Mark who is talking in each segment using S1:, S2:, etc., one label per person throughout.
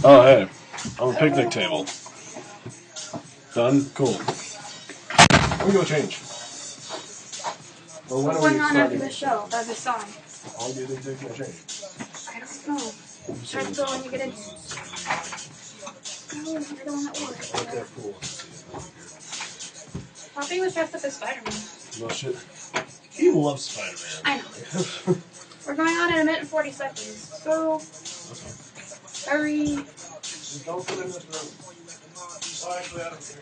S1: Oh, hey. On a picnic table. Done? Cool. I'm gonna go change.
S2: Well, when
S1: What's
S2: going on after the show? The song?
S1: How long do you think they can change?
S2: I don't know. Start to go when you get in. Oh, you're the one that wore it.
S1: Okay, cool.
S2: Poppy was dressed up as Spider-Man.
S1: No shit. He loves Spider-Man.
S2: I know. We're going on in a minute and 40 seconds. So, hurry.
S1: Don't put in this room. Oh, actually, I don't care.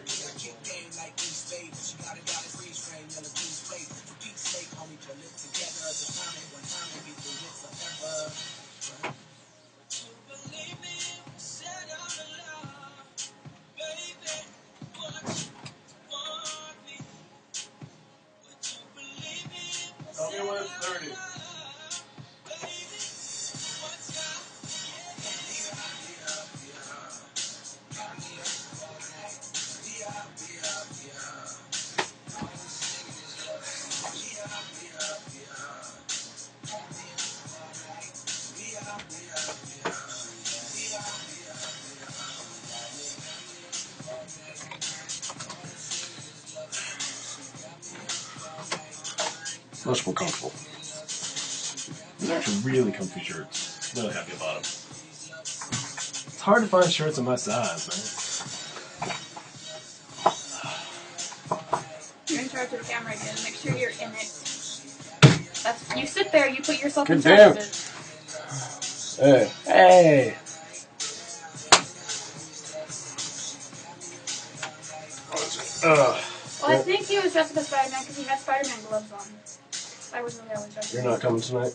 S1: Tell me when it's 30. Much more comfortable. These are actually really comfy shirts. Really happy about them. It's hard to find shirts in my size, man.
S2: You're in charge of the camera again. Make sure you're in it. That's, you sit there, you put yourself in
S1: Good
S2: charge
S1: damn.
S2: of it.
S1: Hey. Hey.
S2: Well, I think he was dressed up as Spider-Man because he had Spider-Man gloves on. I wasn't really dressed.
S1: You're not coming tonight?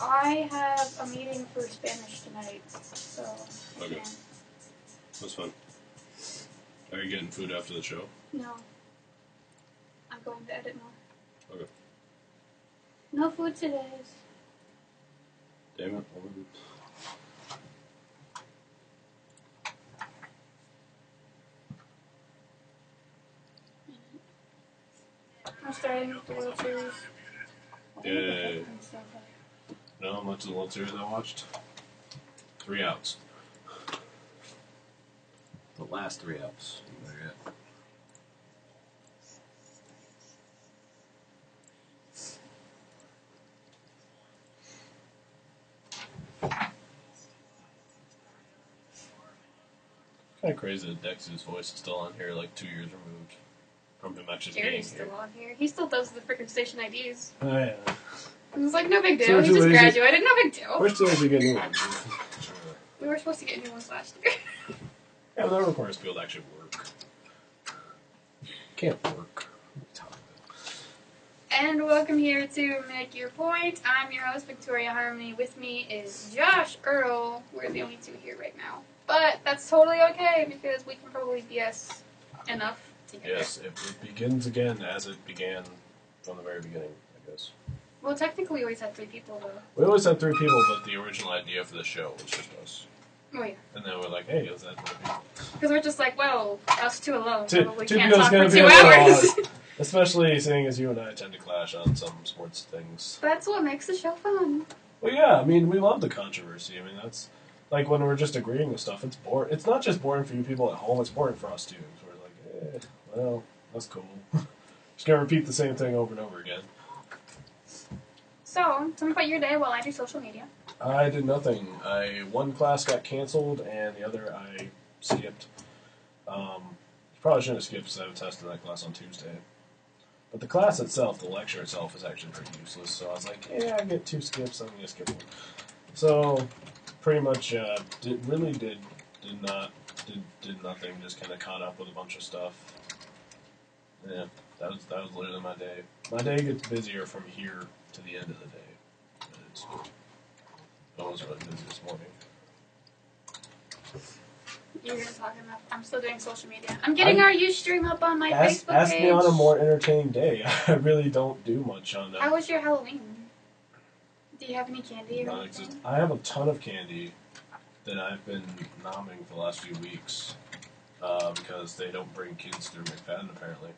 S2: I have a meeting for Spanish tonight, so.
S1: Okay.
S2: Yeah.
S1: That's fun. Are you getting food after the show?
S2: No. I'm going to edit more.
S1: Okay.
S2: No food today.
S1: Damn it.
S2: I'm starting with the World Series.
S1: Yay. No, how much of the World Series I watched? 3 outs. The last 3 outs. There you go. Kind of crazy that Dex's voice is still on here, like 2 years removed from him actually being
S2: Jerry's
S1: here.
S2: still on here. He still does the freaking station IDs.
S1: Oh, yeah.
S2: It was like, no big
S1: So
S2: deal. He
S1: too
S2: just
S1: lazy.
S2: graduated. No big deal.
S1: We're still able to get new ones.
S2: We were supposed to get new ones last year.
S1: Yeah, but that requires people to actually work. Can't work.
S2: And welcome here to Make Your Point. I'm your host, Victoria Harmony. With me is Josh Earl. We're the only 2 here right now. But that's totally okay because we can probably BS enough together.
S1: Yes, it begins again as it began from the very beginning, I guess.
S2: Well, technically we always had 3 people, though.
S1: We always had 3 people, but the original idea for the show was just us.
S2: Oh, yeah.
S1: And then we're like, hey, let's add more people.
S2: Because we're just like, well, us 2 alone.
S1: Two
S2: Probably
S1: two
S2: can't
S1: people's
S2: talk for
S1: gonna be
S2: 2
S1: a little
S2: hours.
S1: odd. Especially seeing as you and I tend to clash on some sports things.
S2: That's what makes the show fun.
S1: Well, yeah, I mean, we love the controversy. I mean, that's like when we're just agreeing with stuff. It's boring. It's not just boring for you people at home. It's boring for us too. So we're like, well, that's cool. Just gonna repeat the same thing over and over again.
S2: So, tell me about your day while I do social media.
S1: I did nothing. One class got canceled, and the other I skipped. Probably shouldn't have skipped because I have a test in that class on Tuesday. But the class itself, the lecture itself, is actually pretty useless. So I was like, yeah, I get 2 skips. I'm gonna skip 1. So pretty much did nothing. Just kind of caught up with a bunch of stuff. Yeah, that was literally my day. My day gets busier from here to the end of the day. I was really busy this morning.
S2: You're going to talk enough. I'm still doing social media. I'm getting our Ustream up on my Facebook page.
S1: Ask me on a more entertaining day. I really don't do much on that.
S2: How was your Halloween? Do you have any candy or anything?
S1: I have a ton of candy that I've been nomming for the last few weeks because they don't bring kids through McFadden apparently.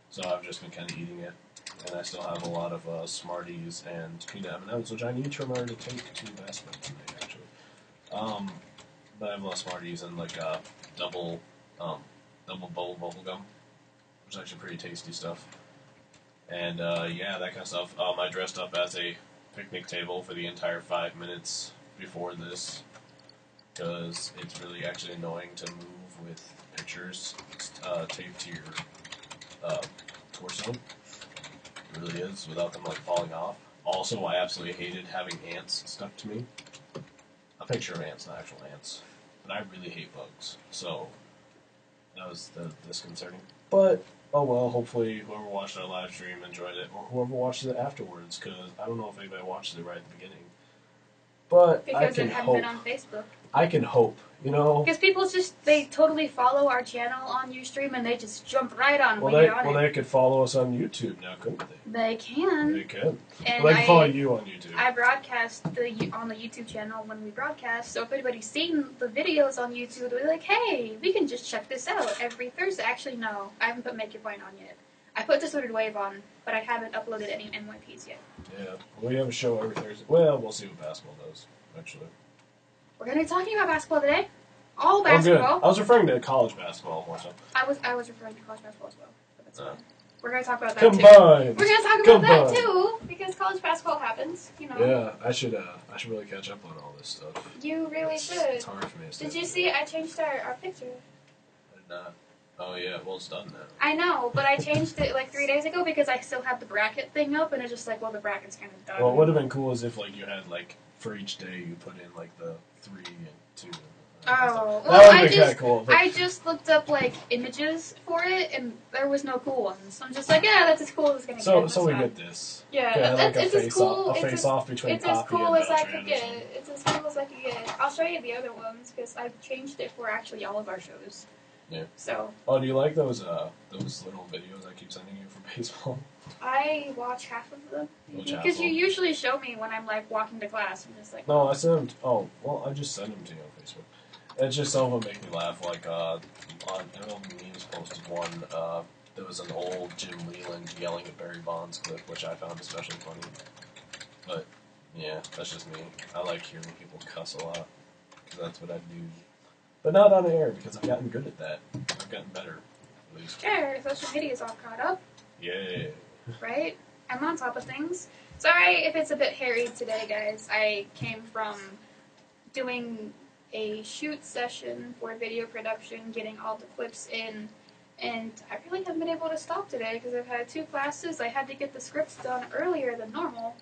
S1: So I've just been kind of eating it. And I still have a lot of Smarties and peanut M&Ms, which I need to remember to take to basketball tonight, actually. But I'm less smart using like a double bowl bubble gum, which is actually pretty tasty stuff. And yeah, that kind of stuff. I dressed up as a picnic table for the entire 5 minutes before this because it's really actually annoying to move with pictures taped to your torso. It really is, without them like falling off. Also, I absolutely hated having ants stuck to me. A picture of ants, not actual ants. But I really hate bugs, so that was disconcerting. But, oh well, hopefully whoever watched our live stream enjoyed it, or whoever watches it afterwards, because I don't know if anybody watches it right at the beginning. But
S2: because
S1: I can
S2: it hadn't
S1: hope.
S2: been on Facebook.
S1: I can hope, you know.
S2: Because people they totally follow our channel on Ustream and they just jump right on
S1: Well, they could follow us on YouTube now, couldn't they?
S2: They can.
S1: They can.
S2: And
S1: well, they can follow you on YouTube.
S2: I broadcast on the YouTube channel when we broadcast, so if anybody's seen the videos on YouTube, they'll be like, hey, we can just check this out every Thursday. Actually, no, I haven't put Make Your Point on yet. I put Disordered Wave on, but I haven't uploaded any NYPs yet.
S1: Yeah, we have a show every Thursday. Well, we'll see what basketball does, actually.
S2: We're going to be talking about basketball today. All
S1: basketball.
S2: basketball.
S1: I was referring to college basketball more so.
S2: I was referring to college basketball as well, but that's fine. We're going to talk about that
S1: Combined.
S2: too. We're going to talk about that too, because college basketball happens, you know.
S1: Yeah, I should really catch up on all this stuff.
S2: You really should.
S1: It's hard for me to
S2: Did you see I changed our picture?
S1: I did not. Oh yeah, well it's done now.
S2: I know, but I changed it like 3 days ago because I still have the bracket thing up, and it's just like, well, the bracket's kind of done.
S1: Well, it would have been cool as if like you had like for each day you put in like the 3 and 2.
S2: Oh,
S1: That
S2: well,
S1: would have been kind of cool. But
S2: I just looked up like images for it, and there was no cool ones. So I'm just like, yeah, that's as cool as it's gonna get.
S1: So we get this.
S2: Yeah,
S1: like
S2: it's as cool.
S1: A face off between
S2: It's as
S1: Poppy
S2: cool
S1: and
S2: as I
S1: Beltran
S2: could
S1: or
S2: get.
S1: something.
S2: It's as cool as I could get. I'll show you the other ones because I've changed it for actually all of our shows.
S1: Yeah.
S2: So.
S1: Oh, do you like those little videos I keep sending you for baseball?
S2: I watch half of them because you usually show me when I'm like walking to class. I'm just like.
S1: No, I send them. Oh, well, I just send them to you on Facebook. It's just some of them make me laugh. Like I don't know if Memes posted one. There was an old Jim Leland yelling at Barry Bonds clip, which I found especially funny. But yeah, that's just me. I like hearing people cuss a lot because that's what I do. But not on air because I've gotten good at that. I've gotten better, at least.
S2: Sure, social media's all caught up.
S1: Yeah.
S2: Right? I'm on top of things. Sorry if it's a bit hairy today, guys. I came from doing a shoot session for video production, getting all the clips in, and I really haven't been able to stop today because I've had 2 classes. I had to get the scripts done earlier than normal,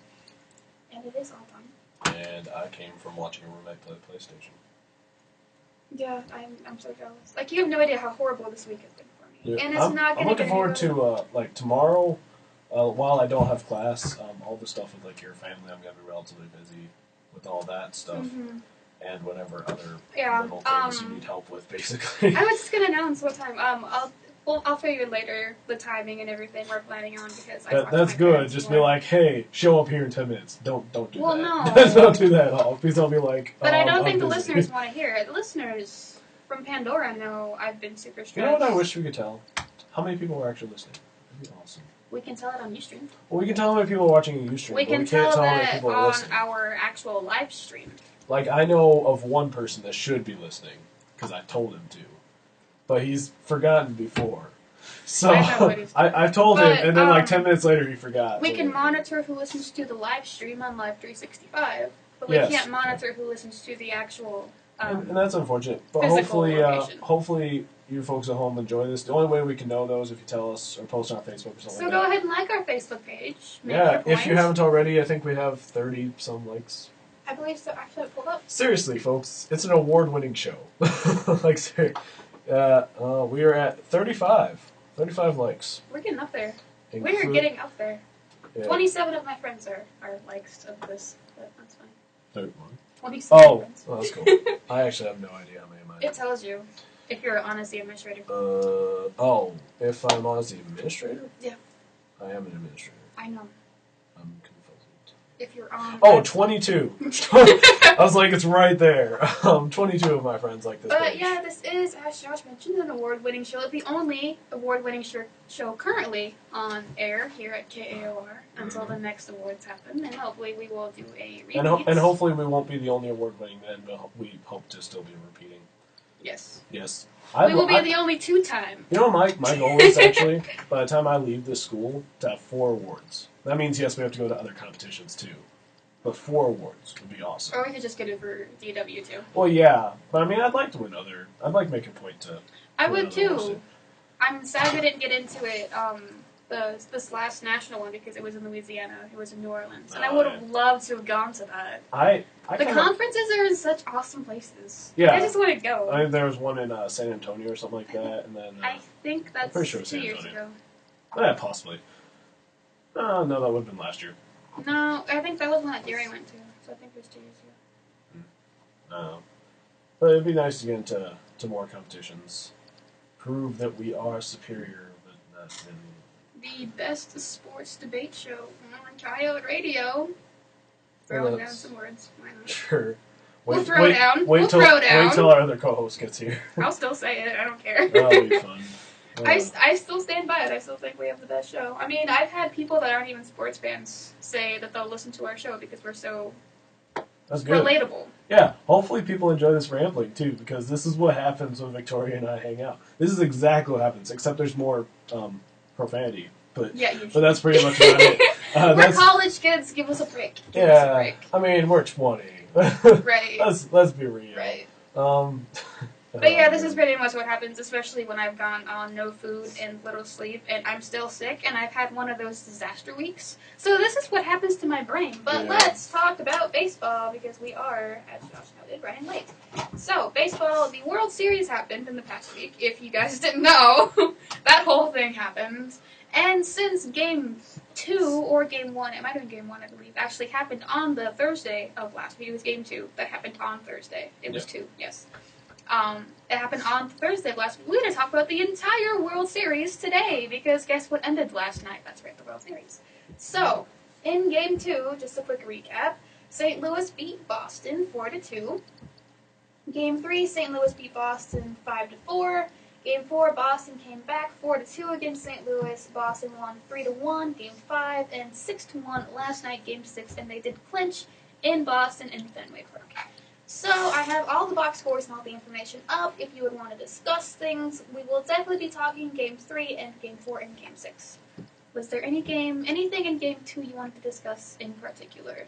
S2: and it is all done.
S1: And I came from watching a roommate play PlayStation.
S2: Yeah, I'm so jealous. Like, you have no idea how horrible this week has been for me.
S1: Yeah,
S2: And it's not
S1: I'm
S2: going
S1: looking forward to, like, tomorrow, while I don't have class, all the stuff with, like, your family, I'm going to be relatively busy with all that stuff.
S2: Mm-hmm.
S1: And whatever other
S2: Yeah,
S1: little things you need help with, basically.
S2: I was just gonna announce what time. I'll figure later the timing and everything we're planning on because
S1: that's good. Just be like, hey, show up here in 10 minutes. Don't do
S2: well,
S1: that.
S2: No.
S1: Don't do that at all. Please don't be like.
S2: But I don't think the
S1: busy.
S2: listeners want to hear it. The listeners from Pandora know I've been super stressed.
S1: You know what I wish we could tell? How many people are actually listening? That'd be awesome.
S2: We can tell it on Ustream.
S1: Well, we can tell how many people are watching Ustream.
S2: We can
S1: can't
S2: tell
S1: how many
S2: that
S1: people are
S2: on
S1: listening.
S2: our actual live stream.
S1: Like, I know of one person that should be listening, because I told him to. But he's forgotten before. So, I've told him, and then like 10 minutes later he forgot.
S2: We can monitor who listens to the live stream on Live 365, but we can't monitor who listens to the actual
S1: and that's unfortunate. But hopefully you folks at home enjoy this. The only way we can know those if you tell us or post on our Facebook or something
S2: So
S1: like
S2: go
S1: that.
S2: ahead and like our Facebook page.
S1: Yeah, if you haven't already, I think we have 30-some likes.
S2: I believe so. Actually, pulled up.
S1: Seriously, folks, it's an award-winning show. Like, seriously. We are at 35 likes.
S2: We're getting up there. We're getting up there. Yeah. 27 of my friends are likes of this, but that's fine.
S1: 31.
S2: 27 friends.
S1: Oh, that's cool. I actually have no idea how many of mine.
S2: It tells you if you're on as the administrator.
S1: If I'm on as the administrator?
S2: Yeah.
S1: I am an administrator.
S2: I know.
S1: I'm confused.
S2: If you're
S1: Oh, 22. I was like, it's right there. 22 of my friends like this
S2: But
S1: page.
S2: yeah, this is, as Josh mentioned, an award-winning show. The only award-winning show currently on air here at KAOR until the next awards happen, and hopefully we will do a repeat.
S1: And hopefully we won't be the only award-winning then, but we hope to still be repeating.
S2: Yes.
S1: Yes.
S2: We will be the only two-time.
S1: You know, my goal is actually, by the time I leave this school, to have 4 awards. That means, yes, we have to go to other competitions, too. But 4 awards would be awesome.
S2: Or we could just get it for DW, too.
S1: Well, yeah. But, I mean, I'd like to win other... I'd like to make a point to...
S2: I would, too. I'm sad we didn't get into it, this last national one, because it was in Louisiana. It was in New Orleans. And I would have loved to have gone to that. The conferences are in such awesome places.
S1: Yeah.
S2: I just want to go.
S1: I think there was one in San Antonio or something like that, and then...
S2: I think that's
S1: pretty sure
S2: 2 years ago.
S1: Yeah, possibly. No, that would have been last year.
S2: No, I think that was one that Gary went to, so I think it was 2 years ago.
S1: No. But it'd be nice to get into more competitions. Prove that we are superior, but not
S2: the best sports debate show on KAOR Radio. Throwing down some words. Why not?
S1: Sure.
S2: We'll throw down.
S1: Wait till our other co-host gets here.
S2: I'll still say it. I don't care.
S1: That'll be fun.
S2: I still stand by it. I still think we have the best show. I mean, I've had people that aren't even sports fans say that they'll listen to our show because we're so relatable.
S1: Yeah, hopefully people enjoy this rambling, too, because this is what happens when Victoria and I hang out. This is exactly what happens, except there's more profanity. But that's pretty much about it.
S2: We're college kids. Give us a break. Give us a break.
S1: I mean, we're 20.
S2: Right.
S1: Let's be real.
S2: Right.
S1: But
S2: yeah, this is pretty much what happens, especially when I've gone on no food and little sleep, and I'm still sick, and I've had one of those disaster weeks. So this is what happens to my brain. But let's talk about baseball, because we are, as Josh noted, running late. So, baseball, the World Series happened in the past week. If you guys didn't know, that whole thing happened. And since Game 2, or Game 1, it might have been Game 1, I believe, actually happened on the Thursday of last week. It was Game 2 that happened on Thursday. It was 2, yes. It happened on Thursday of last week. We're going to talk about the entire World Series today, because guess what ended last night? That's right, the World Series. So, in Game 2, just a quick recap, St. Louis beat Boston 4-2. Game 3, St. Louis beat Boston 5-4. Game 4, Boston came back 4-2 against St. Louis. Boston won 3-1, Game 5, and 6-1 last night, Game 6, and they did clinch in Boston in Fenway Park. So I have all the box scores and all the information up. If you would want to discuss things, we will definitely be talking Game 3 and Game 4 and Game 6. Was there anything in Game 2 you wanted to discuss in particular?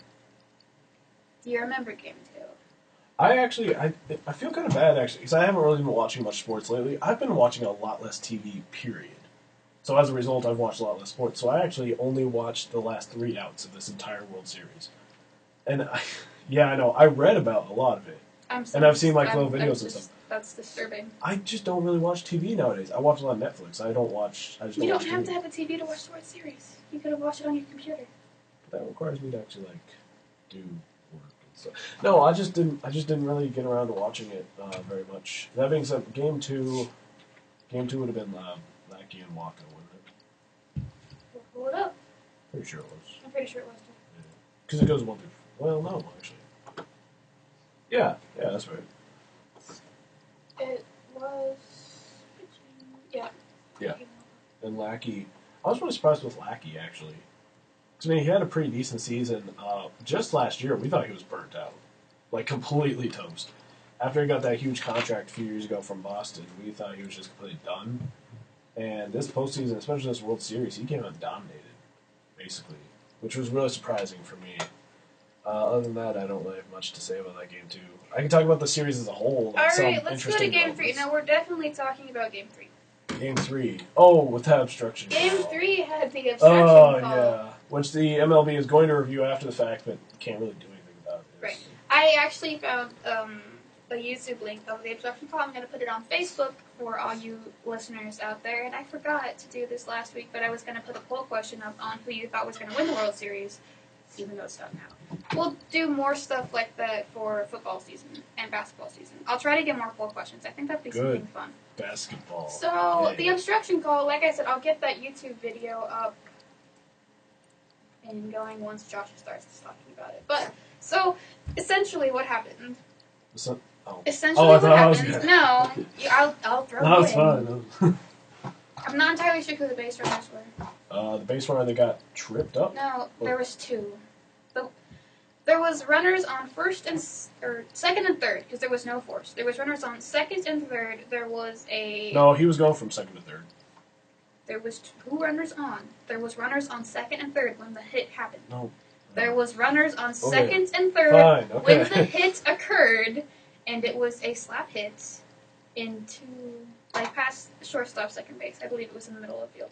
S2: Do you remember Game 2?
S1: I feel kind of bad, actually, because I haven't really been watching much sports lately. I've been watching a lot less TV, period. So as a result, I've watched a lot less sports. So I actually only watched the last 3 outs of this entire World Series. And I know. I read about a lot of it. And I've seen little videos and stuff.
S2: That's disturbing.
S1: I just don't really watch TV nowadays. I watch a lot of Netflix. I just don't watch
S2: You don't have to have a TV to watch the World Series. You could have watched it on your computer.
S1: But that requires me to actually do work and stuff. No, I just didn't really get around to watching it very much. That being said, Game 2 would have been Lackey and Waka, wouldn't it?
S2: We'll pull it up.
S1: Pretty sure it was.
S2: I'm pretty sure it was too.
S1: Because it goes 1 through. Well, no, actually. Yeah, that's right.
S2: It was... Yeah.
S1: Yeah. And Lackey... I was really surprised with Lackey, actually. Because, I mean, he had a pretty decent season. Just last year, we thought he was burnt out. Like, completely toast. After he got that huge contract a few years ago from Boston, we thought he was just completely done. And this postseason, especially this World Series, he came out and dominated, basically. Which was really surprising for me. Other than that, I don't really have much to say about that Game 2. I can talk about the series as a whole.
S2: Alright, let's go to Game 3. Now, we're definitely talking about Game 3.
S1: Game 3. Oh, with that obstruction
S2: Game
S1: call.
S2: 3 had the obstruction call.
S1: Yeah. Which the MLB is going to review after the fact, but can't really do anything about it.
S2: Right. I actually found a YouTube link of the obstruction call. I'm going to put it on Facebook for all you listeners out there. And I forgot to do this last week, but I was going to put a poll question up on who you thought was going to win the World Series, even though it's done now. We'll do more stuff like that for football season and basketball season. I'll try to get more poll questions. I think that'd be something fun.
S1: Basketball.
S2: So, the obstruction call, like I said, I'll get that YouTube video up in opinion going once Josh starts talking about it. But, so, essentially what happened...
S1: So,
S2: Essentially
S1: I
S2: what
S1: thought I was
S2: happened...
S1: good.
S2: No, I'll throw
S1: No,
S2: you
S1: it's
S2: in.
S1: fine.
S2: I'm not entirely sure who the base runners were.
S1: The base runner that got tripped up?
S2: No, there was two. There was runners on second and third, because there was no force. There was runners on second and third. There was a...
S1: No, he was going from second to third.
S2: There was two runners on. There was runners on second and third when the hit happened.
S1: No.
S2: There was runners on second and third
S1: Fine, okay.
S2: when the hit occurred, and it was a slap hit into, past shortstop, second base. I believe it was in the middle of the field.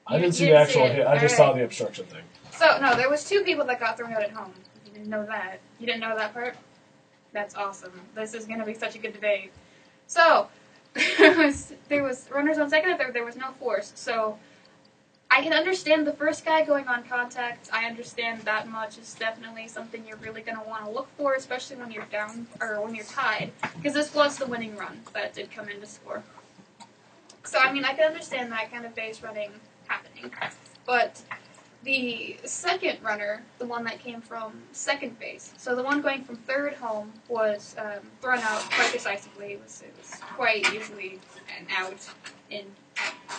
S1: I didn't see the actual hit. I just saw the obstruction thing.
S2: So, no, there was two people that got thrown out at home. You didn't know that. You didn't know that part? That's awesome. This is going to be such a good debate. So, there was runners on second and third. There was no force. So, I can understand the first guy going on contact. I understand that much is definitely something you're really going to want to look for, especially when you're down, or when you're tied. Because this was the winning run that did come in to score. So, I mean, I can understand that kind of base running happening. But the second runner, the one that came from second base, so the one going from third home, was thrown out quite decisively. It was quite easily an out in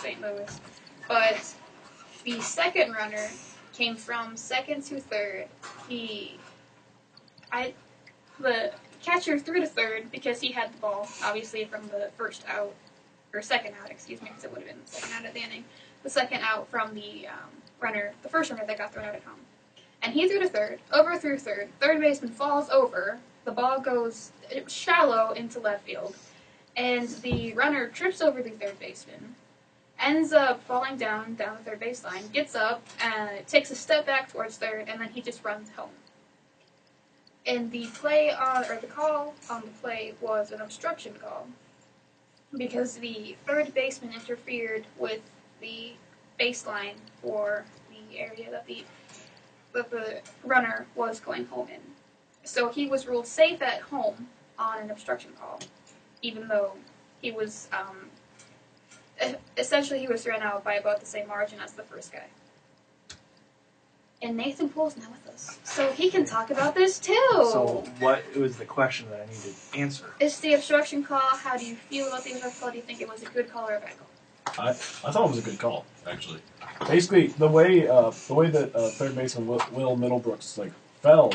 S2: St. Louis. But the second runner came from second to third. The catcher threw to third because he had the ball, obviously, from the first out, or second out, excuse me, because it would have been the second out of the inning. The second out from the the first runner that got thrown out at home. And he threw to third, overthrew third. Third baseman falls over. The ball goes shallow into left field. And the runner trips over the third baseman, ends up falling down the third baseline, gets up, takes a step back towards third, and then he just runs home. And the call on the play was an obstruction call, because the third baseman interfered with the baseline for the area that the runner was going home in. So he was ruled safe at home on an obstruction call, even though he was, essentially he was thrown out by about the same margin as the first guy. And Nathan Poole's now with us, so he can talk about this too.
S3: So what was the question that I needed to answer?
S2: It's the obstruction call. How do you feel about the obstruction call? Do you think it was a good call or a bad call?
S1: I thought it was a good call, actually. Basically, the way that third baseman Will Middlebrooks fell,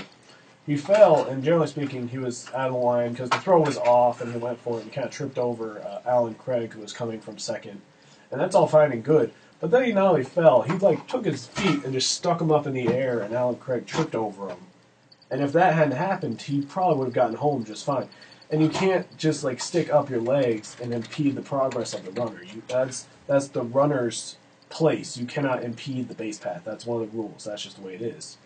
S1: he fell, and generally speaking, he was out of the line because the throw was off, and he went for it and kind of tripped over Alan Craig, who was coming from second, and that's all fine and good. But then he not only fell, he took his feet and just stuck them up in the air, and Alan Craig tripped over him. And if that hadn't happened, he probably would have gotten home just fine. And you can't just stick up your legs and impede the progress of the runner. That's the runner's place. You cannot impede the base path. That's one of the rules. That's just the way it is.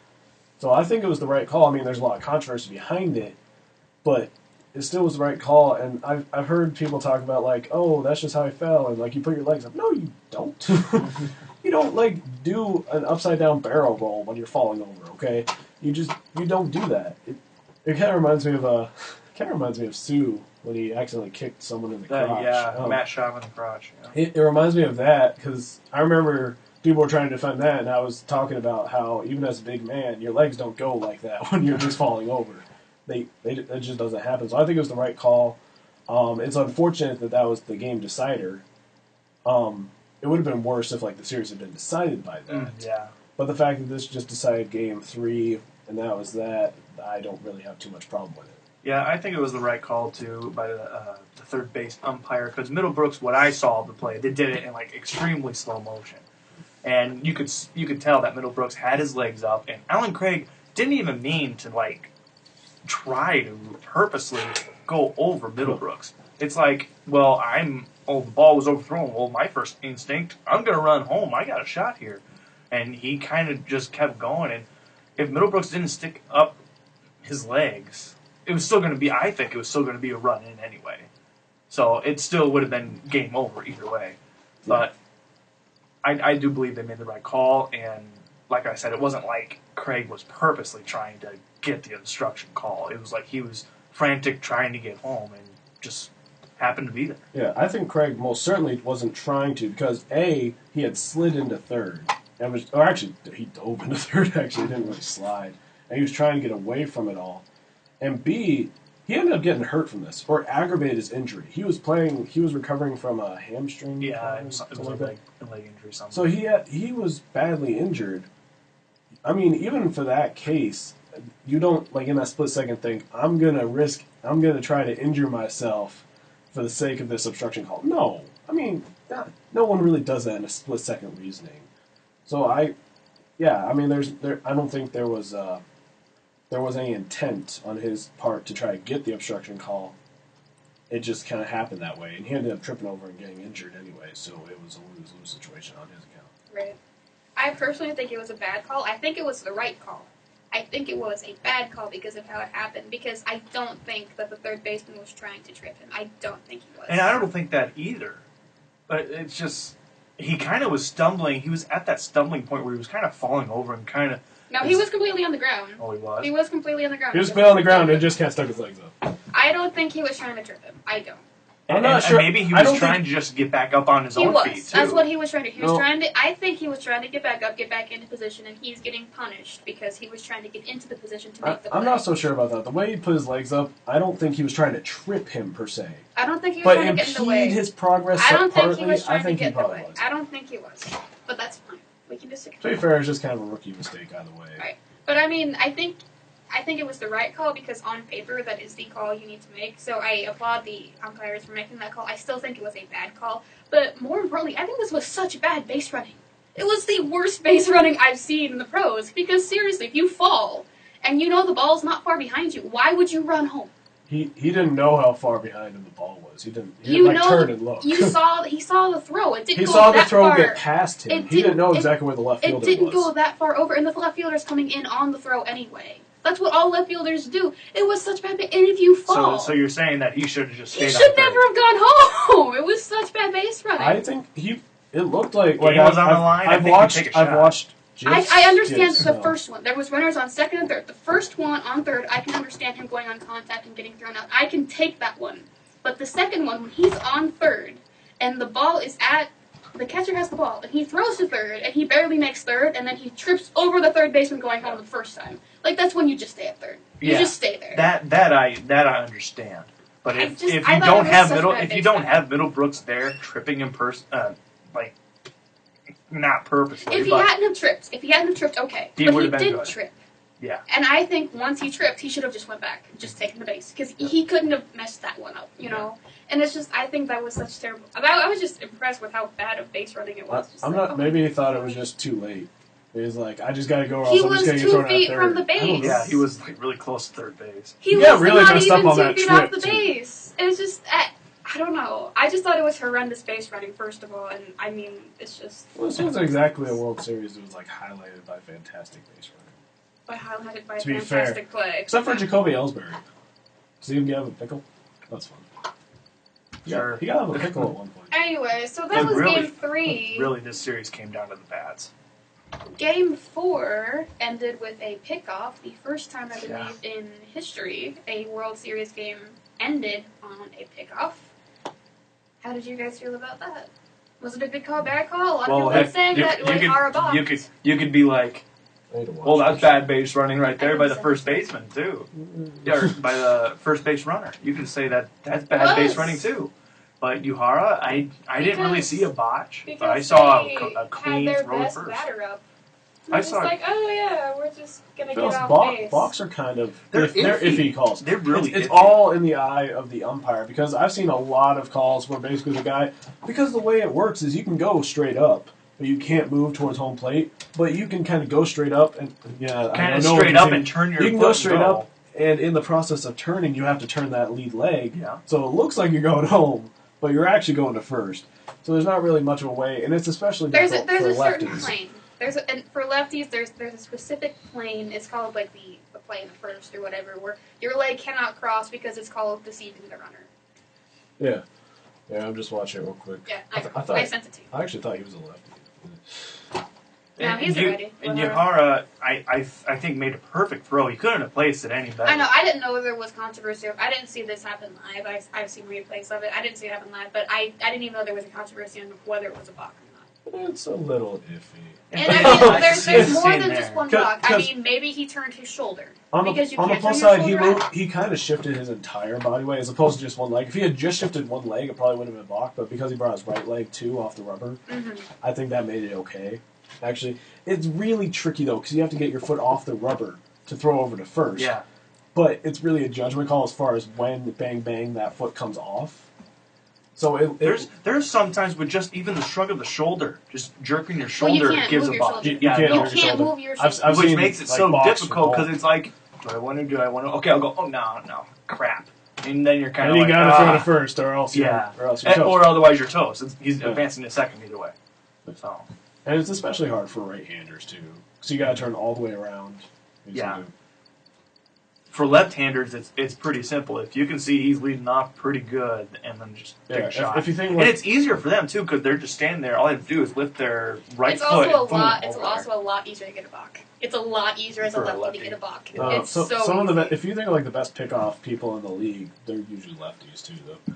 S1: So I think it was the right call. I mean, there's a lot of controversy behind it, but it still was the right call. And I've heard people talk about oh, that's just how I fell, and you put your legs up. No, you don't. You don't do an upside down barrel roll when you're falling over. Okay, you don't do that. It kind of reminds me of Sue when he accidentally kicked someone in the crotch.
S3: Yeah, Matt shot him in the crotch. Yeah.
S1: It reminds me of that because I remember people were trying to defend that, and I was talking about how even as a big man, your legs don't go like that when you're just falling over. It just doesn't happen. So I think it was the right call. It's unfortunate that was the game decider. It would have been worse if the series had been decided by that.
S3: Yeah.
S1: But the fact that this just decided game 3 and that was that, I don't really have too much problem with it.
S3: Yeah, I think it was the right call too by the third base umpire because Middlebrooks, what I saw of the play, they did it in extremely slow motion, and you could tell that Middlebrooks had his legs up, and Alan Craig didn't even mean to try to purposely go over Middlebrooks. It's the ball was overthrown. Well, my first instinct, I'm gonna run home. I got a shot here, and he kind of just kept going. And if Middlebrooks didn't stick up his legs, it was still going to be, I think it was still going to be a run in anyway. So it still would have been game over either way. But I do believe they made the right call, and like I said, it wasn't like Craig was purposely trying to get the obstruction call. It was he was frantic trying to get home and just happened to be there.
S1: Yeah, I think Craig most certainly wasn't trying to because A, he had slid into third. or actually, he dove into third, actually. He didn't really slide. And he was trying to get away from it all. And B, he ended up getting hurt from this, or aggravated his injury. He was recovering from a hamstring.
S3: Yeah, it was a leg injury. Something.
S1: So he was badly injured. I mean, even for that case, you don't, like, in that split second think, I'm going to try to injure myself for the sake of this obstruction call. No. I mean, no one really does that in a split second reasoning. So I don't think there was any intent on his part to try to get the obstruction call. It just kind of happened that way, and he ended up tripping over and getting injured anyway, so it was a lose-lose situation on his account.
S2: Right. I personally think it was a bad call. I think it was the right call. I think it was a bad call because of how it happened, because I don't think that the third baseman was trying to trip him. I don't think he was.
S3: And I don't think that either. But it's just, he kind of was stumbling. He was at that stumbling point where he was kind of falling over and kind of...
S2: No, he was completely on the ground.
S3: Oh, he was?
S2: He was completely on the ground.
S1: He was on the ground and just kind of stuck his legs up.
S2: I don't think he was trying to trip him. I don't.
S1: I'm not sure.
S3: And maybe he was trying to just get back up on his own feet, too.
S2: That's what he was trying to do. I think he was trying to get back up, get back into position, and he's getting punished because he was trying to get into the position to make the play.
S1: I'm not so sure about that. The way he put his legs up, I don't think he was trying to trip him, per se.
S2: I don't think he was trying to get in the way.
S1: But impede his progress
S2: I don't think
S1: partly,
S2: he was trying to get in the way.
S1: was.
S2: I don't think he was. But that's fine. We can disagree.
S1: To be fair, it's just kind of a rookie mistake either way.
S2: Right. But I mean, I think it was the right call because on paper that is the call you need to make. So I applaud the umpires for making that call. I still think it was a bad call. But more importantly, I think this was such bad base running. It was the worst base running I've seen in the pros. Because seriously, if you fall and you know the ball's not far behind you, why would you run home?
S1: He didn't know how far behind him the ball was. He didn't turn and look.
S2: He saw the throw. It didn't
S1: he
S2: go
S1: saw
S2: that
S1: the throw
S2: far.
S1: get past him. He didn't know exactly where the left fielder was.
S2: It didn't go that far over, and the left fielder's coming in on the throw anyway. That's what all left fielders do. It was such bad, and if you fall...
S3: So you're saying that he should have just stayed on
S2: He should never have gone home. It was such bad base running.
S1: I think it looked like...
S3: Game was on the line.
S1: I've watched...
S2: I understand the first one. There was runners on second and third. The first one on third, I can understand him going on contact and getting thrown out. I can take that one. But the second one, when he's on third, and the ball is at... The catcher has the ball, and he throws to third, and he barely makes third, and then he trips over the third baseman going home the first time. Like, that's when you just stay at third. You just stay there.
S3: That I understand. But if you don't have Middlebrooks there tripping in person, like not purposely.
S2: If he hadn't have tripped, okay. But he did trip.
S3: Yeah.
S2: And I think once he tripped, he should have just went back, just taken the base, because he couldn't have messed that one up, you know. And it's just, I think that was such terrible. I was just impressed with how bad of base running it was.
S1: Maybe he thought it was just too late. He was like, I just got to go.
S2: He was 2 feet from the base.
S3: Yeah, he was like really close to third base.
S2: He was really not even 2 feet off the base. It was just, I don't know. I just thought it was horrendous base running, first of all, and I mean, it's just.
S1: Well, this was exactly a World Series that was like highlighted by fantastic base running.
S2: Highlighted by fantastic play.
S1: Except for Jacoby Ellsbury. Does he even have a pickle? That's fun.
S3: Sure.
S1: He got a pickle at one point.
S2: Anyway, so that was Game 3.
S3: Really, this series came down to the bats.
S2: Game 4 ended with a pickoff. The first time, I believe, in history, a World Series game ended on a pickoff. How did you guys feel about that? Was it a good call, bad call? A lot of people are saying that Uehara boxed.
S3: You could be like, well, that's bad base running right there by the first baseman, too. Or by the first base runner. You can say that's bad base running, too. But Uehara, I didn't really see a botch. But I saw a clean throw
S2: best
S3: first.
S2: Batter up.
S3: I saw
S2: like, oh yeah, we're just going to get off base.
S1: Balks are kind of... They're iffy calls.
S3: They're really
S1: It's all in the eye of the umpire, because I've seen a lot of calls where basically the guy... Because the way it works is you can go straight up, but you can't move towards home plate, but you can kind of go straight up and...
S3: Kind of straight up and turn your foot.
S1: You can go straight up, and in the process of turning, you have to turn that lead leg.
S3: Yeah.
S1: So it looks like you're going home, but you're actually going to first. So there's not really much of a way, and it's especially difficult for lefties.
S2: There's a certain plane. And for lefties, there's a specific plane. It's called like the plane first or whatever, where your leg cannot cross because it's called deceiving the runner.
S1: Yeah. Yeah, I'm just watching it real quick.
S2: Yeah, I sent it to you.
S1: I actually thought he was a lefty.
S2: No, he's a righty.
S3: And Uehara, I think, made a perfect throw. He couldn't have placed it any better.
S2: I know. I didn't know there was controversy. I didn't see this happen live. I've seen replays of it. I didn't see it happen live, but I didn't even know there was a controversy on whether it was a balk or not.
S1: It's a little iffy.
S2: And I mean, there's
S3: It's
S2: more
S3: in
S2: than
S3: there.
S2: just one block. I
S1: 'Cause-
S2: mean, maybe he turned his shoulder.
S1: On the
S2: Because you
S1: plus
S2: can't turn your
S1: side,
S2: shoulder out.
S1: he kind of shifted his entire body weight as opposed to just one leg. If he had just shifted one leg, it probably would have been blocked. But because he brought his right leg too off the rubber, I think that made it okay. Actually, it's really tricky though because you have to get your foot off the rubber to throw over to first.
S3: Yeah.
S1: But it's really a judgment call as far as when bang bang that foot comes off. So
S3: there's sometimes with just even the shrug of the shoulder, just jerking your
S2: Well, you
S3: shoulder
S2: can't
S3: gives
S2: move
S3: a
S2: your
S3: bop.
S2: shoulder.
S1: You can't
S2: You
S1: move your
S2: can't
S1: shoulder.
S2: move your
S1: I've
S2: shoulder.
S3: Which
S1: seen,
S3: makes it
S1: like,
S3: so
S1: box
S3: difficult
S1: people.
S3: because it's like, do I want to? Okay, I'll go. Oh no, crap. And then you're kind
S1: And
S3: of
S1: you
S3: like,
S1: gotta throw to first, or else you're toast.
S3: or otherwise you're toast. He's
S1: Yeah.
S3: advancing to second either way. So
S1: And it's especially hard for right-handers too, so you gotta turn all the way around.
S3: Yeah. For left-handers, it's pretty simple. If you can see he's leading off pretty good, and then just take a shot.
S1: If you think
S3: And
S1: like,
S3: it's easier for them too because they're just standing there. All they have to do is lift their right
S2: It's
S3: foot.
S2: also
S3: and
S2: a lot.
S3: boom,
S2: It's
S3: over
S2: also a lot easier to get a balk. It's a lot easier as a
S3: For a
S2: lefty
S3: lefty.
S2: to get a balk.
S3: Yeah.
S2: It's so
S1: some
S2: easy.
S1: of the if you think of like the best pickoff people in the league, they're usually lefties too, though.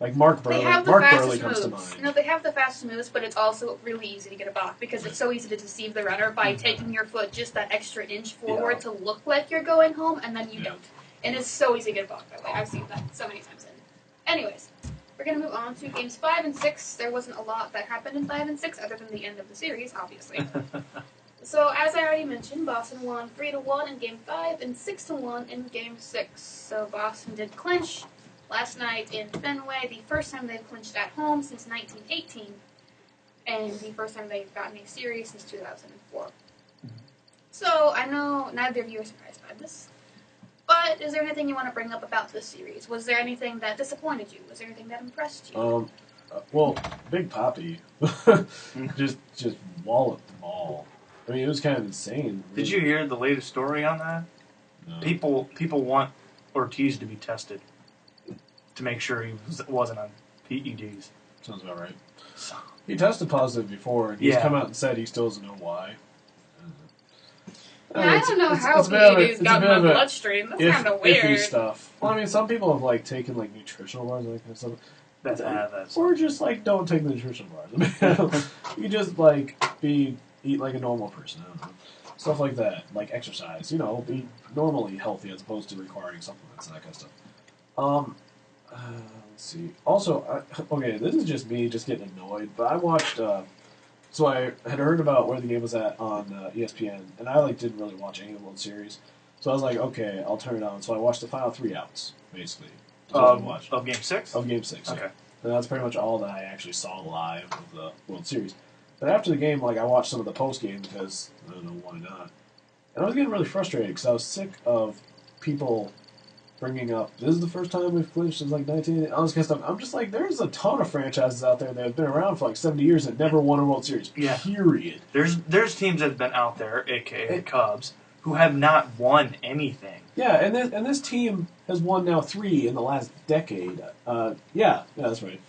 S1: Like Mark Burley.
S2: They have the
S1: Mark
S2: fastest
S1: Burley comes to
S2: moves.
S1: mind.
S2: No, they have the fastest moves, but it's also really easy to get a balk because it's so easy to deceive the runner by taking your foot just that extra inch forward
S3: Yeah.
S2: to look like you're going home, and then you
S1: Yeah.
S2: don't. And it's so easy to get a balk that way. I've seen that so many times. Anyways, we're gonna move on to games 5 and 6. There wasn't a lot that happened in 5 and 6 other than the end of the series, obviously. So, as I already mentioned, Boston won 3-1 in Game 5 and 6-1 in Game 6. So, Boston did clinch last night in Fenway, the first time they've clinched at home since 1918, and the first time they've gotten a series since 2004. So, I know neither of you are surprised by this, but is there anything you want to bring up about this series? Was there anything that disappointed you? Was there anything that impressed you?
S1: Well, Big Poppy just walloped the ball. I mean, it was kind of insane.
S3: Did you hear the latest story on that?
S1: No.
S3: People want Ortiz to be tested to make sure he wasn't on PEDs.
S1: Sounds about right.
S3: So,
S1: He tested positive before, and he's
S3: Yeah.
S1: come out and said he still doesn't know why.
S2: I don't know how
S1: it's a bit of a-
S2: PEDs
S1: it's a
S2: got
S1: bit
S2: in my
S1: of a
S2: bloodstream. That's kind of
S1: iffy
S2: weird.
S1: stuff. Well, I mean, some people have like taken like nutritional bars and that kind of stuff.
S3: that's
S1: Or just like don't take the nutritional bars. I mean, you just like eat like a normal person. I don't know. Stuff like that, like exercise. You know, be normally healthy as opposed to requiring supplements and that kind of stuff. Let's see. Also, okay, this is just me just getting annoyed. But I watched. So I had heard about where the game was at on ESPN, and I like didn't really watch any of the World Series. So I was like, okay, I'll turn it on. So I watched the final 3 outs, basically. That's what I watched.
S3: of Game 6?
S1: Of Game 6.
S3: Okay.
S1: Yeah. And that's pretty much all that I actually saw live of the World Series. But after the game, like I watched some of the post game because I don't know why not. And I was getting really frustrated because I was sick of people bringing up, this is the first time we've clinched since like 19, all this kind of stuff. I'm just like, there's a ton of franchises out there that have been around for like 70 years and never won a World Series.
S3: Yeah.
S1: Period.
S3: There's teams that have been out there, aka Cubs, who have not won anything.
S1: Yeah, and this team has won now 3 in the last decade. Yeah, that's right.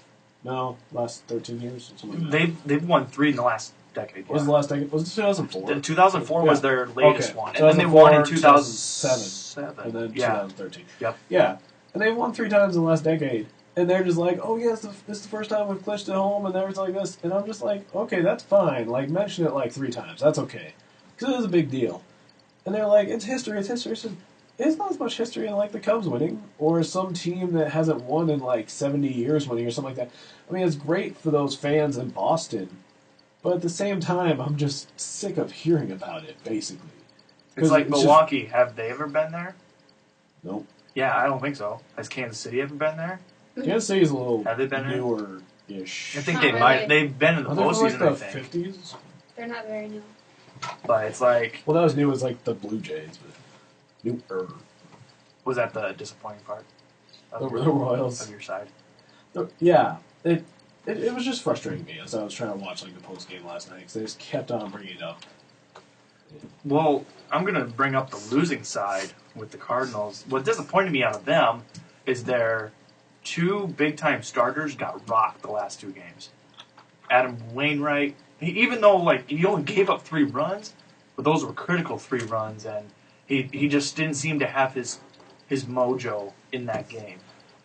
S1: No, last 13 years or something like that.
S3: They've won 3 in the last decade.
S1: What was the last decade? Was it 2004?
S3: 2004 was their latest
S1: Okay.
S3: one, and then they won in
S1: 2007.
S3: 2007.
S1: And then
S3: Yeah.
S1: 2013.
S3: Yep.
S1: Yeah. And they've won 3 times in the last decade. And they're just like, oh, yes, this is the first time we've clinched at home, and there's like this. And I'm just like, okay, that's fine. Like, mention it like 3 times. That's okay. Because it is a big deal. And they're like, it's history, it's history. It's not as much history in, like, the Cubs winning, or some team that hasn't won in, like, 70 years winning, or something like that. I mean, it's great for those fans in Boston. But at the same time, I'm just sick of hearing about it, basically.
S3: It's like
S1: it's just-
S3: Milwaukee. Have they ever been there?
S1: Nope.
S3: Yeah, I don't think so. Has Kansas City ever been there?
S1: Kansas City's a little
S3: Have they been in?
S1: newer-ish.
S3: I think
S2: Not
S3: they
S2: really.
S3: might. They've been in the
S1: I think
S3: postseason.
S1: from like
S3: I
S1: the
S3: think,
S1: 50s.
S2: They're not very new.
S3: but it's like,
S1: Well, that was new as like the Blue Jays, but newer.
S3: was that the disappointing part?
S1: The Royals.
S3: Of your side.
S1: Yeah, it was just frustrating me as I was trying to watch like the post game last night because they just kept on bringing it up.
S3: Well, I'm going to bring up the losing side with the Cardinals. What disappointed me out of them is their 2 big-time starters got rocked the last 2 games. Adam Wainwright, even though like he only gave up 3 runs, but those were critical 3 runs, and he just didn't seem to have his mojo in that game.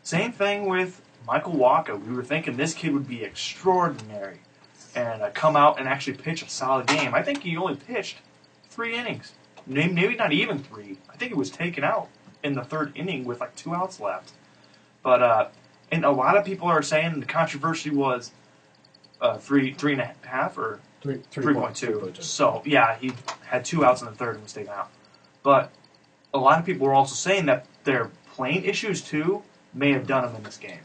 S3: Same thing with Michael Wacha. We were thinking this kid would be extraordinary. and come out and actually pitch a solid game. I think he only pitched 3 innings. Maybe not even 3. I think he was taken out in the 3rd inning with like 2 outs left. But and a lot of people are saying the controversy was 3.5 or 3.2. So yeah, he had 2 outs in the 3rd and was taken out. But a lot of people were also saying that their plane issues too may have done them in this game.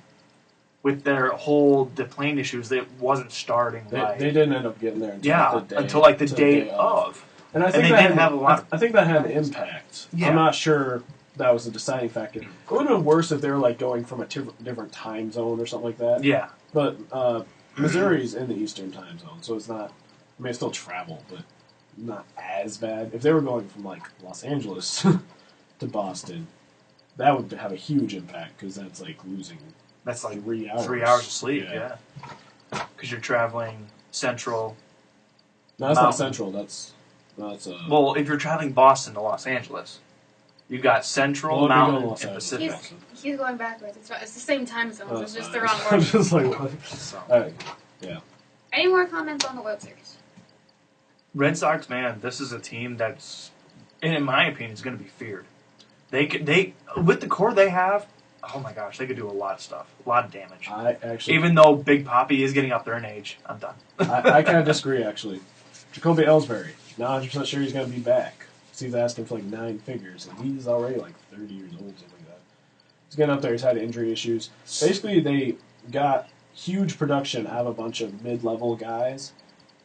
S3: With their the plane issues, it wasn't starting right.
S1: They didn't end up getting there
S3: until the day of.
S1: And I think I think that had an impact.
S3: Yeah.
S1: I'm not sure that was a deciding factor. It would have been worse if they were like going from a different time zone or something like that.
S3: Yeah.
S1: But Missouri's in the Eastern time zone, so it's not. I mean, it's still travel, but not as bad. If they were going from like Los Angeles to Boston, that would have a huge impact because that's like losing.
S3: That's like
S1: 3 hours.
S3: 3 hours of sleep, yeah. Because you're traveling central.
S1: No, that's not central. That's
S3: well, if you're traveling Boston to Los Angeles, you've got Central, Mountain, and Pacific.
S2: He's going backwards. It's the same time zone. It's just the wrong
S1: I'm
S2: word.
S1: just like, what? So. Yeah.
S2: Any more comments on the World Series?
S3: Red Sox, man, this is a team that's, in my opinion, is going to be feared. They with the core they have. Oh my gosh, they could do a lot of stuff, a lot of damage. Even though Big Papi is getting up there in age, I'm done.
S1: I kind of disagree, actually. Jacoby Ellsbury, not 100% sure he's going to be back. Steve's asking for like 9 figures, and he's already like 30 years old, something like that. He's getting up there. He's had injury issues. Basically, they got huge production out of a bunch of mid-level guys.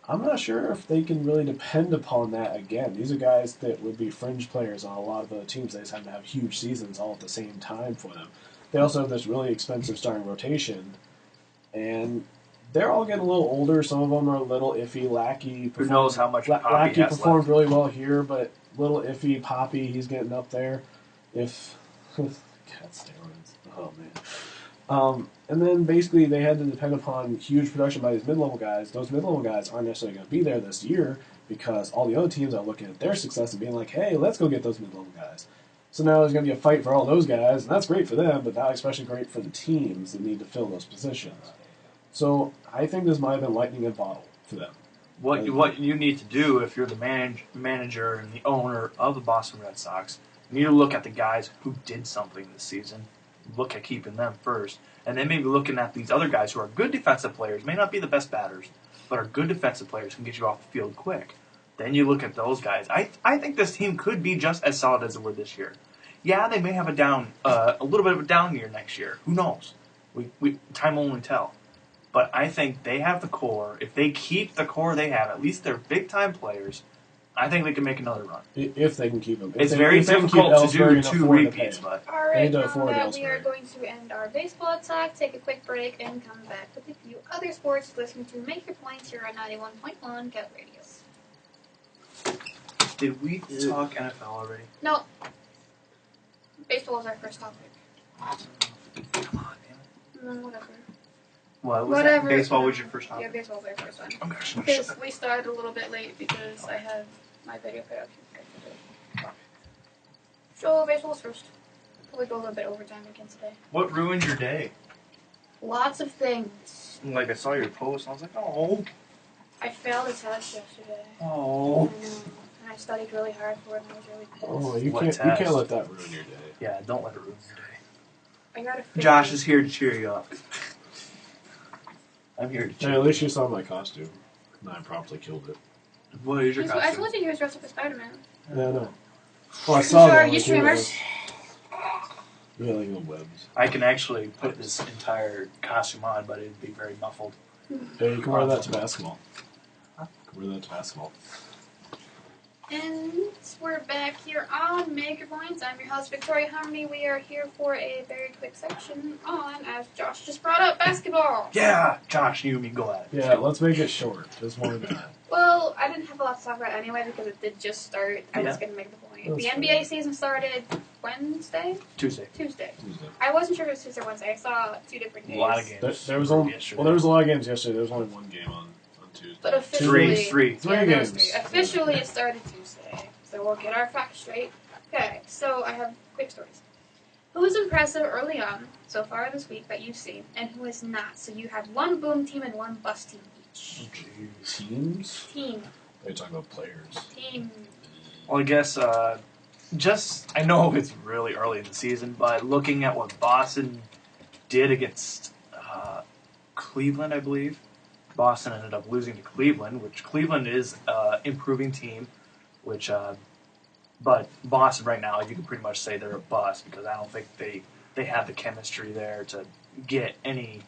S1: I'm not sure if they can really depend upon that again. These are guys that would be fringe players on a lot of other teams. They just have to have huge seasons all at the same time for them. They also have this really expensive starting rotation, and they're all getting a little older. Some of them are a little iffy. Lackey.
S3: Who knows how much
S1: Lackey performed really well here, but little iffy. Papi, he's getting up there. If God, steroids. Oh man. And then basically they had to depend upon huge production by these mid-level guys. Those mid-level guys aren't necessarily going to be there this year because all the other teams are looking at their success and being like, hey, let's go get those mid-level guys. So now there's going to be a fight for all those guys, and that's great for them, but not especially great for the teams that need to fill those positions. So I think this might have been lightning in a bottle for them.
S3: What you need to do if you're the manager and the owner of the Boston Red Sox, you need to look at the guys who did something this season, look at keeping them first, and then maybe looking at these other guys who are good defensive players, may not be the best batters, but are good defensive players, can get you off the field quick. Then you look at those guys. I think this team could be just as solid as they were this year. Yeah, they may have a little bit of a down year next year. Who knows? Time will only tell. But I think they have the core. If they keep the core they have, at least they're big-time players, I think they can make another run.
S1: If they can keep them.
S3: It's very difficult to do 2 repeats. But
S2: all right, now that we are going to end our baseball talk, take a quick break, and come back with a few other sports to listen to. Make your points here on 91.1 Get Radio.
S3: Did we talk NFL already?
S2: No. Baseball is our first topic.
S3: Come on, damn it.
S2: Whatever.
S3: Whatever. Baseball was your first topic?
S2: Yeah, baseball was our first one.
S3: Oh gosh.
S2: Because we started a little bit late because I have my video production. So baseball's first. Probably go a little bit overtime again today.
S3: What ruined your day?
S2: Lots of things.
S3: Like I saw your post and I was like, oh.
S2: I failed a test yesterday.
S3: Oh.
S2: And I studied really hard for it and I was really pissed.
S1: Oh, you can't let that ruin your day.
S3: Yeah, don't let it ruin your day.
S2: I gotta figure
S3: Josh is here to cheer you up. I'm here to cheer you up.
S1: At least you saw my costume. And I promptly killed it.
S3: What is your costume?
S2: I told you he was dressed up as Spider-Man.
S1: Yeah, I know. Well, I saw that.
S2: You streamers?
S1: Yeah, like the webs.
S3: I can actually put this entire costume on, but it'd be very muffled.
S1: Yeah, you can wear that to basketball. You can wear that to basketball.
S2: And we're back here on Make Your Points. I'm your host, Victoria Harmony. We are here for a very quick section on, as Josh just brought up, basketball.
S3: Yeah, Josh, you and me, go at it.
S1: Yeah, let's make it short. Just more than that.
S2: Well, I didn't have a lot to talk about anyway because it did just start. I was going to make the point. The NBA season started Wednesday?
S3: Tuesday.
S2: I wasn't sure if it was Tuesday or Wednesday. I saw 2 different days.
S3: A lot of games.
S1: There was a lot of games yesterday. There was only one game on Tuesday.
S2: But officially,
S3: three
S1: games.
S2: 3. Officially, it started Tuesday. So we'll get our facts straight. Okay, so I have quick stories. Who was impressive early on so far this week that you've seen, and who is not? So you have one boom team and one bust team
S3: Jeez.
S1: Teams?
S2: Team.
S1: Are you talking about players?
S2: Team.
S3: Well, I guess I know it's really early in the season, but looking at what Boston did against Cleveland, I believe. Boston ended up losing to Cleveland, which Cleveland is an improving team, but Boston right now, you can pretty much say they're a bust because I don't think they have the chemistry there to get any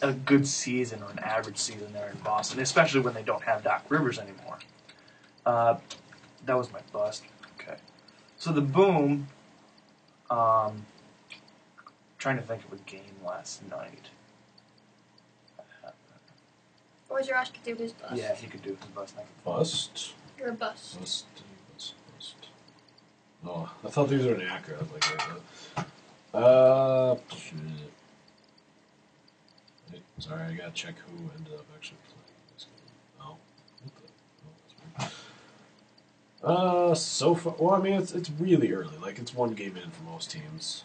S3: a good season or an average season there in Boston, especially when they don't have Doc Rivers anymore. That was my bust. Okay. So the boom, trying to think of a game last night.
S2: Or Josh could do his bust.
S3: Yeah, he could do his bust.
S1: Bust?
S2: You're a bust.
S1: Bust. Oh, I thought these were inaccurate. I was like, shit. Wait, sorry, I gotta check who ended up actually playing this game. Oh, what the? Oh, that's weird. So far, well, I mean, it's really early. Like, it's one game in for most teams.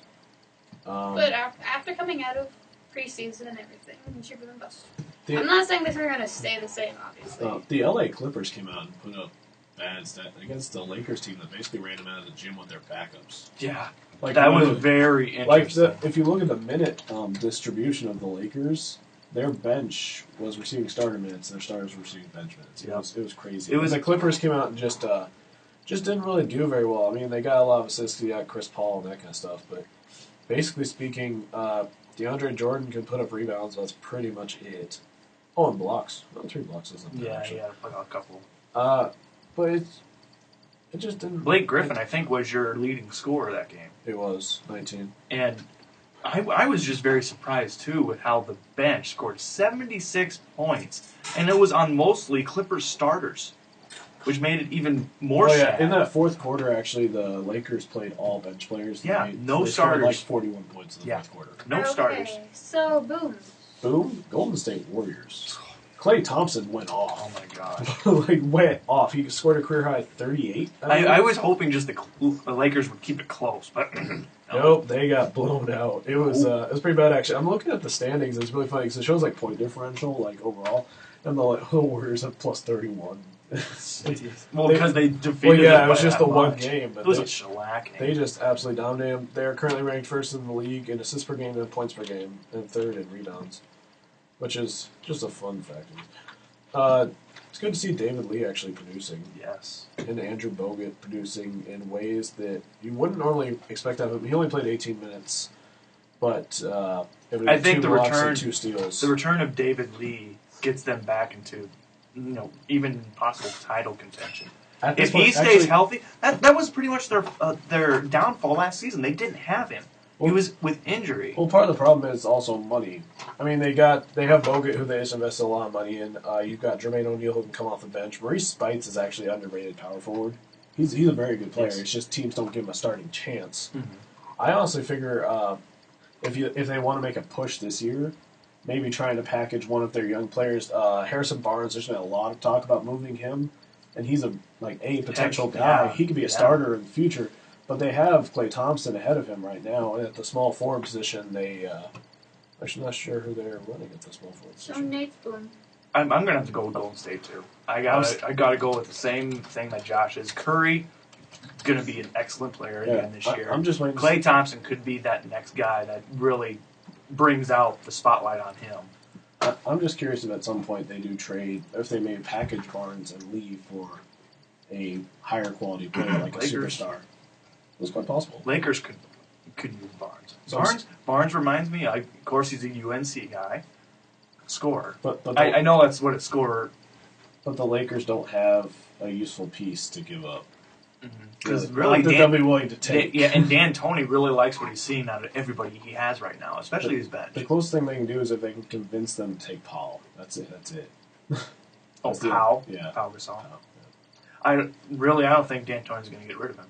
S2: But after coming out of preseason and everything, you should be a bust. I'm
S1: The,
S2: not saying that they're going to stay the same, obviously.
S1: the LA Clippers came out and put up bad stat against the Lakers team that basically ran them out of the gym with their backups.
S3: Yeah,
S1: Like
S3: that was very interesting.
S1: Like if you look at the minute distribution of the Lakers, their bench was receiving starter minutes, and their starters were receiving bench minutes. It was crazy.
S3: It was
S1: the Clippers came out and just didn't really do very well. I mean, they got a lot of assists, they got Chris Paul and that kind of stuff, but basically speaking, DeAndre Jordan can put up rebounds. That's pretty much it. Oh, and blocks. Well, 3 blocks isn't bad, actually.
S3: Yeah, like a couple.
S1: But it just didn't.
S3: Blake Griffin, I think, was your leading scorer that game.
S1: It was 19.
S3: And I was just very surprised, too, with how the bench scored 76 points. And it was on mostly Clippers starters, which made it even more sad.
S1: In that fourth quarter, actually, the Lakers played all bench players.
S3: Yeah, no
S1: they
S3: starters.
S1: Scored like 41 points in the fourth quarter.
S3: No starters.
S2: Okay, so boom.
S1: Boom. Golden State Warriors. Klay Thompson went
S3: Oh
S1: off.
S3: my gosh.
S1: Like, went off. He scored a career high 38.
S3: I was hoping just the Lakers would keep it close, but no.
S1: Nope, they got blown out. It was pretty bad, actually. I'm looking at the standings. It's really funny because it shows like point differential, like overall, and the Warriors have plus 31.
S3: Well, because they defeated.
S1: Well, yeah,
S3: them
S1: it was
S3: by
S1: just
S3: that
S1: the one
S3: much.
S1: game, but
S3: It was a shellacking.
S1: they just absolutely dominated them. They're currently ranked first in the league in assists per game and points per game, and third in rebounds, which is just a fun fact. It's good to see David Lee actually producing.
S3: Yes.
S1: And Andrew Bogut producing in ways that you wouldn't normally expect out of him. He only played 18 minutes, but
S3: I think
S1: 2 blocks and 2 steals.
S3: The return of David Lee gets them back into, even possible title contention. If he stays healthy, that was pretty much their downfall last season. They didn't have him. He was with injury.
S1: Well, part of the problem is also money. I mean, they have Bogut, who they just invested a lot of money in. You've got Jermaine O'Neal, who can come off the bench. Maurice Spites is actually underrated power forward. He's a very good player.
S3: Yes.
S1: It's just teams don't give him a starting chance.
S3: Mm-hmm.
S1: I honestly figure if they want to make a push this year, maybe trying to package one of their young players. Harrison Barnes, there's been a lot of talk about moving him, and he's a potential guy.
S3: Yeah.
S1: He could be a starter in the future. But they have Klay Thompson ahead of him right now, and at the small forward position, they actually not sure who they're running at the small forward
S2: So
S1: position.
S2: Nate's boom.
S3: I'm gonna have to go with Golden State too. I gotta go with the same thing that Josh is. Curry, gonna be an excellent player again this year.
S1: I'm just waiting.
S3: Klay Thompson could be that next guy that really brings out the spotlight on him.
S1: I'm just curious if at some point they do trade, if they may package Barnes and leave for a higher quality player like a
S3: Lakers.
S1: superstar. It's quite possible.
S3: Lakers could use Barnes.
S1: So
S3: Barnes reminds me. Of course, he's a UNC guy, scorer.
S1: But
S3: I know that's what a scorer.
S1: But the Lakers don't have a useful piece to give up.
S3: Because
S1: Not
S3: really,
S1: that they'll be willing to take.
S3: and Dan Toney really likes what he's seeing out of everybody he has right now, especially his bench.
S1: The closest thing they can do is if they can convince them to take Paul. That's it.
S3: Powell?
S1: Yeah.
S3: Powell Gasol.
S1: Powell,
S3: I don't think Dan Toney's going to get rid of him.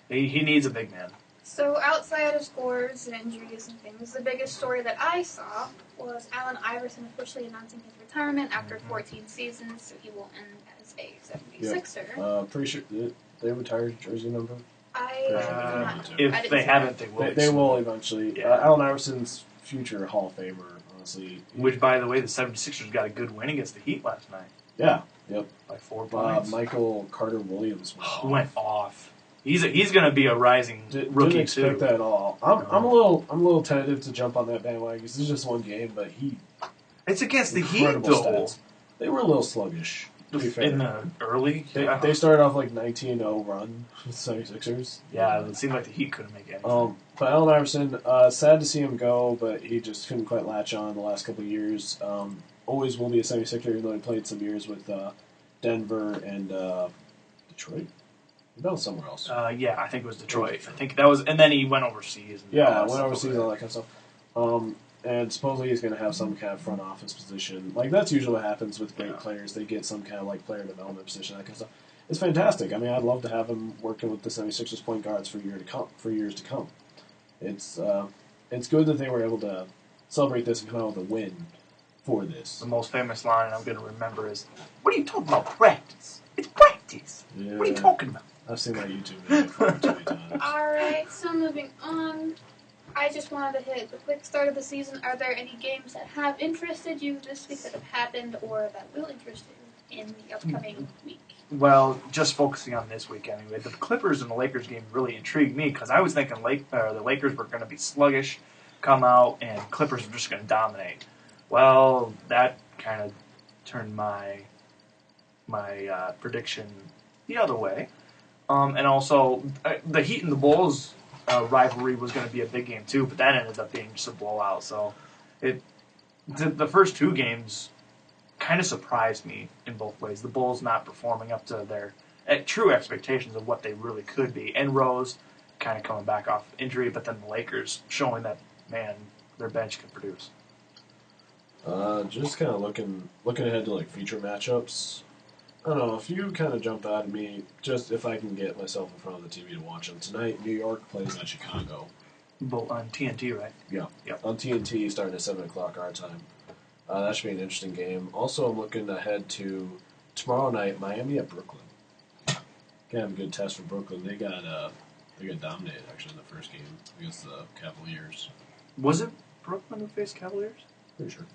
S3: He needs a big man.
S2: So outside of scores and injuries and things, the biggest story that I saw was Allen Iverson officially announcing his retirement after 14 seasons, so he will end as a 76er.
S1: Pretty sure they retired jersey number.
S2: I do not know. I
S3: If
S2: didn't
S3: they
S2: see
S3: haven't,
S2: that.
S3: they will.
S1: They will eventually.
S3: Yeah.
S1: Allen Iverson's future Hall of Famer. honestly.
S3: Which, by the way, the 76ers got a good win against the Heat last night.
S1: Yeah, yep.
S3: By 4 points.
S1: Michael Carter-Williams
S3: went off. He's going to be a rising rookie
S1: didn't expect that at all. I'm a little tentative to jump on that bandwagon. This is just one game, but
S3: it's against the Heat, though.
S1: Stats. They were a little sluggish. To be fair.
S3: In the early,
S1: they started off like 19-0 run with 76ers.
S3: Yeah, it seemed like the Heat couldn't make anything.
S1: But Allen Iverson, sad to see him go, but he just couldn't quite latch on the last couple of years. Always will be a 76er, even though he played some years with Denver and Detroit. He was somewhere else.
S3: Yeah, I think it was Detroit. I think that was, and then he went overseas.
S1: Went overseas and all that kind of stuff. And supposedly he's going to have some kind of front office position. Like, that's usually what happens with great players. They get some kind of, like, player development position, that kind of stuff. It's fantastic. I mean, I'd love to have him working with the 76ers point guards for years to come. It's good that they were able to celebrate this and come out with a win for this.
S3: The most famous line I'm going to remember is, "What are you talking about, practice? It's practice.
S1: Yeah.
S3: What are you talking about?"
S1: I've seen that YouTube video too many times.
S2: Alright, so moving on. I just wanted to hit the quick start of the season. Are there any games that have interested you this week that have happened or that will interest you in the upcoming week?
S3: Well, just focusing on this week anyway, the Clippers and the Lakers game really intrigued me because I was thinking the Lakers were going to be sluggish, come out, and Clippers were just going to dominate. Well, that kind of turned my prediction the other way. And also, the Heat and the Bulls rivalry was going to be a big game too, but that ended up being just a blowout. So, the first 2 games kind of surprised me in both ways. The Bulls not performing up to their true expectations of what they really could be, and Rose kind of coming back off injury, but then the Lakers showing that, man, their bench can produce.
S1: Just kind of looking ahead to like future matchups. I don't know, a few kind of jump out at me, just if I can get myself in front of the TV to watch them. Tonight, New York plays at Chicago.
S3: On TNT, right?
S1: Yeah.
S3: Yep.
S1: On TNT, starting at 7 o'clock our time. That should be an interesting game. Also, I'm looking ahead to tomorrow night, Miami at Brooklyn. Gonna have a good test for Brooklyn. They got dominated, actually, in the first game against the Cavaliers.
S3: Was it Brooklyn who faced Cavaliers?
S1: Pretty sure.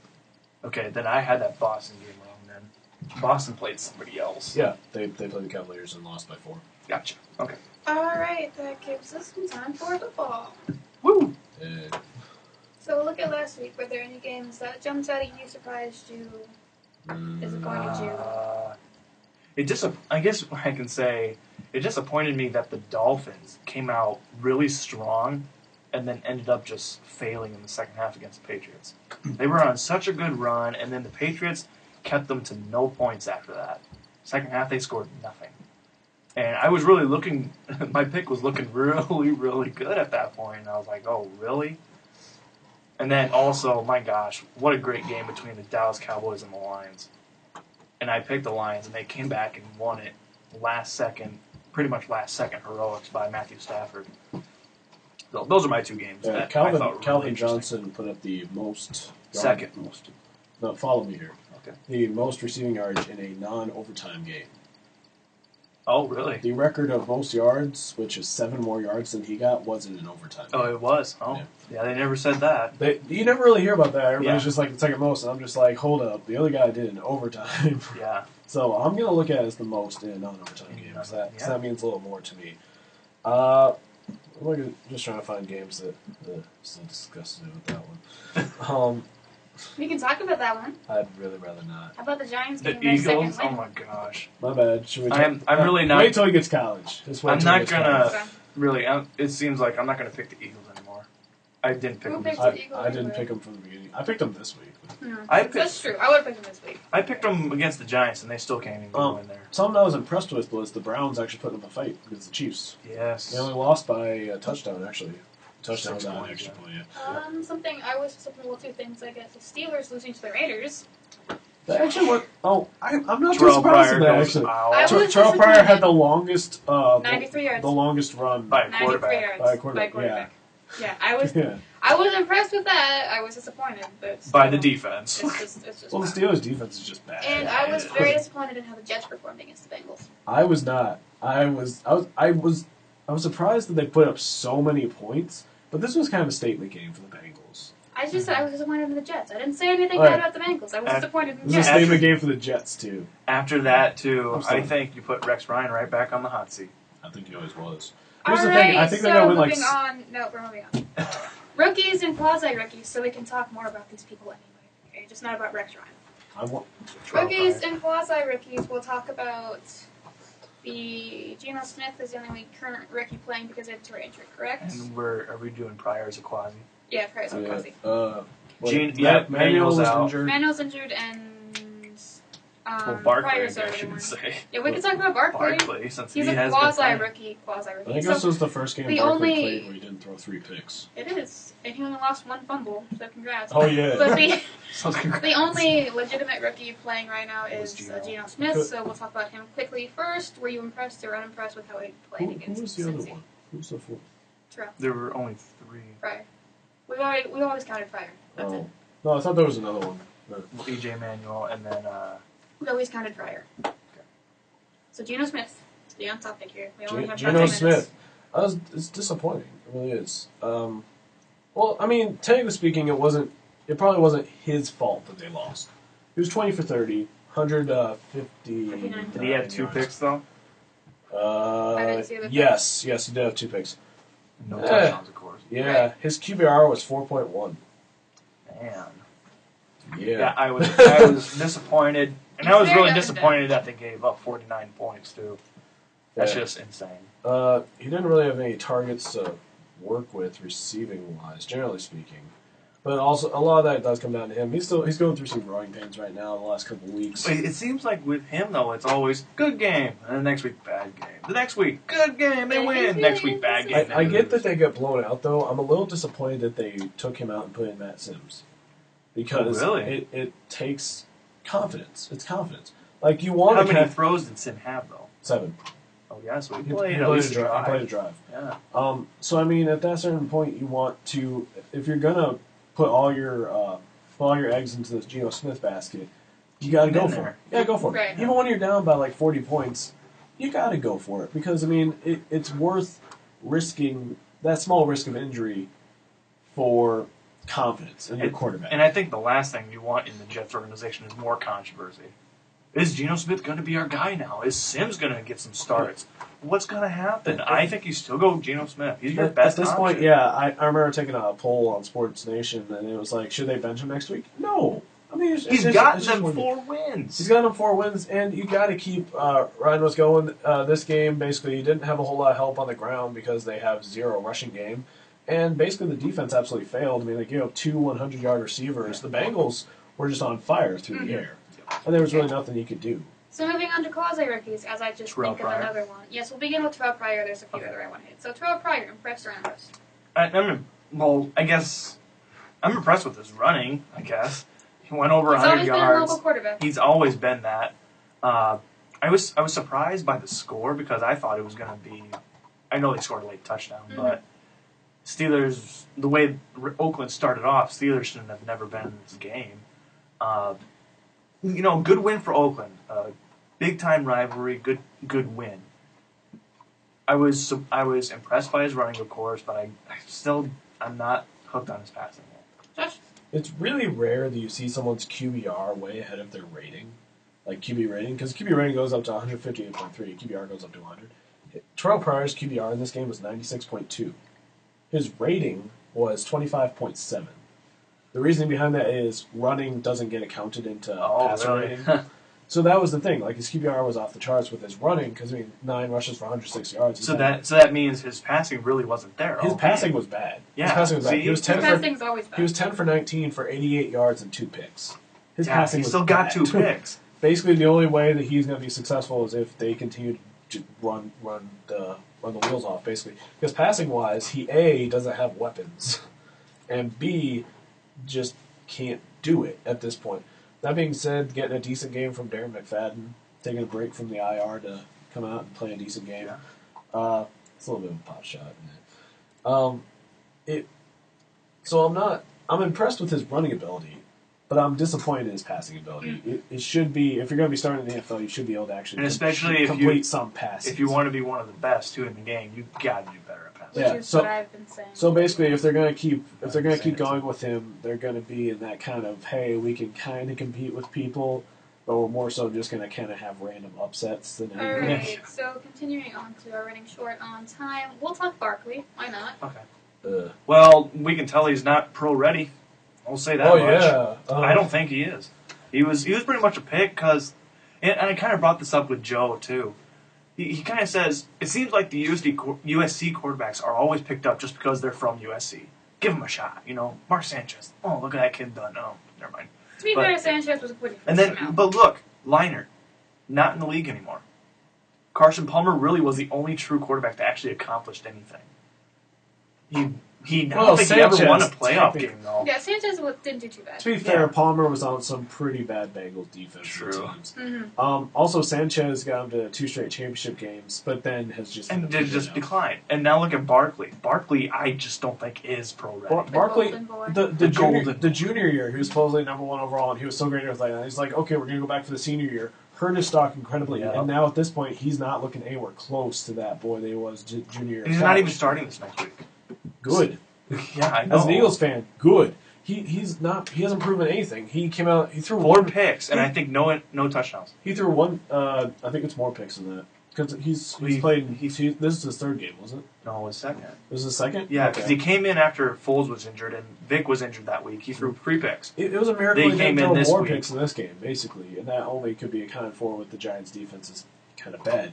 S3: Okay, then I had that Boston game wrong then. Boston played somebody else.
S1: Yeah, they played the Cavaliers and lost by 4.
S3: Gotcha. Okay.
S2: Alright, that gives us some time for football.
S3: Woo!
S2: So look at last week. Were there any games that jumped out at you, surprised you, disappointed you?
S3: I guess I can say it disappointed me that the Dolphins came out really strong and then ended up just failing in the second half against the Patriots. They were on such a good run, and then the Patriots kept them to no points after that. Second half, they scored nothing. And I was really looking, my pick was looking really, really good at that point. And I was like, oh, really? And then also, my gosh, what a great game between the Dallas Cowboys and the Lions. And I picked the Lions, and they came back and won it pretty much last second heroics by Matthew Stafford. So those are my 2 games.
S1: Yeah,
S3: that
S1: Calvin,
S3: I thought were
S1: Calvin
S3: really
S1: Johnson put up the most...
S3: Second most.
S1: No, follow me here.
S3: Okay.
S1: The most receiving yards in a non-overtime game.
S3: Oh, really?
S1: The record of most yards, which is 7 more yards than he got, was in an overtime game.
S3: Oh, it was? Oh, yeah, they never said that.
S1: You never really hear about that. Everybody's just like the second most, and I'm just like, hold up. The other guy did in overtime.
S3: Yeah.
S1: So I'm going to look at it as the most in a non-overtime game, because that means a little more to me. I'm just trying to find games that still disgusted me with that one.
S2: We can talk about that one.
S1: I'd really rather not.
S2: How about the Giants
S3: The
S2: getting their second
S3: Eagles?
S2: win?
S3: Oh, my gosh.
S1: My bad. Should we
S3: I'm really not...
S1: Wait till he gets college.
S3: I'm not going to... Really, it seems like I'm not going to pick the Eagles anymore. I didn't pick
S2: Who
S3: them.
S2: picked the Eagles?
S1: I didn't pick them from the beginning. I picked them this week.
S2: That's true. I would have picked them this week.
S3: I picked them against the Giants, and they still can't even go in there.
S1: Something I was impressed with was the Browns actually putting up a fight against the Chiefs.
S3: Yes.
S1: They only lost by a touchdown, actually. Touchdown on an extra point, yeah.
S2: Something I was something. Well, 2 things I guess. The Steelers losing to the Raiders.
S1: That actually what? Oh, I'm not too
S3: Terrell
S1: surprised
S3: Pryor
S1: with that
S3: goes
S1: actually.
S3: out.
S1: Terrell Pryor had the longest,
S2: 93 yards.
S1: the longest run
S3: By a
S2: 93
S3: quarterback.
S2: yards.
S1: By a quarterback,
S2: Yeah, I was.
S1: Yeah.
S2: I was impressed with that. I was disappointed, but
S3: By the defense.
S2: It's just.
S1: Well, the Steelers' defense is just bad.
S2: And I was very disappointed in how the Jets performed against the Bengals.
S1: I was not. I was surprised that they put up so many points. But this was kind of a statement game for the Bengals.
S2: I just said I was disappointed in the Jets. I didn't say anything
S1: All
S2: bad
S1: right.
S2: about the Bengals. I was disappointed in the
S1: This is
S2: Jets.
S1: a statement game for the Jets, too.
S3: After that, too,
S1: I'm sorry.
S3: I think you put Rex Ryan right back on the hot seat.
S1: I think he always was.
S2: All
S1: Here's the
S2: right,
S1: thing. I think
S2: so
S1: they're going to win,
S2: moving on. No, we're moving on. Rookies and quasi-rookies, so we can talk more about these people anyway. Okay, just not about Rex Ryan.
S1: I want...
S2: Rookies and quasi-rookies, we'll talk about the Geno Smith is the only current rookie playing because it's injury, correct?
S3: And are we doing Pryor as a quasi?
S2: Yeah, Price on quasi.
S3: Manuel's out.
S1: injured.
S2: Manuel's injured and
S3: Well, Barkley, I
S2: Pryor's
S3: guess
S2: already
S3: you
S2: one.
S3: could say.
S2: Yeah, we can talk about Barkley.
S3: Barkley, since
S2: He's
S3: he
S2: a
S3: has been playing.
S2: quasi-rookie.
S1: I think this was the first game
S2: the
S1: Barkley
S2: only-
S1: played where he didn't throw 3 picks.
S2: It is. And he only lost 1 fumble, so congrats.
S1: Oh, yeah.
S2: But
S3: So congrats.
S2: the only legitimate rookie playing right now is
S3: Geno.
S2: Geno Smith, so we'll talk about him quickly first. Were you impressed or unimpressed with how he played
S1: Who
S2: against
S1: was the other
S2: Cincy?
S1: one? Who's the fourth?
S2: Terrell.
S3: There were only 3.
S2: Pryor. We always counted Pryor. That's it.
S1: No, I thought there was another one.
S3: Well, EJ Manuel, and then
S2: We always counted Pryor. So Geno Smith, stay on topic here. We only have 5
S1: Geno
S2: minutes.
S1: Smith. It's disappointing. It really is. Well, I mean, technically speaking, it probably wasn't his fault that they lost. He was 20 for 30, 150.
S3: did he have 2 picks though?
S2: I didn't see the picks.
S1: Yes, he did have 2 picks.
S3: No touchdowns, of course.
S1: Yeah,
S2: Right.
S1: his QBR was 4.1.
S3: Man.
S1: Yeah.
S3: Yeah, I was disappointed, and I was
S2: Very
S3: really
S2: up and
S3: disappointed that they gave up 49 points too. That's
S1: Yeah.
S3: just insane.
S1: He didn't really have any targets to work with receiving wise, generally speaking. But also, a lot of that does come down to him. He's going through some growing pains right now in the last couple of weeks.
S3: It seems like with him though, it's always good game, and the next week bad game. The next week good game, they
S2: Yeah,
S3: win.
S2: he's
S3: Next
S2: really
S3: week bad game.
S2: inconsistent.
S1: I
S3: they
S1: get
S3: lose.
S1: that they get blown out, though. I'm a little disappointed that they took him out and put in Matt Sims. Because
S3: Oh, really?
S1: it takes confidence. It's confidence. Like, you want
S3: How
S1: to
S3: many
S1: have
S3: throws did Sim have though?
S1: 7.
S3: Oh yeah, so he
S1: He
S3: played
S1: played
S3: at least
S1: a drive. He played a
S3: a drive.
S1: drive.
S3: Yeah.
S1: So I mean, at that certain point, you want to, if you're gonna put all your eggs into this Geno Smith basket, you got to go
S3: In
S1: for it.
S3: there.
S1: Yeah, go for it.
S2: Right.
S1: Even when you're down by like 40 points, you got to go for it because I mean, it's worth risking that small risk of injury for confidence in your quarterback.
S3: And I think the last thing you want in the Jets organization is more controversy. Is Geno Smith going to be our guy now? Is Sims going to get some starts? What's going to happen? I think you still go Geno Smith. He's your best
S1: At this
S3: option.
S1: point, yeah, I remember taking a poll on Sports Nation, and it was like, should they bench him next week? No. I mean,
S3: He's gotten them
S1: one game.
S3: 4 wins.
S1: He's got them 4 wins, and you got to keep Ryan was going. This game, basically, he didn't have a whole lot of help on the ground because they have 0 rushing game. And basically, the defense absolutely failed. I mean, they gave up 2 100-yard receivers. The Bengals were just on fire through the air. And there was really nothing he could do.
S2: So moving on to quasi-rookies, as I just
S3: Terrell
S2: think of
S3: Pryor.
S2: another one. Yes, we'll begin with Terrell Pryor. There's a few other I want to hit. So Terrell Pryor, impressed or unimpressed?
S3: I guess I'm impressed with his running, I guess. He went over
S2: He's
S3: 100
S2: always been a
S3: yards.
S2: local quarterback.
S3: He's always been that. I was surprised by the score because I thought it was going to be. I know they scored a late touchdown, but Steelers, the way Oakland started off, Steelers shouldn't have never been in this game. Good win for Oakland. Big time rivalry, good win. I was impressed by his running, of course, but I'm not hooked on his passing yet.
S2: Josh?
S1: It's really rare that you see someone's QBR way ahead of their rating, like QB rating, because QB rating goes up to 158.3, QBR goes up to 100. Terrell Pryor's QBR in this game was 96.2. His rating was 25.7. The reasoning behind that is running doesn't get accounted into passer
S3: really?
S1: rating. So that was the thing. Like, his QBR was off the charts with his running because, 9 rushes for 106 yards.
S3: So that means his passing really wasn't there.
S1: His passing was bad.
S3: Yeah.
S1: His passing was bad.
S3: See,
S1: He was
S2: His
S1: 10 for
S2: passing's always bad.
S1: He was 10 for 19 for 88 yards and 2 picks. His passing
S3: he
S1: was
S3: still got
S1: bad.
S3: 2 picks.
S1: Basically, the only way that he's going to be successful is if they continue to run the wheels off, basically. Because passing-wise, he, A, doesn't have weapons, and B, just can't do it at this point. That being said, getting a decent game from Darren McFadden, taking a break from the IR to come out and play a decent game, it's a little bit of a pop shot, isn't it? So I'm impressed with his running ability. But I'm disappointed in his passing ability. It should be, if you're going to be starting in the NFL, you should be able to actually
S3: And especially
S1: complete some passes.
S3: If you want to be one of the best too in the game, you got to do better at passing.
S2: Which is what I've been saying.
S1: So basically, if they're going to keep going with him, they're going to be in that kind of, hey, we can kind of compete with people, but we're more so just going to kind of have random upsets than anything.
S2: Alright, so continuing on to our running short on time, we'll talk Barkley. Why not?
S3: Okay. Well, we can tell he's not pro ready. I'll say that much.
S1: Yeah.
S3: I don't think he is. He was pretty much a pick because, and I kind of brought this up with Joe too. He kind of says it seems like the USC quarterbacks are always picked up just because they're from USC. Give him a shot, Mark Sanchez. Oh, look at that kid done. Oh, never mind.
S2: To be fair, Sanchez was a pretty
S3: and then, but look, Leinart, not in the league anymore. Carson Palmer really was the only true quarterback that actually accomplished anything. I don't think he ever won a playoff game, though.
S2: Yeah, Sanchez didn't do too bad.
S1: To be fair, Palmer was on some pretty bad Bengals defense teams.
S2: Mm-hmm.
S1: Also, Sanchez got him to 2 straight championship games, but then has just
S3: declined. And now look at Barkley. Barkley, I just don't think is pro ready.
S1: Barkley, the junior year, he was supposedly number 1 overall, and he was so great. He's like, okay, we're going to go back for the senior year. Hurt his stock incredibly, and now at this point, he's not looking anywhere close to that boy that he was junior year.
S3: And he's not even starting this next week.
S1: Good.
S3: Yeah, I know.
S1: As an Eagles fan, good. He hasn't proven anything. He came out, he threw
S3: 4 picks, and I think no touchdowns.
S1: He threw 1. I think it's more picks than that because he's played. This is his 3rd game, wasn't it?
S3: No, his 2nd.
S1: This is his 2nd.
S3: Yeah, because he came in after Foles was injured and Vic was injured that week. He threw 3 picks.
S1: It was a miracle he didn't throw more
S3: week.
S1: picks in this game, basically, and that only could be accounted for with the Giants' defense is kind of bad.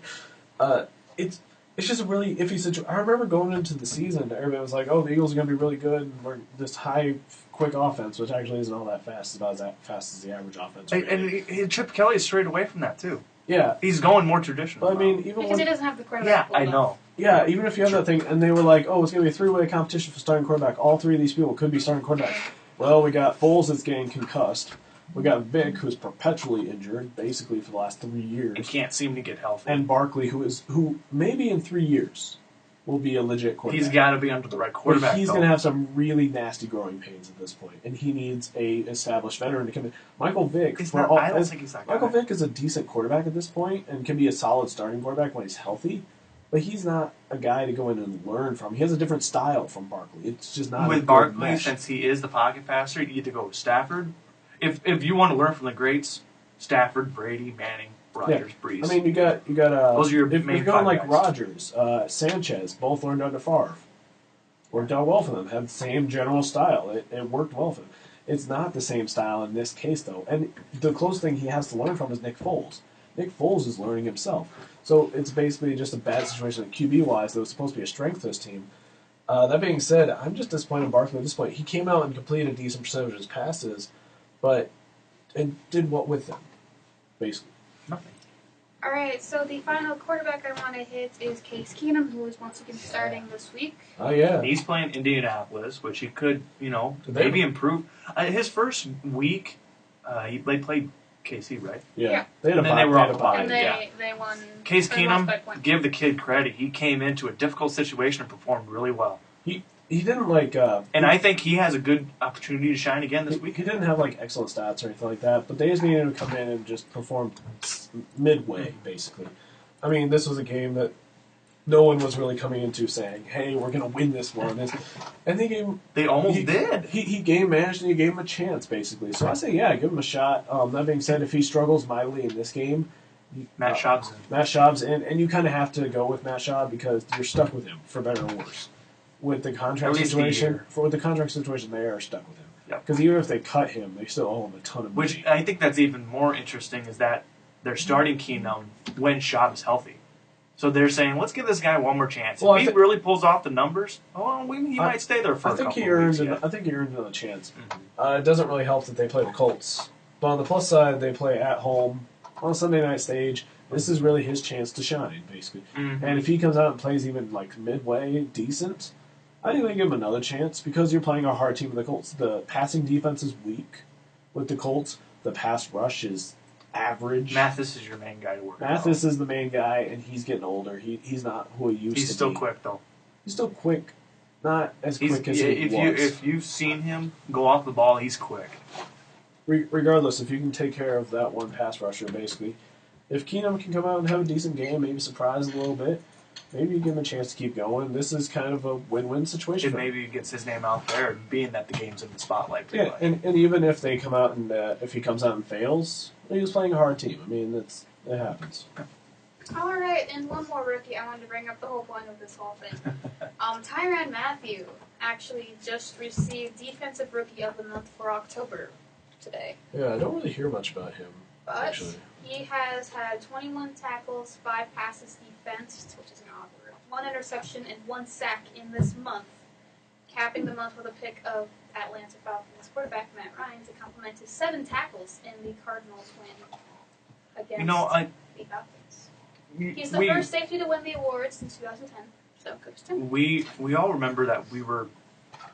S1: It's just a really iffy situation. I remember going into the season, everybody was like, oh, the Eagles are going to be really good, and we're this high, quick offense, which actually isn't all that fast. It's about as fast as the average offense.
S3: And Chip Kelly is straight away from that, too.
S1: Yeah.
S3: He's going more traditional.
S1: But, I mean, even
S2: because he doesn't have the quarterback.
S3: Yeah, I know.
S1: Yeah, even if you have that thing, and they were like, oh, it's going to be a 3-way competition for starting quarterback. All 3 of these people could be starting quarterbacks. Well, we got Foles that's getting concussed. We got Vic, who's perpetually injured, basically for the last 3 years.
S3: And can't seem to get healthy.
S1: And Barkley, who maybe in 3 years will be a legit quarterback.
S3: He's got to be under the right quarterback.
S1: But he's going to have some really nasty growing pains at this point, and he needs a established veteran to come in. Michael Vick,
S3: I don't think he's that guy.
S1: Michael Vick is a decent quarterback at this point and can be a solid starting quarterback when he's healthy. But he's not a guy to go in and learn from. He has a different style from Barkley. It's just not
S3: with Barkley, since he is the pocket passer, you either go with Stafford. If you want to learn from the greats, Stafford, Brady, Manning, Rodgers, Brees.
S1: I mean, you got.
S3: Those are your
S1: if
S3: main
S1: you're going like
S3: guys.
S1: Rodgers, Sanchez, both learned under Favre. Worked out well for them. Had the same general style. It worked well for them. It's not the same style in this case, though. And the close thing he has to learn from is Nick Foles. Nick Foles is learning himself. So it's basically just a bad situation QB-wise that was supposed to be a strength to his team. That being said, I'm just disappointed in Barkley at this point. He came out and completed a decent percentage of his passes, and did what with them? Basically.
S3: Nothing.
S2: Alright, so the final quarterback I want to hit is Case Keenum, who is once again starting this week.
S1: Oh, yeah.
S3: He's playing Indianapolis, which he could, maybe improve. His first week, they played KC, right?
S1: Yeah.
S3: They were off the bye.
S2: And they won.
S3: Case Keenum,
S2: by 20.
S3: give the kid credit. He came into a difficult situation and performed really well.
S1: He didn't
S3: and I think he has a good opportunity to shine again this week.
S1: He didn't have excellent stats or anything like that, but they just needed him to come in and just perform midway, basically. I mean, this was a game that no one was really coming into saying, "Hey, we're going to win this one." And
S3: they almost did.
S1: He game managed and he gave him a chance, basically. So I say, yeah, give him a shot. That being said, if he struggles mightily in this game,
S3: Matt
S1: Schaub's in, and you kind of have to go with Matt Schaub because you're stuck with him for better or worse. With the contract situation, they are stuck with him. Because even if they cut him, they still owe him a ton of money.
S3: Which I think that's even more interesting is that they're starting Keenum when Schaub is healthy. So they're saying, let's give this guy one more chance. Well, if he really pulls off the numbers, he might stay there for a couple weeks.
S1: I think he earned another chance. Mm-hmm. It doesn't really help that they play the Colts. But on the plus side, they play at home on a Sunday night stage. This is really his chance to shine, basically. Mm-hmm. And if he comes out and plays even midway decent, I think they give him another chance because you're playing a hard team with the Colts. The passing defense is weak with the Colts. The pass rush is average.
S3: Mathis is your main guy to work with.
S1: Mathis is the main guy, and he's getting older. He's not who he used to be.
S3: He's still quick, though.
S1: He's still quick. Not as quick as he was.
S3: If you've seen him go off the ball, he's quick.
S1: regardless, if you can take care of that one pass rusher, basically, if Keenum can come out and have a decent game, maybe surprise a little bit, maybe you give him a chance to keep going. This is kind of a win-win situation.
S3: And maybe he gets his name out there, being that the game's in the spotlight.
S1: Yeah, and even if they come out and if he comes out and fails, he was playing a hard team. I mean, it happens.
S2: All right, and one more rookie. I wanted to bring up the whole point of this whole thing. Tyrann Mathieu actually just received Defensive Rookie of the Month for October today.
S1: Yeah, I don't really hear much about him,
S2: But
S1: actually.
S2: he has had 21 tackles, 5 passes defensed, which is an honor, 1 interception, and 1 sack in this month, capping the month with a pick of Atlanta Falcons quarterback Matt Ryan to complement his 7 tackles in the Cardinals win against the Falcons. He's the first safety to win the award since 2010. So good to him.
S3: We all remember that we were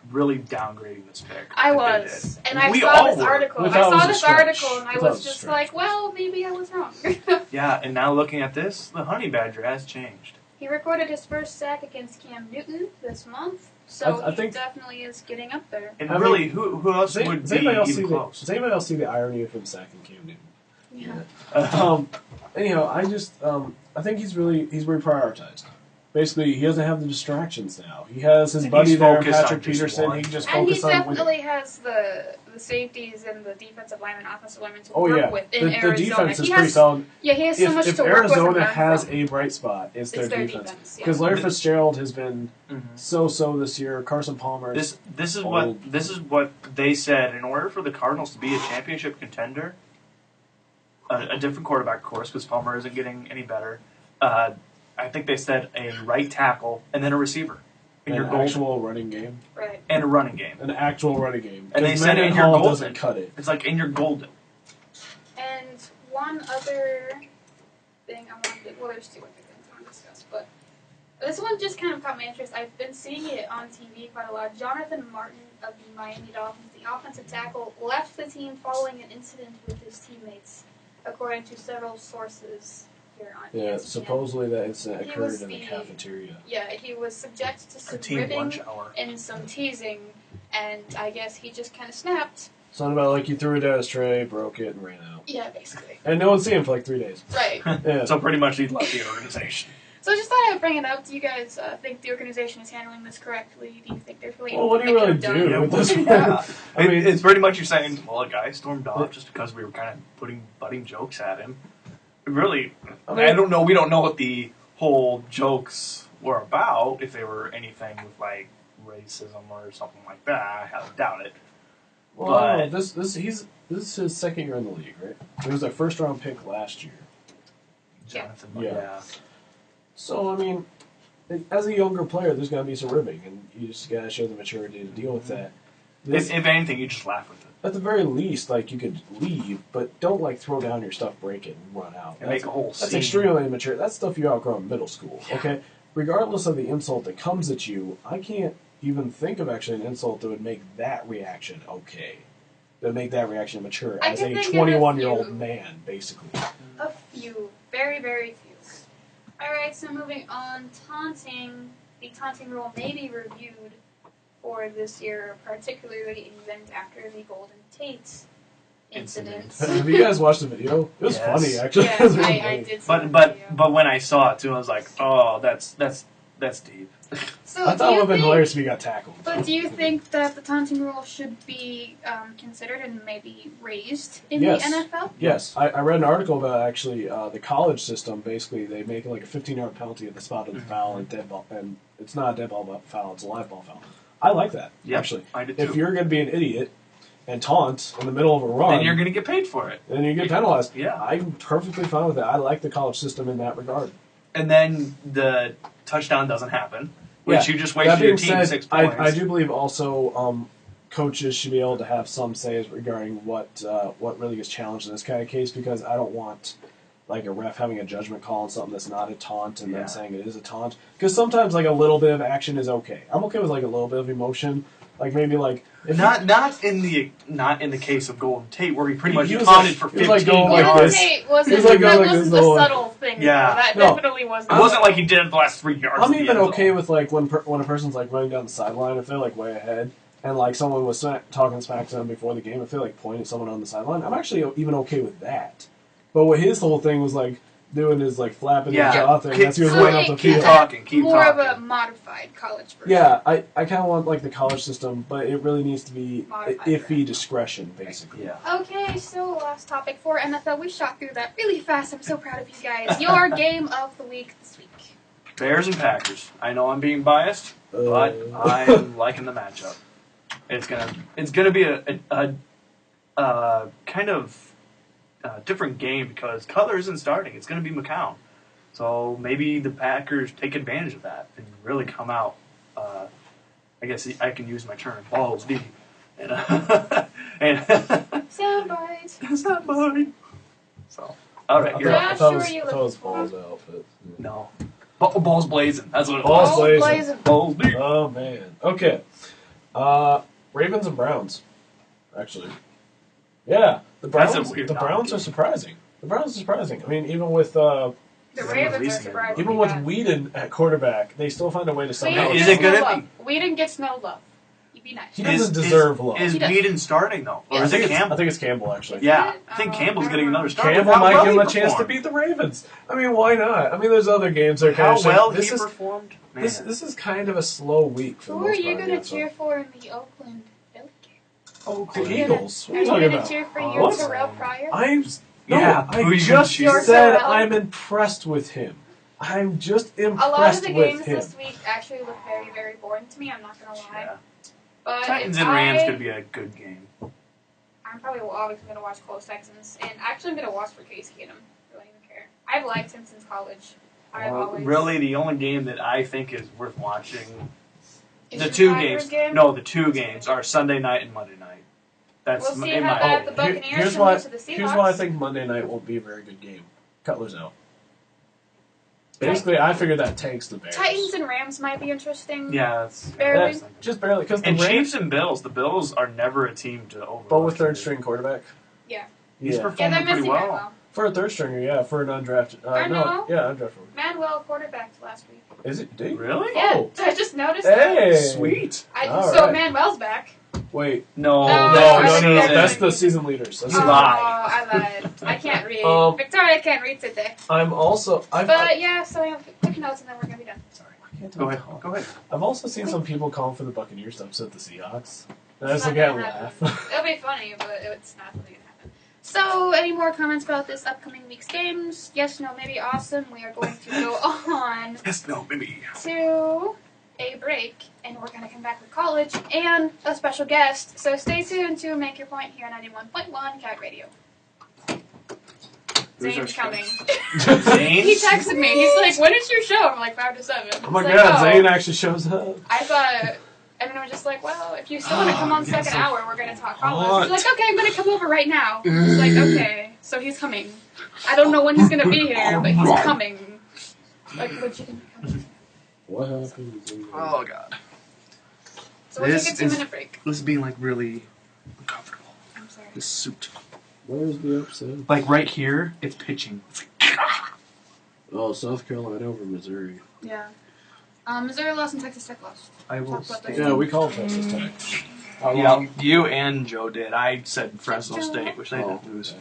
S3: really downgrading this pick.
S2: I was, and I saw this article. I saw this article, and I was just like, well, maybe I was wrong.
S3: Yeah, and now looking at this, the Honey Badger has changed.
S2: He recorded his first sack against Cam Newton this month, so
S1: I
S2: he
S1: think
S2: definitely is getting up there.
S3: And really, who else would be even close?
S1: Does anybody else see the irony of him sacking Cam Newton?
S2: Yeah.
S1: Anyhow, I think he's reprioritized. Basically, he doesn't have the distractions now. He has his buddy there, Patrick Peterson. He can just focus on winning.
S2: And he definitely has the safeties and the defensive linemen, offensive linemen to work with in Arizona.
S1: The defense is pretty solid.
S2: Yeah, he has so much to work with.
S1: If Arizona has a bright spot, it's their defense.
S2: Yeah.
S1: Because Larry Fitzgerald has been so this year. Carson Palmer.
S3: This is what they said. In order for the Cardinals to be a championship contender, a different quarterback, of course, because Palmer isn't getting any better. I think they said a right tackle and then a receiver.
S1: An actual running game.
S2: Right.
S3: And a running game.
S1: An actual running game.
S3: And they said in your golden.
S1: Doesn't cut it.
S3: It's like in your golden.
S2: And one other thing I wanted to, well, there's 2 other things I want to discuss, but this one just kind of caught my interest. I've been seeing it on TV quite a lot. Jonathan Martin of the Miami Dolphins, the offensive tackle, left the team following an incident with his teammates, according to several sources.
S1: Yeah, supposedly that incident occurred in the cafeteria.
S2: Yeah, he was subject to some ribbing and some teasing, and I guess he just kind of snapped.
S1: Something about like he threw it down his tray, broke it, and ran out.
S2: Yeah, basically.
S1: And no one see him for like 3 days.
S2: Right.
S1: Yeah.
S3: So pretty much he left the organization.
S2: So I just thought I would bring it up. Do you guys think the organization is handling this correctly? Do you think there's really
S1: what do you really do with this one?
S3: Yeah. I mean, it's pretty much you're saying, well, a guy stormed off just because we were kind of butting jokes at him. Really, I don't know. We don't know what the whole jokes were about. If they were anything with like racism or something like that, I highly doubt it.
S1: Well, but this is his second year in the league, right? It was their first round pick last year.
S3: Jonathan,
S1: yeah. So I mean, as a younger player, there's got to be some ribbing, and you just got to show the maturity to deal with that.
S3: If anything, you just laugh with it.
S1: At the very least, like, you could leave, but don't, like, throw down your stuff, break it, and run out.
S3: And make a whole scene.
S1: That's extremely immature. That's stuff you outgrow in middle school,
S3: yeah.
S1: Okay? Regardless of the insult that comes at you, I can't even think of actually an insult that would make that reaction okay. That would make that reaction mature as a 21-year-old man, basically.
S2: A few. Very, very few. Alright, so moving on. Taunting. The taunting rule may be reviewed for this year, particularly even after the Golden Tate incident.
S1: Have you guys watched the video? It was funny, actually.
S2: Yes, I did see the video.
S3: But when I saw it too, I was like, oh, that's deep.
S2: So
S1: I thought it would have been hilarious if he got tackled.
S2: But do you think that the taunting rule should be considered and maybe raised in the NFL?
S1: Yes. I read an article about actually the college system. Basically, they make like a 15-yard penalty at the spot of the foul and dead ball, and it's not a dead ball foul; it's a live ball foul. I like that. Actually,
S3: I did too.
S1: If you're going to be an idiot and taunt in the middle of a run,
S3: then you're going to get paid for it.
S1: Then you get penalized.
S3: Yeah,
S1: I'm perfectly fine with that. I like the college system in that regard.
S3: And then the touchdown doesn't happen, which you just wasted your team 6 points.
S1: I do believe also coaches should be able to have some say regarding what really gets challenged in this kind of case, because I don't want like a ref having a judgment call on something that's not a taunt and then saying it is a taunt. Because sometimes like a little bit of action is okay. I'm okay with like a little bit of emotion. Like maybe like
S3: not in the case of Golden Tate where he pretty much taunted
S1: like,
S3: for 15
S1: yards.
S2: Golden Tate wasn't the subtle thing.
S3: Yeah,
S2: that definitely wasn't.
S3: It wasn't like he did it the last 3 yards.
S1: I'm even okay with like when a person's like running down the sideline if they're like way ahead. and like someone was talking smack to them before the game, if they like point at someone on the sideline, I'm actually even okay with that. But what his whole thing was like doing is like flapping his jaw thing. That's he was running off the field.
S3: Keep
S2: more
S3: talking.
S2: of a modified college version.
S1: Yeah, I kind of want like the college system, but it really needs to be
S2: Modified
S1: iffy discretion, basically.
S3: Yeah.
S2: Okay, so last topic for NFL. We shot through that really fast. I'm so proud of you guys. Your game of the week this week.
S3: Bears and Packers. I know I'm being biased, but I'm liking the matchup. It's gonna be a kind of different game because Cutler isn't starting. It's gonna be McCown, so maybe the Packers take advantage of that and really come out. I guess I can use my term balls deep and
S2: Soundbite.
S3: soundbite. So all right, here.
S2: Yeah,
S1: I thought
S2: sure,
S1: it
S2: you
S1: was
S2: look
S1: balls out, but
S3: No. Balls blazing. That's what it
S1: Balls
S3: was.
S1: blazing.
S3: Balls deep.
S1: Oh man. Okay. Ravens and Browns. Actually. Yeah. The
S3: That's
S1: Browns
S3: a weird
S1: the Browns
S3: game.
S1: are surprising. The Browns are surprising. I mean, even with
S2: The
S3: Someone's
S2: Ravens are
S3: releasing
S2: surprising.
S1: even
S2: me
S1: with
S2: bad.
S1: Whedon at quarterback, they still find a way to somehow.
S2: Whedon
S3: Is
S2: gets
S3: it gonna
S2: no
S3: be-
S2: love. Whedon gets no love. You be nice.
S1: He doesn't deserve love.
S3: Is
S2: He does.
S3: Whedon starting though, or
S2: Yes.
S3: is it Campbell?
S1: I think it's Campbell actually.
S3: Yeah,
S2: Is it?
S3: I think
S2: Oh,
S3: Campbell's
S2: never
S3: getting
S2: mind.
S3: another start.
S1: Campbell
S3: How
S1: might
S3: well
S1: give him
S3: he
S1: a chance to
S3: performed.
S1: beat the Ravens. I mean, why not? I mean, there's other games that are kind
S3: How
S1: of shaky.
S3: well
S1: This
S3: he
S1: is
S3: performed. Man.
S1: this is kind of a slow week for the
S2: Who are
S1: most
S2: you
S1: part,
S2: going
S1: yeah,
S2: to
S1: so-
S2: cheer for in the Oakland Philly game?
S1: Oh,
S2: Are
S1: the
S2: you
S1: Eagles.
S2: Gonna,
S1: What are you
S2: are you
S1: talking
S2: going to
S1: about?
S2: cheer for your
S3: What?
S2: Terrell Pryor?
S3: Yeah,
S1: I
S3: who you
S1: just
S3: gonna
S2: choose?
S1: said
S2: Your Terrell?
S1: I'm impressed with him. I'm just
S2: A lot of
S1: impressed
S2: the
S1: with
S2: games
S1: him.
S2: this week actually look very, very boring to me. I'm not going to lie.
S3: Yeah.
S2: But
S3: Titans
S2: if
S3: and Rams
S2: I-
S3: could be a good game.
S2: I'm probably always going to watch close Texans, and actually I'm going to watch for Case Keenum. I don't even care. I've liked him since college. I've always
S3: Really, the only game that I think is worth watching,
S2: Is
S3: the
S2: it
S3: two
S2: Packers
S3: games.
S2: game?
S3: No, the two games are Sunday night and Monday night. That's
S2: We'll see
S3: in
S2: how
S3: my
S2: that the
S3: opinion.
S2: Buccaneers
S1: Here's
S2: can
S1: why.
S2: lose to the Seahawks.
S1: Here's why I think Monday night won't be a very good game. Cutler's out. Basically, I figured that tanks the Bears.
S2: Titans and Rams might be interesting.
S3: Yeah, that's
S2: Barely.
S3: that's-
S1: Just barely, because the
S3: And
S1: Rams.
S3: Chiefs and Bills. The Bills are never a team to overlook.
S1: But with third string quarterback.
S2: Yeah.
S3: He's
S1: Yeah.
S2: Yeah,
S3: performing
S2: they're
S3: pretty
S2: missing
S3: well.
S2: Manuel.
S1: For a third stringer, yeah. For an undrafted.
S2: Manuel?
S1: Yeah, undrafted.
S2: Manuel quarterbacked last week.
S1: Is it? Did he?
S3: Really?
S2: Yeah,
S1: Oh.
S2: I just noticed
S1: Hey.
S3: Sweet.
S2: that.
S1: All
S2: So
S1: right.
S2: Manuel's back.
S1: Wait.
S3: No,
S2: No,
S1: No,
S2: that's
S1: no, no,
S2: the
S1: no.
S2: season.
S1: That's the season leaders. That's
S3: You
S2: Oh,
S1: the-
S3: lie.
S2: I lied. I can't read.
S1: Um,
S2: can't read today.
S1: I'm also.
S2: But yeah, so I have quick notes and then we're going to be done.
S1: Sorry. I can't
S3: Go ahead.
S1: talk.
S3: Go ahead.
S1: I've also seen some people calling for the Buccaneers to upset the Seahawks. And I
S2: It's
S1: just
S2: not
S1: look at and
S2: gonna
S1: laugh.
S2: happen. It'll be funny, but it's not really going to happen. So, any more comments about this upcoming week's games? Yes, no, maybe awesome. We are going to go on
S3: Yes, no, maybe.
S2: to a break, and we're going to come back with college and a special guest. So stay tuned to Make Your Point here on 91.1 Cat Radio.
S3: Who's our
S2: Zane's coming.
S3: Zane?
S2: He texted me. He's like, when is your show? I'm like, 5 to 7.
S1: Oh my
S2: He's
S1: god,
S2: like,
S1: Zane actually shows up.
S2: I thought, and then we're just like, well, if you still want to come on second hour, we're going to talk college. He's like, okay, I'm going to come over right now. He's like, okay. So he's coming. I don't know when he's going to be here, but he's coming. Like, legitimately coming.
S1: What happened?
S3: Oh, God.
S2: So we'll
S3: This
S2: take a
S3: is-
S2: 2-minute break.
S3: This is being, like, really uncomfortable.
S2: I'm sorry.
S3: This suit.
S1: Where's the upset?
S3: Like, right here, it's pitching. It's like,
S1: Oh, South Carolina over Missouri.
S2: Yeah. Missouri lost and Texas Tech lost.
S3: I will
S2: Talk about
S3: stay.
S2: that.
S1: Yeah, we called Texas Tech.
S3: Yeah, you and Joe did. I said Fresno
S2: Joe.
S3: State, which they didn't lose.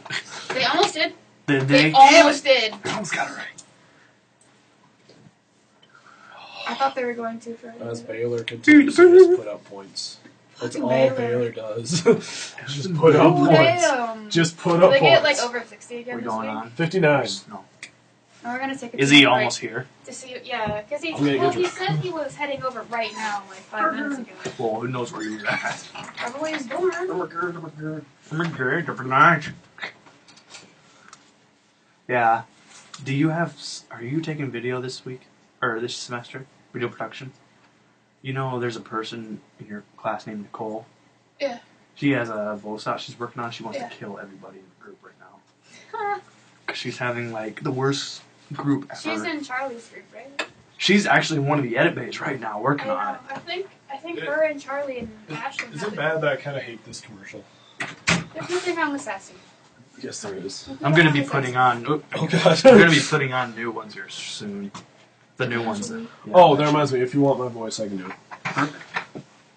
S2: They almost did.
S3: Did
S2: They
S3: they?
S2: almost did.
S3: I almost got it right.
S2: I thought they were going to for
S1: As Baylor continues to just put up points. That's
S2: Fucking
S1: all
S2: Baylor.
S1: Baylor does. Just put up
S2: Ooh,
S1: points.
S2: damn.
S1: Just put
S2: Will
S1: up
S2: they
S1: points.
S2: get like over 60 again
S3: We're
S2: this
S3: going
S2: week?
S3: on.
S1: 59.
S3: No.
S2: And we're gonna take a
S3: Is he
S2: 2-minute break
S3: almost here?
S2: to see? Yeah, because he
S1: I'm gonna get
S2: he
S1: you.
S2: said he was heading over right now, like 5 minutes ago.
S3: Well, who knows where you're at?
S2: Probably his dorm.
S3: Yeah. Do you have? Are you taking video this week or this semester? Video production. You know, there's a person in your class named Nicole.
S2: Yeah.
S3: She has a VOSA she's working on. She wants
S2: Yeah.
S3: to kill everybody in the group right now. 'Cause she's having like the worst group ever.
S2: She's in Charlie's group, right?
S3: She's actually one of the edit bays right now working on it.
S2: I think her and Charlie and Ashley.
S1: Is
S2: have
S1: it bad that I kind of hate this commercial?
S2: There's nothing wrong with Sassy.
S1: Yes, there is.
S3: I'm gonna be putting on.
S1: Oh god.
S3: I'm gonna be putting on new ones here soon. The new ones.
S1: Oh, that reminds me. If you want my voice, I can do it.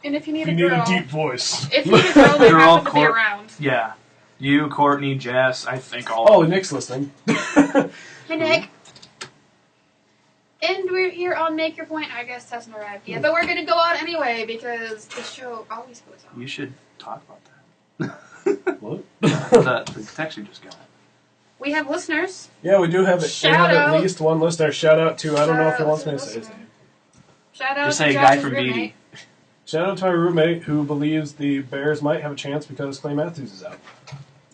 S2: And if you need
S1: You
S2: a
S1: need
S2: girl,
S1: a deep voice.
S2: if you need a girl, they
S3: They're all
S2: happen to be around.
S3: Yeah. You, Courtney, Jess, I think all.
S1: Oh, Nick's listening.
S2: Hey, Nick. And we're here on Make Your Point. I guess hasn't arrived yet, but we're gonna go on anyway because the show always goes on.
S3: You should talk about that.
S1: What?
S3: the text you just got.
S2: We have listeners.
S1: Yeah, we do have it. We
S2: Shout
S1: have
S2: out.
S1: at least one listener. Shout out to, I don't know if he
S2: Shout
S1: wants
S2: out
S1: me
S2: to
S1: to say his
S2: listener.
S1: name.
S2: Shout out
S3: Just
S2: to
S3: say
S2: Josh's
S3: guy from
S2: roommate.
S3: Beatty.
S1: Shout out to my roommate who believes the Bears might have a chance because Clay Matthews is out.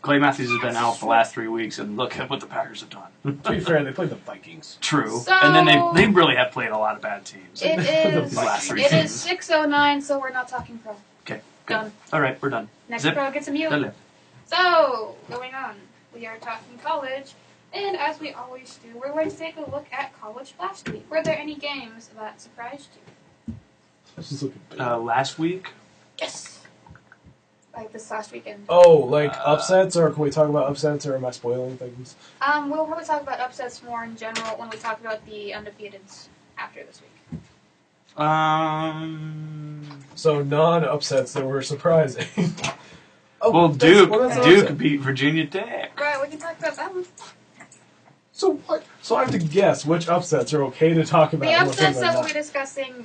S3: Clay Matthews has been out the last 3 weeks, and look at what the Packers have done.
S1: To be fair, they played the Vikings.
S3: True.
S2: So-
S3: And then they really have played a lot of bad teams.
S2: It is.
S3: These last 3
S2: It
S3: games.
S2: is 6:09, so we're not talking pro.
S3: Okay.
S2: Done.
S3: All right, we're done.
S2: Next
S3: Zip.
S2: pro gets a mute.
S3: Dale.
S2: So, going on. We are talking college, and as we always do, we're going to take a look at college last week. Were there any games that surprised you?
S1: She's looking big.
S3: Last week,
S2: Yes! Like this last weekend.
S1: Oh, like upsets, or can we talk about upsets, or am I spoiling things?
S2: We'll probably talk about upsets more in general when we talk about the undefeateds after this week.
S1: So non-upsets that were surprising. Oh,
S3: well,
S1: that's an
S3: Duke
S1: upset.
S3: beat Virginia Tech.
S2: Right, we can talk about that one.
S1: So what? So I have to guess which upsets are okay to talk about.
S2: The
S1: and which
S2: upsets
S1: ones are
S2: that we'll
S1: not.
S2: be discussing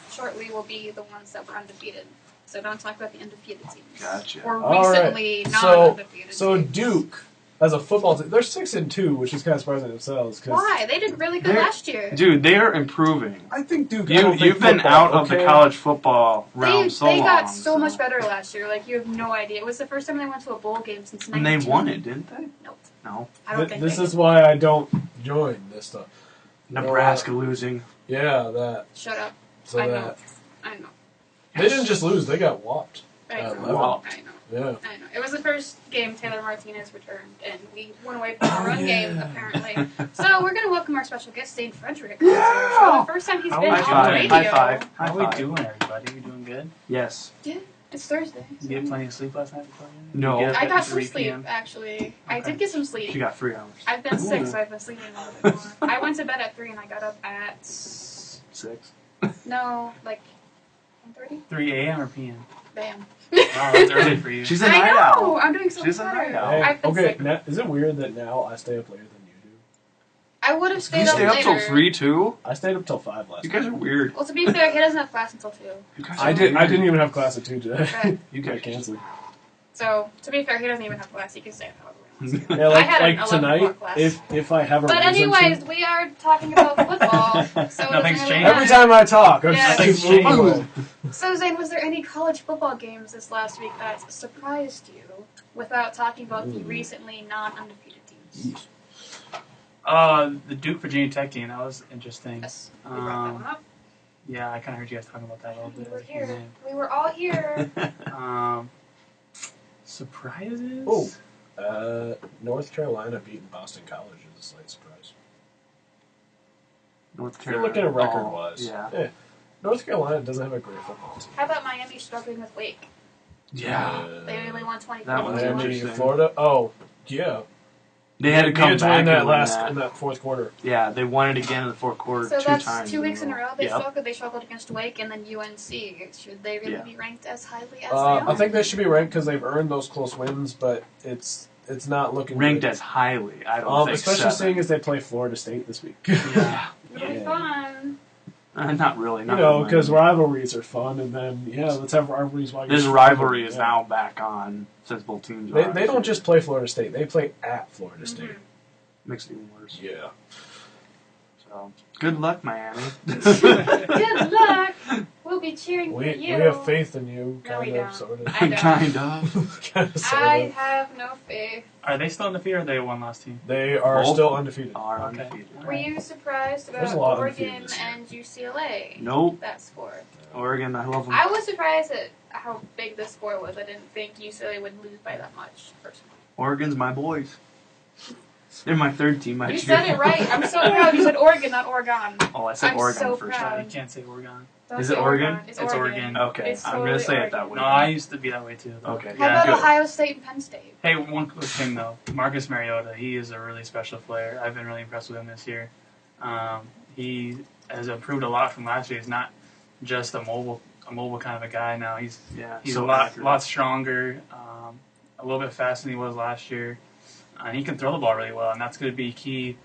S2: shortly will be the ones that were undefeated. So don't talk about the undefeated teams.
S3: Gotcha.
S2: Or
S1: All right.
S2: recently non-undefeated
S1: So
S2: teams.
S1: Duke, as a football team, they're 6-2, which is kind of surprising themselves. Cause
S2: Why? They did really good
S3: They're-
S2: last year.
S3: Dude, they are improving.
S1: I think Duke. I don't think
S3: You've been
S1: football,
S3: out of the
S1: okay?
S3: college football realm so
S2: They
S3: long.
S2: got so much better last year. Like, you have no idea. It was the first time they went to a bowl game since
S3: And
S2: 92.
S3: they won it, didn't they?
S2: Nope.
S3: No.
S2: I don't think
S1: This
S2: they
S1: is
S2: did.
S1: why I don't join this stuff.
S3: Nebraska losing.
S1: Yeah, that.
S2: Shut up.
S1: So
S2: I
S1: that.
S2: know. I know.
S1: They didn't just lose; they got whopped.
S2: I know.
S3: Wow.
S2: I know.
S1: Yeah.
S2: I know. It was the first game Taylor Martinez returned, and we went away from the run game, apparently. So we're going to welcome our special guest, Zane Frederick.
S1: Yeah!
S2: For the first time he's
S4: How
S2: been
S4: are
S2: on
S4: you
S2: the
S4: doing?
S2: radio.
S3: High five.
S4: How
S3: High
S4: are we
S3: five.
S4: doing, everybody? You doing good?
S3: Yes.
S2: Yeah, it's Thursday.
S4: Did you get plenty of sleep last night before you?
S3: No.
S4: Did you get up
S2: I
S4: at
S2: got some
S4: 3
S2: sleep,
S4: p.m.?
S2: actually. I
S4: Okay.
S2: did get some
S3: She
S2: sleep.
S3: got 3 hours.
S2: I've been sick,
S3: Ooh.
S2: so I've been sleeping a little bit more. I went to bed at 3 and I got up at...
S3: 6.
S2: No, like 1:30?
S4: 3 a.m. or p.m.?
S2: Bam.
S4: Wow, that's early for you.
S3: She's a
S2: I
S3: night
S2: know!
S3: owl.
S2: I'm doing so
S3: She's a
S2: much
S3: night
S2: better.
S3: owl.
S1: Hey,
S2: I've been
S1: okay,
S2: sick.
S1: is it weird that now I stay up later than you do?
S2: I would have stayed
S3: You
S2: up
S3: stay up
S2: later.
S3: till 3 too?
S1: I stayed up till 5 last
S3: You
S1: night.
S3: guys are weird.
S2: Well, to be fair, he doesn't have class until 2.
S3: You guys
S1: I
S3: are
S1: didn't
S3: weird.
S1: even have class at 2 today.
S2: Right.
S1: You got canceled.
S2: So, to be fair, he doesn't even have class. He can stay up however he wants to.
S1: Yeah, like,
S2: I had an
S1: like
S2: 11
S1: tonight,
S2: o'clock class.
S1: if I have a
S2: But
S1: reason
S2: anyways,
S1: to.
S2: we are talking about football, so it doesn't
S4: Nothing's
S2: really
S4: changed.
S2: matter.
S1: Every time I talk, I'm
S2: Yes.
S1: just moving away.
S2: So, Zane, was there any college football games this last week that surprised you without talking about the recently non-undefeated teams?
S4: The Duke Virginia Tech game, that was interesting.
S2: Yes, we brought that one up.
S4: Yeah, I kind of heard you guys talking about that a little
S2: We
S4: bit.
S2: were
S4: as it came
S2: here. We were all here.
S4: in. Surprises?
S1: Oh. North Carolina beating Boston College is a slight surprise.
S3: North
S1: If you're looking at
S3: Carolina.
S1: record-wise,
S3: Yeah.
S1: North Carolina doesn't have a great football team.
S2: How about Miami struggling with Wake?
S3: Yeah.
S2: They only won 24
S3: That one's
S2: to 1.
S1: Miami,
S3: interesting.
S1: Florida. Oh, yeah.
S3: They had to come
S1: Needed to
S3: back
S1: win that
S3: and
S1: last
S3: win
S1: in
S3: that.
S1: that fourth quarter.
S3: Yeah, they won it again in the fourth quarter
S2: So
S3: 2
S2: that's
S3: times.
S2: 2 weeks in a row they
S3: Yep.
S2: struggled. They struggled against Wake and then UNC. Should they really
S3: Yeah.
S2: be ranked as highly as they are?
S1: I think they should be ranked because they've earned those close wins, but it's not looking
S3: Ranked
S1: good.
S3: as highly. I don't think
S1: especially
S3: 7.
S1: seeing as they play Florida State this week.
S3: Yeah.
S2: It'll be
S1: Yeah.
S2: fun.
S3: Not really.
S1: You
S3: Not
S1: know,
S3: really.
S1: because rivalries are fun, and then let's have rivalries while you're
S3: This
S1: struggling.
S3: rivalry is
S1: Yeah.
S3: now back on since both teams
S1: They,
S3: are.
S1: they don't just play Florida State; they play at Florida State.
S3: Makes it even worse.
S1: Yeah.
S3: So good luck, Miami.
S2: Good luck. We'll be cheering for
S1: We
S2: you.
S1: have faith in you,
S2: No, we
S1: kind of,
S2: don't.
S1: sort of.
S2: I don't.
S3: kind of.
S1: Kind of, sort
S2: I
S1: of.
S2: have no faith.
S4: Are they still undefeated or are they one last team?
S1: They are
S3: Both
S1: still undefeated.
S3: Are
S4: Okay.
S3: undefeated.
S2: Were you surprised
S1: There's
S2: about
S1: a lot of
S2: Oregon
S1: undefeated this year.
S2: and UCLA?
S3: Nope.
S2: That score.
S3: Oregon, I love them.
S2: I was surprised at how big the score was. I didn't think UCLA would lose by that much, personally.
S3: Oregon's my boys. They're my third team.
S2: You said it right. I'm so proud. You said Oregon, not Oregon.
S3: Oh, I said
S2: I'm
S3: Oregon
S2: so
S3: first.
S2: proud.
S4: You can't say Oregon.
S2: Don't
S3: Is
S2: say
S3: it Oregon?
S2: It's
S4: It's
S2: Oregon.
S4: Oregon.
S3: Okay,
S2: It's
S3: I'm
S2: totally
S3: gonna say it
S2: Oregon.
S3: that way.
S4: No, I used to be that way too. Though.
S3: Okay.
S2: How
S3: Yeah,
S2: about
S3: good.
S2: Ohio State and Penn State?
S4: Hey, one quick thing though. Marcus Mariota, he is a really special player. I've been really impressed with him this year. He has improved a lot from last year. He's not just a mobile a mobile kind of a guy now. He's
S3: so
S4: a lot
S3: accurate.
S4: stronger, a little bit faster than he was last year. And he can throw the ball really well, and that's going to be key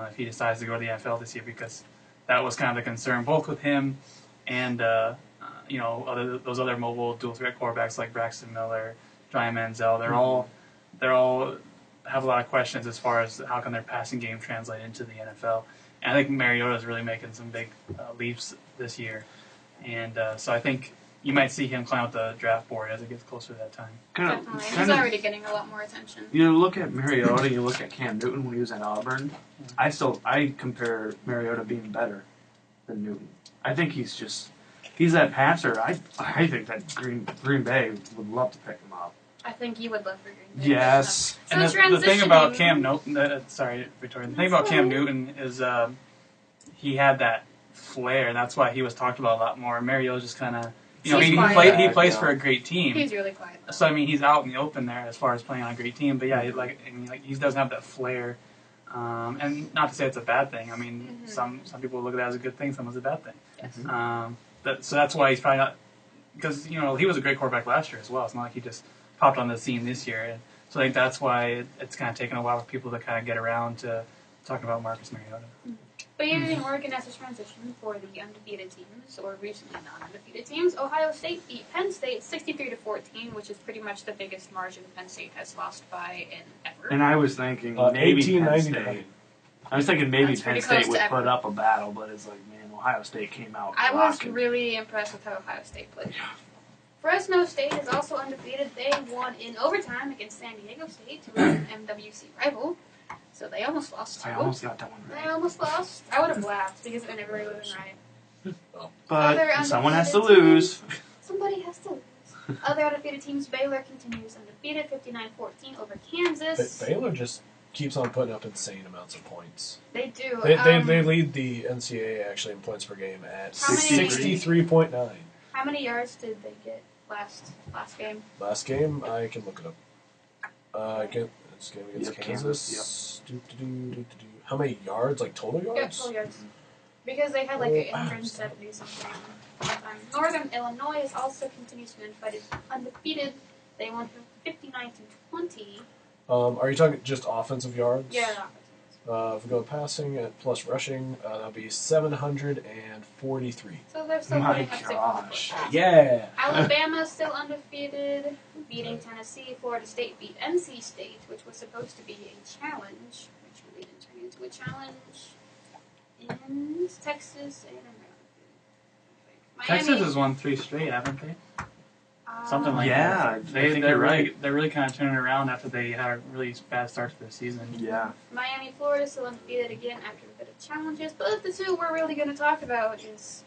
S4: if he decides to go to the NFL this year, because that was kind of the concern, both with him and those other mobile dual threat quarterbacks like Braxton Miller, Johnny Manziel. They're all have a lot of questions as far as how can their passing game translate into the NFL. And I think Mariota is really making some big leaps this year, and so I think you might see him climb up the draft board as it gets closer to that time.
S2: Definitely. He's already getting a lot more attention.
S3: You look at Mariota, you look at Cam Newton when he was at Auburn. I compare Mariota being better than Newton. I think he's that passer. I think that Green Bay would love to pick him up.
S2: I think you would love for Green Bay.
S3: Yes.
S2: So
S4: And the thing about Cam Newton, sorry, Victoria. The thing about Cam Newton is he had that flair. That's why he was talked about a lot more. Mariota's just kind of, he plays for a great team.
S2: He's really quiet.
S4: So I mean, he's out in the open there as far as playing on a great team. But yeah, he doesn't have that flair. And not to say it's a bad thing. I mean, some people look at that as a good thing. Some as a bad thing.
S2: Yes.
S4: So that's why he's probably not, because he was a great quarterback last year as well. It's not like he just popped on the scene this year. And so I think that's why it's kind of taken a while for people to kind of get around to talking about Marcus Mariota.
S2: But using Oregon as a transition for the undefeated teams, or recently non-undefeated teams, Ohio State beat Penn State 63-14, which is pretty much the biggest margin Penn State has lost by in ever.
S3: And I was thinking maybe Penn State.
S1: 1899.
S3: I was thinking maybe
S2: That's
S3: Penn
S2: pretty
S3: State
S2: close
S3: would
S2: to
S3: put
S2: ever.
S3: up a battle, but it's like, man, Ohio State came out
S2: I was
S3: rocking.
S2: really impressed with how Ohio State played. Fresno State is also undefeated. They won in overtime against San Diego State, who is an MWC rival. So they almost lost too.
S3: I almost got that one right.
S2: They almost lost. I would have laughed because I never would have been right.
S3: But someone has to
S2: undefeated
S3: lose.
S2: Somebody has to lose. Other undefeated teams, Baylor continues undefeated, 59-14 over Kansas.
S1: Baylor just keeps on putting up insane amounts of points.
S2: They do.
S1: They lead the NCAA actually in points per game at
S2: How many?
S1: 63.9.
S2: How many yards did they get last game?
S1: Last game, I can look it up. This game against
S3: Yep,
S1: Kansas. How many yards? Like total yards?
S2: Yeah, total yards. Because they had like 870 something. Northern Illinois is also continues to be undefeated. They won 59-20.
S1: Are you talking just offensive yards?
S2: Yeah.
S1: If we go passing at plus rushing, that'll be 743.
S2: So they're still
S3: My
S2: putting up
S3: gosh.
S2: 6
S1: Yeah.
S2: Alabama's still undefeated, beating Tennessee. Florida State beat NC State, which was supposed to be a challenge, which really didn't turn into a challenge. And Texas, I don't know.
S4: Texas has won 3 straight, haven't they? Something like
S3: Yeah,
S4: that.
S3: I think you're right.
S4: They're really kind of turning around after they had a really bad start to the season.
S3: Yeah.
S2: Miami, Florida still undefeated again after a bit of challenges, but the two we're really going to talk about is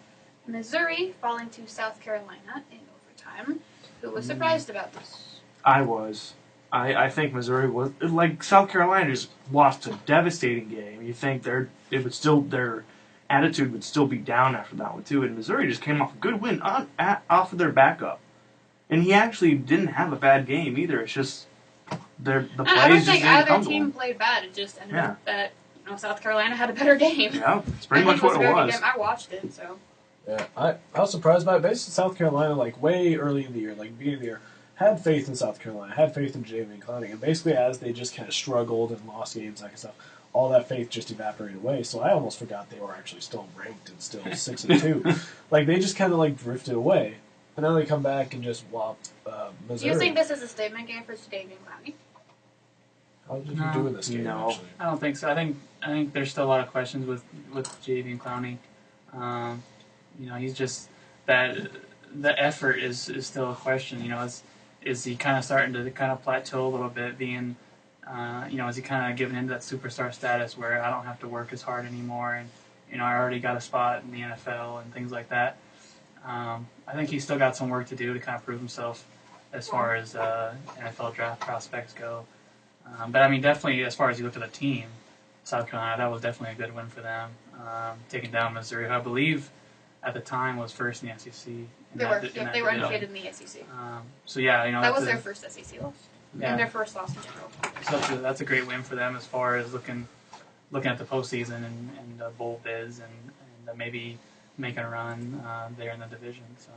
S2: Missouri falling to South Carolina in overtime. Who was surprised about this?
S3: I was. I think Missouri was like South Carolina just lost a devastating game. You think their attitude would still be down after that one too, and Missouri just came off a good win off of their backup, and he actually didn't have a bad game either. It's just the
S2: I
S3: plays
S2: don't
S3: just
S2: think
S3: didn't
S2: either
S3: come to
S2: team
S3: him.
S2: played bad. It just ended up that South Carolina had a better game.
S3: Yeah, it's pretty
S2: I
S3: much
S2: think
S3: what it
S2: a very good
S3: was.
S2: game. I watched it, so.
S1: Yeah, I was surprised by it. Basically, South Carolina, like way early in the year, like beginning of the year, had faith in South Carolina, had faith in Jamin Clowney, and basically as they just kind of struggled and lost games, that kind of stuff, all that faith just evaporated away. So I almost forgot they were actually still ranked and still 6-2. Like they just kind of like drifted away, and now they come back and just whopped Missouri.
S2: Do you think this is a statement game for Jamin Clowney?
S1: How did you do in this game?
S3: No.
S1: Actually,
S4: I don't think so. I think there's still a lot of questions with Javian Clowney. He's just that the effort is still a question. Is he kind of starting to kind of plateau a little bit? Being, is he kind of giving into that superstar status where I don't have to work as hard anymore, and I already got a spot in the NFL and things like that. I think he's still got some work to do to kind of prove himself as far as NFL draft prospects go. But I mean, definitely as far as you look at the team, South Carolina, that was definitely a good win for them. Taking down Missouri, who I believe at the time was first in the SEC.
S2: They were undefeated in the SEC.
S4: So yeah,
S2: that was their first SEC loss.
S4: Yeah.
S2: And their first loss in general.
S4: So that's a great win for them as far as looking at the postseason and bowl bids and maybe making a run there in the division. So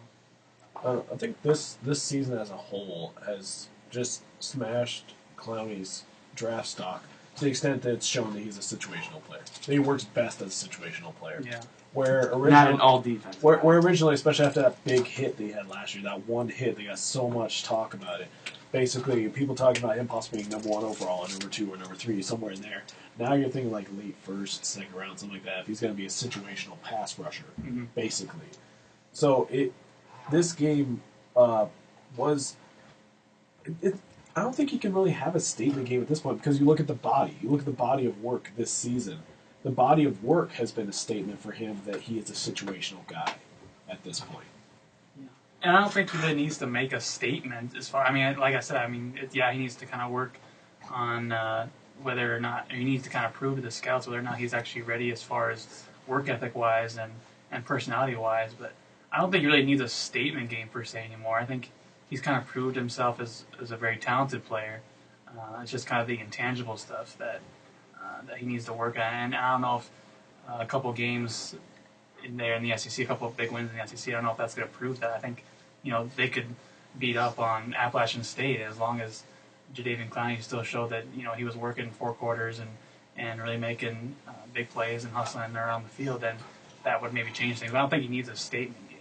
S1: I think this season as a whole has just smashed Clowney's draft stock to the extent that it's shown that he's a situational player. That he works best as a situational player.
S4: Yeah.
S1: Where
S5: Not
S1: originally,
S5: in all defense.
S1: where originally, especially after that big hit that he had last year, that one hit, they got so much talk about it. Basically, people talking about him possibly being number 1 overall, or number 2, or number 3, somewhere in there. Now you're thinking like late first, second round, something like that. If he's going to be a situational pass rusher, basically. So this game was. I don't think you can really have a statement game at this point because you look at the body. You look at the body of work this season. The body of work has been a statement for him that he is a situational guy at this point.
S4: And I don't think he really needs to make a statement as far. I mean, like I said, he needs to kind of work on whether or not he needs to kind of prove to the scouts whether or not he's actually ready as far as work ethic wise and personality wise. But I don't think he really needs a statement game per se anymore. I think he's kind of proved himself as a very talented player. It's just kind of the intangible stuff that he needs to work on. And I don't know if a couple games in the SEC, a couple of big wins in the SEC, I don't know if that's going to prove that. I think they could beat up on Appalachian State as long as Jadeveon Clowney still showed that he was working 4 quarters and really making big plays and hustling around the field. Then that would maybe change things. But I don't think he needs a statement game.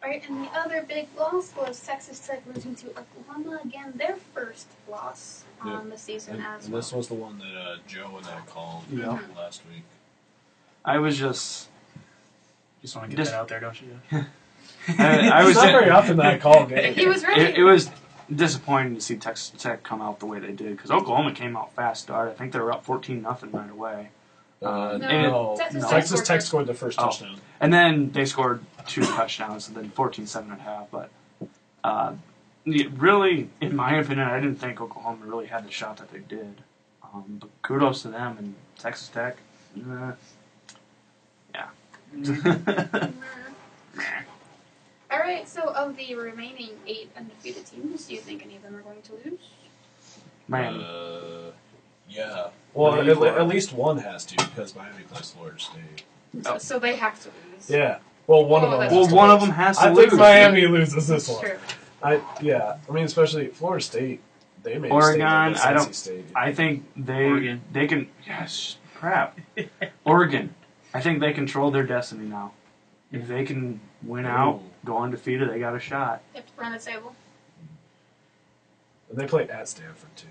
S2: All right, and the other big loss was Texas Tech losing to Oklahoma again, their first loss on the season as
S1: and
S2: well.
S1: this was the one that Joe and I called last week.
S5: I was just
S4: Want to get that out there, don't you?
S5: I was
S1: It's not very often that I call games.
S2: He was right.
S5: It was disappointing to see Texas Tech come out the way they did because Oklahoma came out fast start. I think they were up 14-0 right away.
S1: No. Texas Tech scored the first touchdown.
S5: And then they scored 2 touchdowns, and then 14-7.5. But really, in my opinion, I didn't think Oklahoma really had the shot that they did. But kudos to them and Texas Tech.
S2: All right, so of the remaining 8 undefeated teams, do you think any of them are going to lose?
S5: Miami.
S1: Yeah. Well, at least one has to because Miami plays Florida State.
S2: So they have to lose.
S1: Yeah. Well, one of them.
S2: that's
S5: Well,
S2: just
S5: one
S2: a
S5: of them has to
S1: I
S5: lose.
S1: think Miami loses this one.
S2: True.
S1: I mean, especially Florida State. They made
S5: Oregon,
S1: a statement against
S5: I
S1: NC State.
S5: I think
S4: Oregon.
S5: they can. Yes, crap. Oregon. I think they control their destiny now. If they can win out, go undefeated, they got a shot.
S2: They have to run the table.
S1: And they play at Stanford too.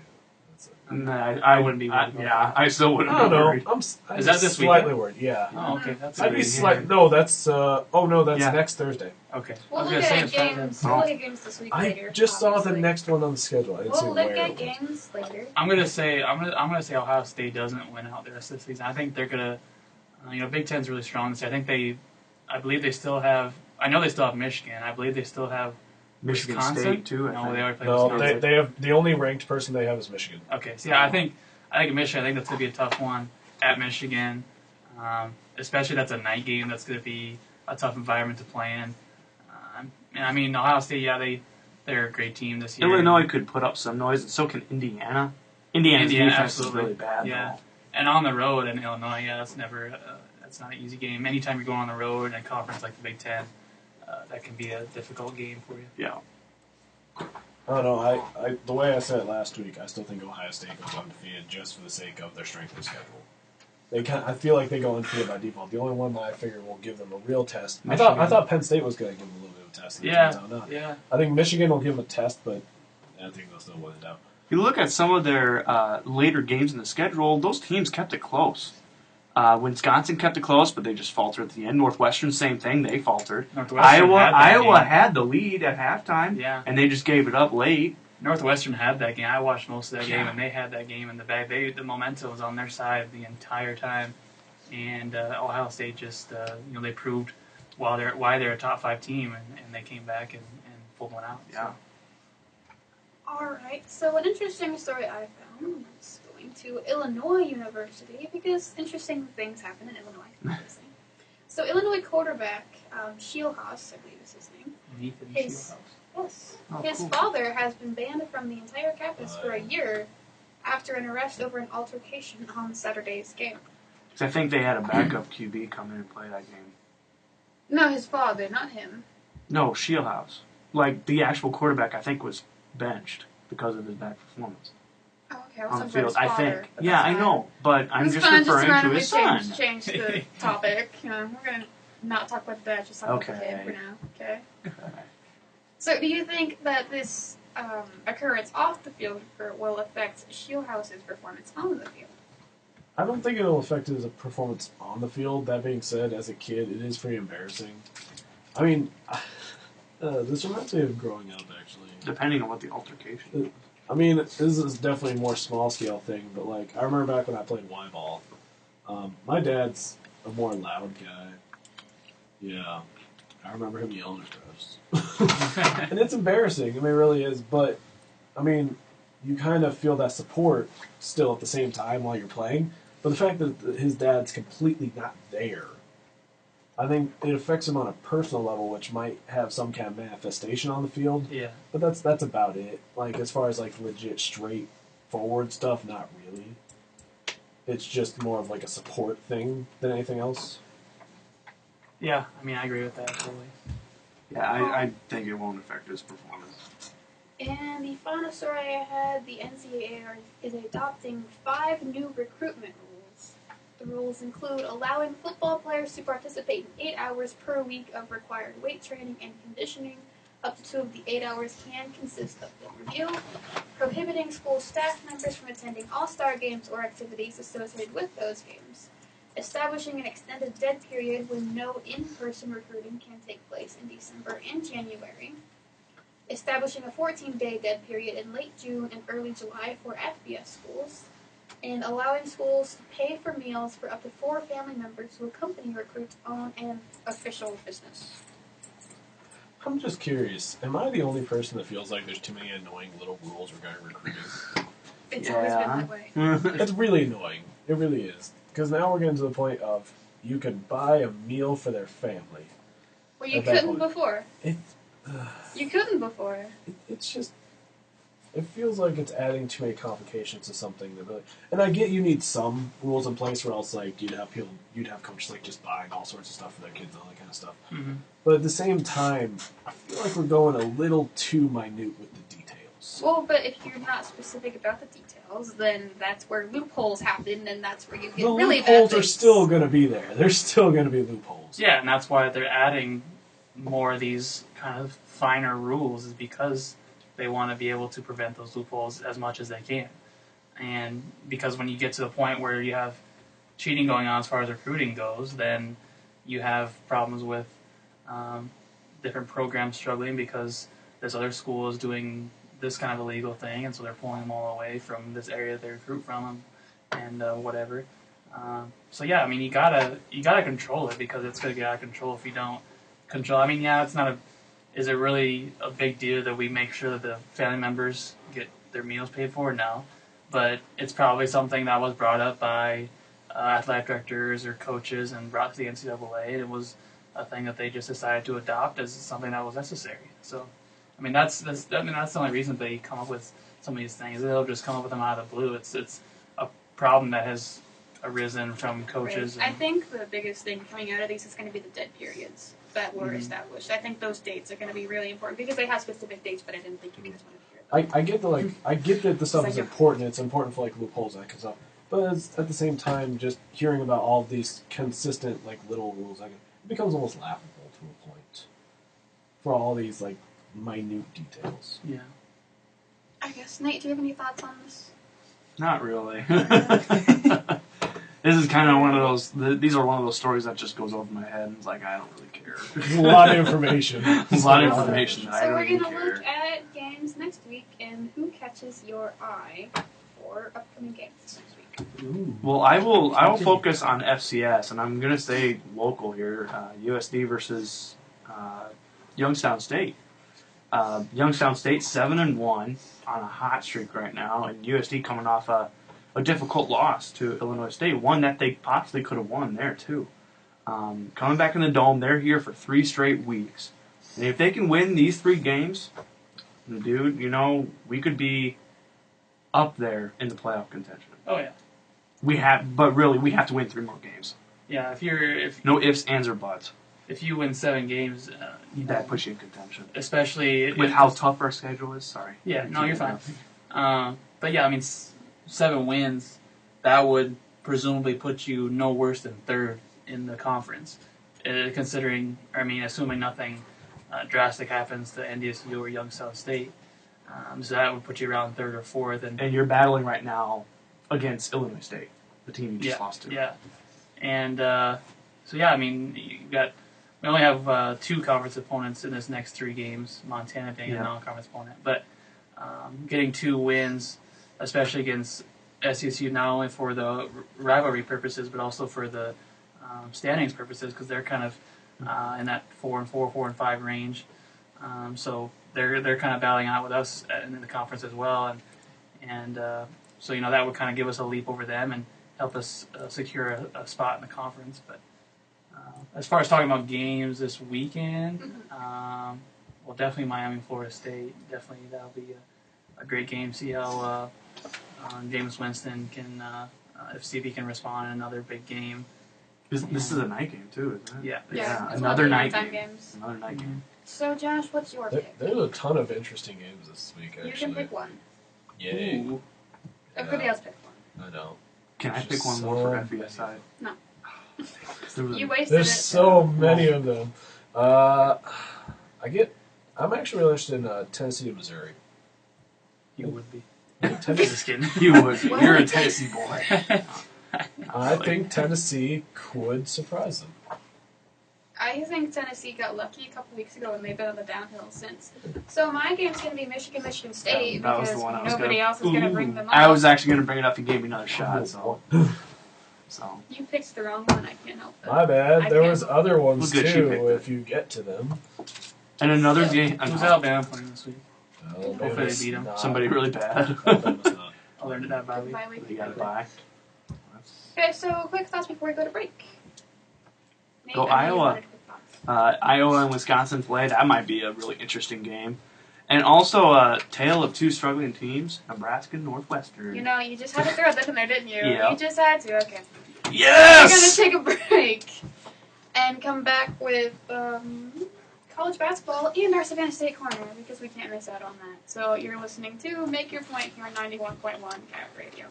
S1: That's it.
S5: And I wouldn't be worried. I still wouldn't
S1: I don't
S5: be
S1: know.
S5: worried.
S1: I'm
S4: Is that this
S1: slightly
S4: weekend?
S1: worried. Yeah.
S4: Oh, okay. That's
S1: I'd be
S5: Yeah.
S1: slight. No, that's. That's
S5: Yeah.
S1: next Thursday.
S4: okay.
S2: We'll
S4: I was
S2: look
S4: gonna say
S2: at
S4: it's Friday.
S2: games. We'll look at games this week
S1: I
S2: later.
S1: just saw the
S2: obviously.
S1: next one on the schedule. I didn't see
S2: We'll
S1: where
S2: look at
S1: it was.
S2: games later.
S4: I'm gonna say Ohio State doesn't win out the rest of the season. I think they're gonna, Big Ten's really strong this year. I believe they still have. I know they still have Michigan. I believe they still have
S5: Michigan
S4: Wisconsin.
S5: State too. I
S4: No,
S5: think.
S4: they already played
S1: No,
S4: Wisconsin.
S1: they have the only ranked person they have is Michigan.
S4: Okay, so yeah, I think Michigan. I think that's gonna be a tough one at Michigan, especially that's a night game. That's gonna be a tough environment to play in. And I mean, Ohio State, they're a great team this year.
S5: Illinois could put up some noise, and so can Indiana. Indiana's
S4: Indiana,
S5: defense
S4: absolutely.
S5: is really bad.
S4: Yeah.
S5: Though.
S4: And on the road in Illinois, that's never that's not an easy game. Anytime you're going on the road in a conference like the Big Ten, that can be a difficult game for you.
S5: Yeah.
S1: I don't know. I the way I said it last week, I still think Ohio State goes undefeated just for the sake of their strength of schedule. I feel like they go undefeated by default. The only one that I figure will give them a real test. I thought Penn State was going to give them a little bit of a test.
S4: Yeah.
S1: I think Michigan will give them a test, but I think they'll still win it out.
S5: If you look at some of their later games in the schedule, those teams kept it close. Wisconsin kept it close, but they just faltered at the end. Northwestern, same thing, they faltered. Iowa had the lead at halftime, and they just gave it up late.
S4: Northwestern had that game. I watched most of that game, and they had that game in the bag. The momentum was on their side the entire time, and Ohio State just they proved why they're a top 5 team, and they came back and pulled one out.
S5: Yeah.
S4: So.
S2: All right. So an interesting story I found was going to Illinois University because interesting things happen in Illinois, obviously. So Illinois quarterback Shieldhouse, I believe is his name.
S4: Nathan
S2: His-
S4: Shieldhouse.
S2: Yes.
S5: Oh,
S2: His
S5: cool.
S2: father has been banned from the entire campus for a year after an arrest over an altercation on Saturday's game.
S5: 'Cause I think they had a backup QB come in and play that game.
S2: No, his father, not him.
S5: No, Shieldhouse. Like, the actual quarterback, I think, was benched because of his bad performance.
S2: Oh, okay, I was
S5: On the
S2: talking about
S5: field,
S2: his
S5: I
S2: father,
S5: think.
S2: but
S5: Yeah,
S2: that's
S5: I
S2: fine.
S5: know, but I'm
S2: It's
S5: just
S2: fine,
S5: referring to
S2: randomly
S5: his son.
S2: change the topic. You know, we're gonna not talk about that, just talk about the kid for now. Okay. So, do you think that this occurrence off the field will affect Shieldhouse's performance on the field?
S1: I don't think it'll affect his performance on the field. That being said, as a kid, it is pretty embarrassing. I mean, this reminds me of growing up, actually.
S5: Depending on what the altercation is.
S1: I mean, this is definitely a more small-scale thing, but, like, I remember back when I played Y-ball. My dad's a more loud guy. Yeah. I remember him yelling at us. And it's embarrassing. I mean, it really is. But, I mean, you kind of feel that support still at the same time while you're playing. But the fact that his dad's completely not there, I think it affects him on a personal level, which might have some kind of manifestation on the field.
S4: Yeah.
S1: But that's about it. Like, as far as, like, legit straightforward stuff, not really. It's just more of, like, a support thing than anything else.
S4: Yeah, I mean, I agree with that totally.
S5: Yeah, I think it won't affect his performance.
S2: And the final story I had, the NCAA is adopting 5 new recruitment rules. The rules include allowing football players to participate in 8 hours per week of required weight training and conditioning. Up to 2 of the 8 hours can consist of film review. Prohibiting school staff members from attending all-star games or activities associated with those games. Establishing an extended dead period when no in-person recruiting can take place in December and January. Establishing a 14-day dead period in late June and early July for FBS schools. And allowing schools to pay for meals for up to 4 family members who accompany recruits on an official business.
S1: I'm just curious, am I the only person that feels like there's too many annoying little rules regarding recruiting?
S2: It's always been that way.
S1: It's really annoying. It really is. Because now we're getting to the point of you can buy a meal for their family.
S2: Well, you couldn't before.
S1: You
S2: couldn't before.
S1: It's just... It feels like it's adding too many complications to something that really... And I get you need some rules in place, or else like you'd have coaches like just buying all sorts of stuff for their kids and all that kind of stuff.
S4: Mm-hmm.
S1: But at the same time, I feel like we're going a little too minute with the details.
S2: Well, but if you're not specific about the details, then that's where loopholes happen, and that's where you get
S1: the
S2: really bad
S1: loopholes are
S2: things.
S1: still going to be there. There's still going to be loopholes.
S4: Yeah, and that's why they're adding more of these kind of finer rules, is because they want to be able to prevent those loopholes as much as they can. And because when you get to the point where you have cheating going on as far as recruiting goes, then you have problems with different programs struggling because this other school is doing this kind of illegal thing, and so they're pulling them all away from this area they recruit from and whatever. So yeah, I mean, you gotta control it, because it's gonna get out of control if you don't control. I mean, yeah, it's not a. Is it really a big deal that we make sure that the family members get their meals paid for? No, but it's probably something that was brought up by athletic directors or coaches and brought to the NCAA. It was a thing that they just decided to adopt as something that was necessary. So, I mean, that's the only reason they come up with some of these things. They'll just come up with them out of the blue. It's a problem that has arisen from coaches.
S2: Right. I think the biggest thing coming out of these is going to be the dead periods that were established. I think those dates are going to be really important, because they have specific dates, but I didn't think you guys wanted to hear them.
S1: I get that the stuff is important. It's important for like loopholes and that kind of stuff. But it's, at the same time, just hearing about all of these consistent like little rules, like, it becomes almost laughable to a point. For all these like minute details.
S4: Yeah.
S2: I guess. Nate, do you have any thoughts on this?
S5: Not really. This is kind of one of those. These are one of those stories that just goes over my head, and it's like, I don't really care.
S1: There's a lot of information.
S5: There's a lot of information that I
S2: So
S5: don't
S2: we're
S5: even
S2: going to
S5: care.
S2: look at games next week and who catches your eye for upcoming games next week.
S1: Ooh.
S5: Well, I will focus on FCS, and I'm going to stay local here. USD versus Youngstown State. Youngstown State 7-1 on a hot streak right now, and USD coming off a difficult loss to Illinois State, one that they possibly could have won there too. Coming back in the Dome, they're here for 3 straight weeks, and if they can win these 3 games, dude, we could be up there in the playoff contention.
S4: Oh yeah.
S5: We have to win 3 more games.
S4: Yeah.
S5: No ifs, ands, or buts.
S4: if you win 7 games,
S5: That puts you in contention.
S4: especially
S5: With how tough our schedule is, sorry.
S4: Yeah, no, you're fine. But yeah, I mean, 7 wins, that would presumably put you no worse than 3rd in the conference, considering, I mean, assuming nothing drastic happens to NDSU or Young South State. So that would put you around 3rd or 4th.
S5: And you're battling right now against Illinois State, the team you just lost to.
S4: Yeah. And so, yeah, I mean, we only have 2 conference opponents in this next 3 games, Montana being a non-conference opponent. But getting 2 wins, especially against SUSU, not only for the rivalry purposes, but also for the standings purposes, because they're kind of in that 4-4, 4-5 range. So they're kind of battling out with us in the conference as well, and so that would kind of give us a leap over them and help us secure a spot in the conference. But as far as talking about games this weekend, well, definitely Miami, Florida State. Definitely that'll be a great game. See how James Winston can, see if he can respond in another big game.
S5: This is a night game too, isn't it?
S2: Yeah.
S5: Another night game.
S2: Games.
S5: Another night game.
S2: So, Josh, what's your pick?
S1: There's a ton of interesting games this week, actually.
S2: You can pick one.
S1: Yay.
S4: Ooh.
S2: Everybody else pick one.
S1: I know.
S5: Can I
S1: There's
S5: pick one
S1: so
S5: more for
S1: many.
S5: FBSI?
S2: No.
S5: You
S2: Wasted
S1: There's
S2: it.
S1: so many of them. I'm actually really interested in Tennessee and Missouri.
S4: You would be.
S5: Just kidding. You would.
S2: What?
S5: You're a Tennessee boy.
S1: I think Tennessee could surprise them.
S2: I think Tennessee got lucky a couple weeks ago and they've been on the downhill since. So my game's going to be Michigan State
S5: That was
S2: because
S5: the one I was
S2: nobody
S5: gonna-
S2: else is going to bring them up.
S5: I was actually going to bring it up and gave me another shot, so.
S2: You picked the wrong one. I can't help it.
S1: My bad.
S2: I
S1: There
S2: can't-
S1: was other ones
S5: Look at you
S1: too.
S5: picked it.
S1: If you get to them.
S5: And another
S2: So,
S5: game.
S4: Who's Alabama playing this week?
S1: Alabama's
S4: Hopefully they beat 'em.
S1: not-
S5: Somebody really bad.
S1: Alabama's not.
S4: Oh, they're that bye week.
S2: Bye week.
S5: They got to buy.
S2: Okay, so quick thoughts before we go to break. Nate,
S5: Go
S2: I know you
S5: Iowa.
S2: wanted quick thoughts.
S5: Iowa and Wisconsin play. That might be a really interesting game. And also a tale of 2 struggling teams, Nebraska and Northwestern.
S2: You know, you just had to throw that in there, didn't you?
S5: Yeah.
S2: You just had to. Okay.
S5: Yes!
S2: We're going to take a break and come back with college basketball and our Savannah State corner because we can't miss out on that. So you're listening to Make Your Point here on 91.1 Cat Radio.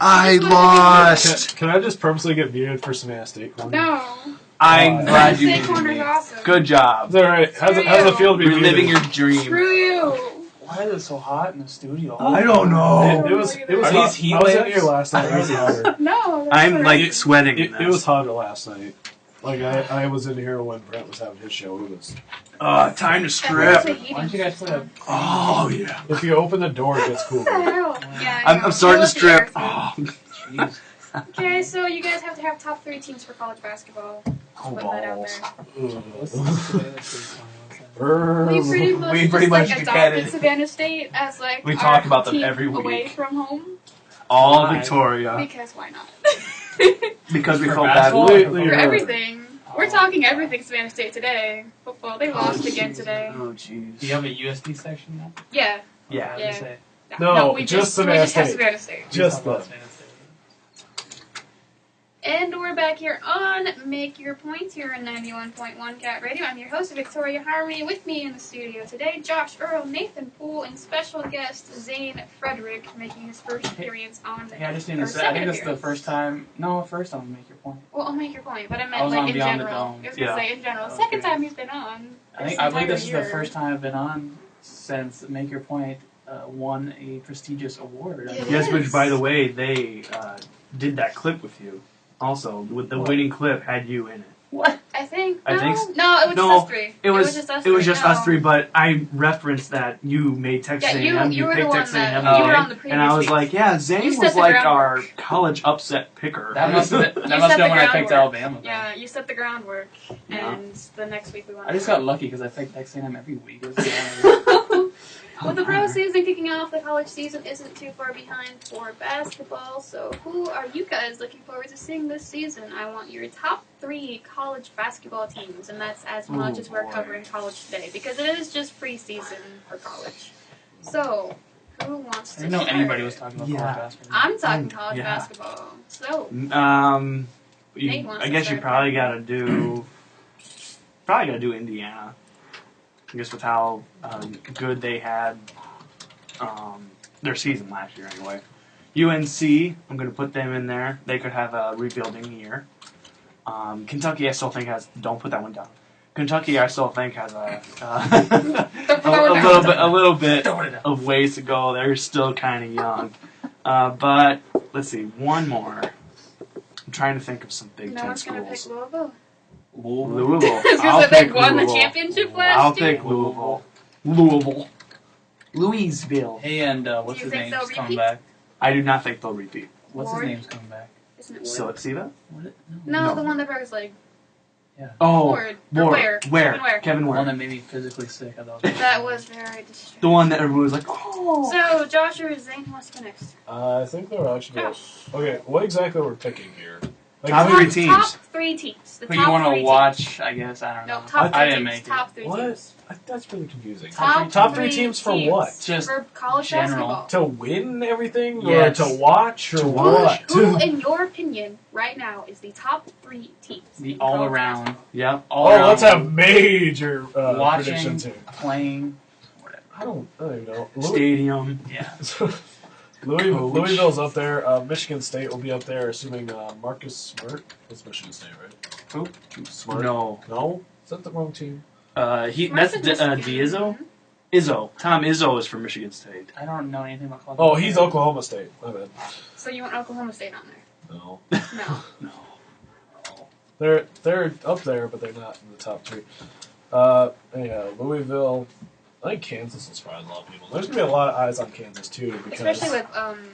S5: I lost!
S1: Can I just purposely get muted for Savannah State corner?
S2: No.
S5: I'm glad you
S2: State
S5: muted
S2: corner's
S5: me.
S2: awesome.
S5: Good job.
S1: It's alright. How's it feel to be
S5: You're
S1: muted?
S5: living your dream.
S2: Screw you.
S4: Why is it so hot in the studio?
S5: I don't know.
S1: It was
S2: Are
S1: hot.
S4: these heat
S1: I was in
S4: waves?
S1: here last night. It was hotter.
S2: No. that's
S5: I'm
S2: what
S5: like sweating in
S1: It was
S5: this.
S1: hotter last night. Like I was in here when Brent was having his show. It was.
S5: Time to
S2: That's
S5: strip.
S2: what he
S4: Why don't
S2: did.
S4: you guys put a...
S5: Oh, yeah.
S1: If you open the door, it gets
S2: What the
S1: cooler.
S2: hell? Yeah, I know.
S5: I'm starting to
S2: Deal with
S5: strip.
S2: the air thing.
S5: Oh,
S4: Jeez.
S2: Okay, so you guys have to have top 3 teams for college basketball. Just put that out
S5: balls.
S2: there.
S4: What's the Savannah State corner?
S1: Brrr.
S2: We pretty much
S5: just
S2: adopted
S5: get it.
S2: Savannah State as like
S5: We
S2: our
S5: talk about them
S2: team
S5: every
S2: away
S5: week.
S2: from home
S5: All
S4: Why?
S5: Victoria.
S2: because why not?
S5: Because we
S4: For
S5: felt bad.
S4: basketball?
S1: Completely
S2: For
S1: right.
S2: everything. We're talking everything Savannah State today. Football, they lost again today.
S5: Oh, jeez.
S4: Do you have a USB section now?
S2: Yeah.
S5: Yeah.
S4: I was
S2: Yeah.
S4: gonna say,
S1: No,
S2: we
S1: just Savannah
S2: we just have
S1: State.
S2: Savannah State.
S1: Just
S4: talk about
S1: the.
S4: Savannah State.
S2: And we're back here on Make Your Points here on 91.1 Cat Radio. I'm your host, Victoria Harmony. With me in the studio today, Josh Earl, Nathan Poole, and special guest Zane Frederick, making his first appearance on the
S4: Hey, I just need
S2: or
S4: to say, I think
S2: second
S4: this is the
S2: appearance.
S4: first time. No, first time to make your point.
S2: Well, I'll make your point, but I
S4: I
S2: meant
S4: was
S2: like
S4: on
S2: in
S4: Beyond the
S2: general.
S4: Dome.
S2: I was gonna
S5: Yeah.
S2: say in general.
S4: Okay.
S2: Second time he's been on.
S4: I believe this is
S2: entire
S4: the
S2: year.
S4: first time I've been on since Make Your Point won a prestigious award.
S2: Yeah.
S5: Yes, which, by the way, they did that clip with you. Also, with the
S4: What?
S5: winning clip had you in it.
S4: What?
S2: I think.
S5: I
S2: No,
S5: think s-
S2: no, it was
S5: no,
S2: just us three.
S5: It was
S2: just us
S5: it was
S2: three.
S5: just
S2: no.
S5: us 3, but I referenced that you made Texas
S2: Yeah,
S5: A&M.
S2: you were the
S5: picked
S2: one
S5: Texas
S2: that
S5: A&M
S2: you
S5: to
S2: were
S5: win,
S2: on the previous
S5: and I was
S2: week.
S5: like, yeah,
S2: You
S5: Zane
S2: set
S5: was
S2: the
S5: like
S2: groundwork.
S5: our college upset picker.
S4: That must have been,
S2: You
S4: that must
S2: set
S4: have been
S2: the
S4: when I picked
S2: groundwork.
S4: Alabama. then.
S2: Yeah, you set the groundwork,
S5: Yeah.
S2: and the next week we won.
S4: I just got lucky because I picked Texas A&M every week. It was
S2: With the pro season kicking off, the college season isn't too far behind for basketball. So, who are you guys looking forward to seeing this season? I want your top 3 college basketball teams, and that's as much
S5: Oh,
S2: as we're
S5: boy.
S2: covering college today because it is just preseason for college. So, who wants
S4: I
S2: to?
S4: didn't know
S2: start?
S4: anybody was talking about
S5: Yeah.
S4: college basketball.
S2: I'm talking college
S5: Yeah.
S2: basketball. So,
S5: Nate
S2: wants
S5: I
S2: to
S5: guess you
S2: start.
S5: probably got to do probably going to do Indiana. I guess with how good they had their season last year anyway. UNC, I'm going to put them in there. They could have a rebuilding year. Kentucky, I still think has. Don't put that one down. Kentucky, I still think has a little bit of ways to go. They're still kind of young. But let's see, one more. I'm trying to think of some Big Ten schools.
S2: No one's going to pick Louisville.
S5: Louisville.
S2: Because they won the championship last
S5: I'll
S2: year.
S5: pick Louisville. Louisville.
S4: Hey, and what's
S2: Do you
S4: his
S2: think
S4: name's
S2: they'll
S4: coming
S2: repeat?
S4: back?
S5: I do not think they'll repeat.
S4: What's
S2: Ward?
S4: his name's coming back?
S2: Isn't it Ward?
S5: Siva?
S4: What?
S2: No, the one that broke his leg.
S5: Oh,
S2: Ward. Or Ware.
S5: Where?
S2: Kevin Ware.
S5: Kevin
S4: The one
S5: Ware.
S4: that made me physically sick. I thought
S2: That was very distracting.
S5: The one that everyone was like, oh.
S2: So, Josh or Zane, who wants to go next?
S1: I think they're actually. Okay, what exactly are we picking here?
S5: Top
S1: who-
S5: three teams.
S2: Top 3 teams. The
S4: Who
S2: top
S4: you want
S2: three
S4: to
S2: teams.
S4: watch? I guess I don't know.
S2: No, top 3
S4: I didn't
S2: teams.
S4: make it.
S2: Top 3
S1: What?
S2: teams.
S1: That's really confusing.
S2: Top
S1: three teams for what?
S4: Just
S2: For college
S4: general.
S2: basketball.
S1: To win everything,
S4: Yes.
S1: or to watch, or
S5: To
S1: what?
S2: Who, in your opinion, right now, is the top 3 teams?
S4: the
S2: in
S4: all
S2: college
S4: around.
S2: basketball?
S5: Yep.
S4: All
S1: Oh,
S4: around
S1: let's have major
S4: watching,
S1: predictions here.
S4: playing, whatever.
S1: I don't even know.
S5: Stadium.
S4: Yeah.
S1: Louisville's up there. Michigan State will be up there, assuming Marcus Smart. That's Michigan State, right?
S5: Who?
S1: Smart.
S5: No.
S1: No? Is that the wrong team?
S5: That's
S2: Michigan.
S5: Diizzo? Izzo. Tom Izzo is from Michigan State.
S4: I don't know anything about college.
S1: Oh, he's Oklahoma State. My bad.
S2: So you want Oklahoma State on there?
S1: No.
S2: No.
S5: No.
S1: They're up there, but they're not in the top 3. Anyhow, Louisville. I think Kansas will surprise a lot of people. There's gonna be a lot of eyes on Kansas too, because
S2: Especially with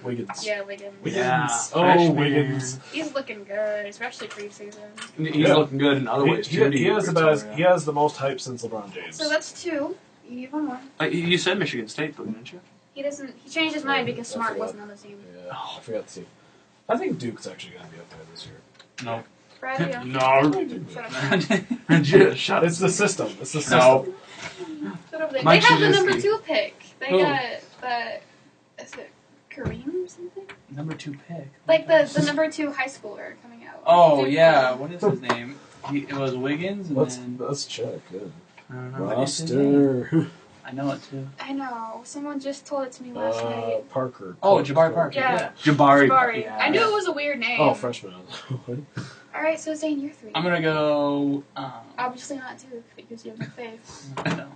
S1: Wiggins.
S2: Yeah, Wiggins.
S5: Yeah.
S1: Oh,
S5: Freshman.
S1: Wiggins.
S2: He's looking good, especially preseason.
S5: He's
S1: Yeah.
S5: looking good in other ways too.
S1: He has the most hype since LeBron James.
S2: So that's 2. You give him 1.
S5: You said Michigan State, though, didn't you?
S2: He doesn't. He changed his mind because
S1: I
S2: Smart
S1: forgot.
S2: wasn't on the team.
S1: Yeah, I forgot to see. I think Duke's actually gonna be up there this year.
S4: No.
S2: Brad, yeah.
S5: No.
S2: Shut up.
S5: Just shut
S1: It's the system. It's the system.
S5: No.
S2: Shut up. They
S5: Mike
S2: have the
S5: Krzyzewski.
S2: number 2 pick. They
S5: Who?
S2: got the. Is it Kareem or something?
S4: Number 2 pick.
S2: Like the number 2 high schooler coming out.
S4: Oh
S2: Duke.
S4: yeah, what is his name? It was Wiggins, and then
S1: Let's check. Good.
S5: I don't know.
S4: What is his
S1: Roster.
S4: I know it too.
S2: I know. Someone just told it to me last night.
S1: Parker.
S4: Oh, Jabari Parker.
S2: Yeah.
S5: Jabari.
S2: Jabari.
S5: Yeah.
S2: I knew it was a weird name.
S1: Oh, freshman.
S2: All right, so Zane, you're 3.
S4: I'm gonna go.
S2: Obviously not Duke because you have no faith.
S4: No.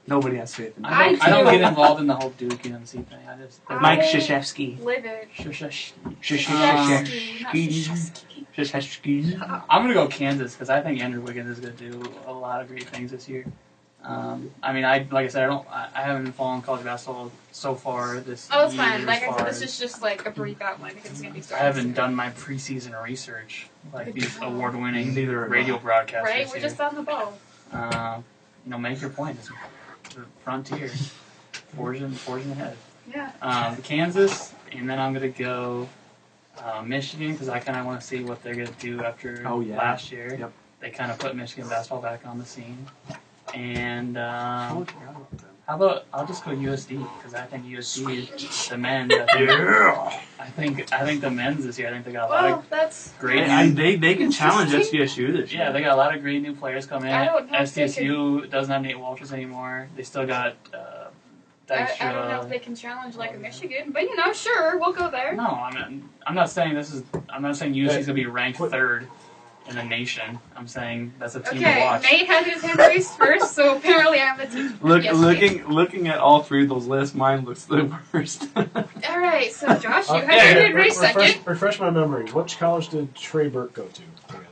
S5: Nobody has faith in me.
S2: I
S4: I don't
S2: do.
S4: get involved in the whole Duke UNC thing. I just
S5: Mike
S2: I
S5: Krzyzewski.
S2: Live it.
S4: shush.
S2: Krzyzewski, not Krzyzewski.
S5: Krzyzewski.
S4: I'm gonna go Kansas because I think Andrew Wiggins is gonna do a lot of great things this year. I mean, like I said, I haven't followed college basketball so far this
S2: Oh, it's
S4: year.
S2: fine. Like
S4: as
S2: I said,
S4: far
S2: this
S4: as-
S2: is just like a brief outline because it's gonna be
S4: I
S2: starting.
S4: haven't
S2: soon.
S4: done my preseason research like
S2: Good
S4: these
S2: job.
S4: award-winning
S5: Neither have
S4: radio
S5: I.
S4: broadcasters.
S2: Right, we're
S4: here.
S2: just on the ball.
S4: Make your point. It's the frontier, forging ahead.
S2: Yeah.
S4: Kansas, and then I'm gonna go Michigan because I kind of want to see what they're gonna do after
S5: Oh, yeah.
S4: last year.
S5: Yep.
S4: They kind of put Michigan basketball back on the scene. And
S5: Totally forgot about them.
S4: how about I'll just go USD because I think USD, the men's. I think the men's this year. I think they got a lot
S2: Well,
S4: of
S2: that's
S4: great.
S5: They can challenge SDSU this year.
S4: Yeah, they got a lot of great new players coming in.
S2: I don't know if they
S4: SDSU doesn't have Nate Walters anymore. They still got
S2: I don't know if they can challenge like Michigan, but sure, we'll go there.
S4: No, I'm not saying this is. I'm not saying USC is gonna be ranked third in the nation. I'm saying that's a team to
S2: Okay,
S4: watch.
S2: Nate had his hand raised first, so apparently I'm the team. Yes, Nate.
S5: Looking at all 3 of those lists, mine looks the worst.
S2: All right, so Josh, you had
S1: yeah,
S2: your hand raised second.
S1: refresh my memory. Which college did Trey Burke go to?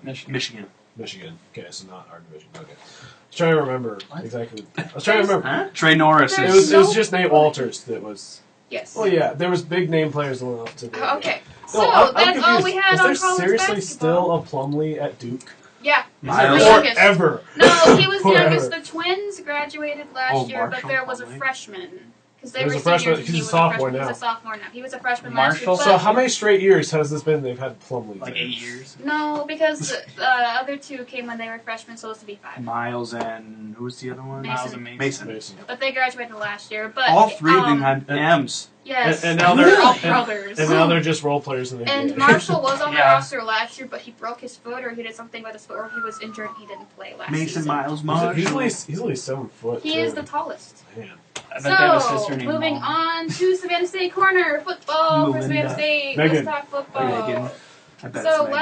S4: Michigan.
S5: Michigan.
S1: Michigan. Okay, so not our division. Okay. I was trying to remember
S4: What?
S1: exactly. I was trying to remember.
S5: Huh? Trey Norris.
S2: There's-
S1: It was
S2: no-
S1: just Nate Walters that was.
S2: Yes.
S1: Well, yeah, there was big name players that went up to. The,
S2: Okay, so
S1: No, I'm
S2: that's all
S1: confused.
S2: we had
S1: Is
S2: on
S1: there
S2: college
S1: seriously
S2: basketball.
S1: still a Plumlee at Duke?
S2: Yeah.
S5: Miles.
S2: The youngest.
S1: Forever.
S2: No, he was the
S1: Forever.
S2: youngest. The twins graduated last
S5: Oh,
S2: year, but
S5: Marshall
S2: there was a
S5: Plumlee.
S2: freshman. Because they
S1: He was
S2: were
S1: a freshman.
S2: seniors.
S1: He's
S2: He
S1: a
S2: was
S1: sophomore
S2: freshman.
S1: now.
S2: He's a sophomore now. He was a freshman
S4: Marshall-
S2: last year.
S1: So how many straight years has this been? They've had Plumlee.
S4: Like 8 years.
S2: No, because the other two came when they were freshmen, so it was to be 5.
S5: Miles and who was the other one?
S2: Mason.
S4: Miles and
S5: Mason.
S1: Mason.
S2: But they graduated last year. But
S5: All 3 of them had M's.
S2: Yes,
S1: And now
S2: they're
S1: they're
S2: all brothers.
S1: And now they're just role players in the
S2: And
S1: NBA.
S2: Marshall was on the
S4: Yeah.
S2: roster last year, but he broke his foot or he did something with his foot or he was injured and he didn't play last
S5: Mason,
S2: season.
S5: Miles,
S1: He's
S5: Marshall.
S1: at least 7 foot.
S2: He
S1: too.
S2: is the tallest.
S1: Man.
S4: I bet they have a sister
S2: So,
S4: named
S2: moving
S4: Mom.
S2: on to Savannah State corner football for
S5: Melinda.
S2: Savannah State.
S1: Megan.
S2: Let's talk football.
S5: Megan. I bet
S2: So
S5: it's Megan.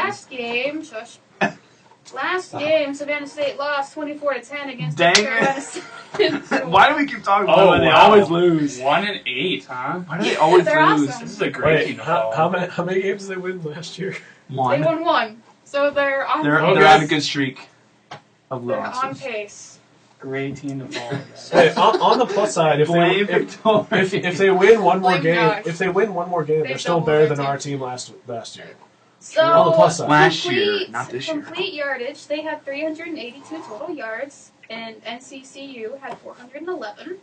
S2: last game, Savannah State lost 24-10 against
S5: Dang
S2: Carolina
S5: it.
S2: State.
S5: Why do we keep talking about
S1: Oh,
S5: it? They
S1: wow.
S5: always lose.
S4: 1-8, huh?
S5: Why do they always
S2: They're
S5: lose?
S2: awesome.
S4: This is a great
S1: Wait,
S4: team to
S1: how
S4: follow.
S1: many games did they win last year?
S2: They
S5: One.
S2: won 1, so they're on.
S5: They're
S1: Okay.
S5: on a good streak of
S2: They're on
S5: losses.
S2: pace.
S4: Great team to follow.
S1: Hey, on the plus side, if
S5: Blame
S1: they
S5: Victoria.
S1: if they win one more
S2: Blame
S1: game,
S2: Josh.
S1: if they win one more game,
S2: They
S1: they're still
S2: double
S1: better
S2: their
S1: than
S2: team.
S1: our team last year.
S2: So
S1: On the plus side.
S5: Last year, not this year.
S2: Complete yardage, they had 382 total yards, and NCCU had 411.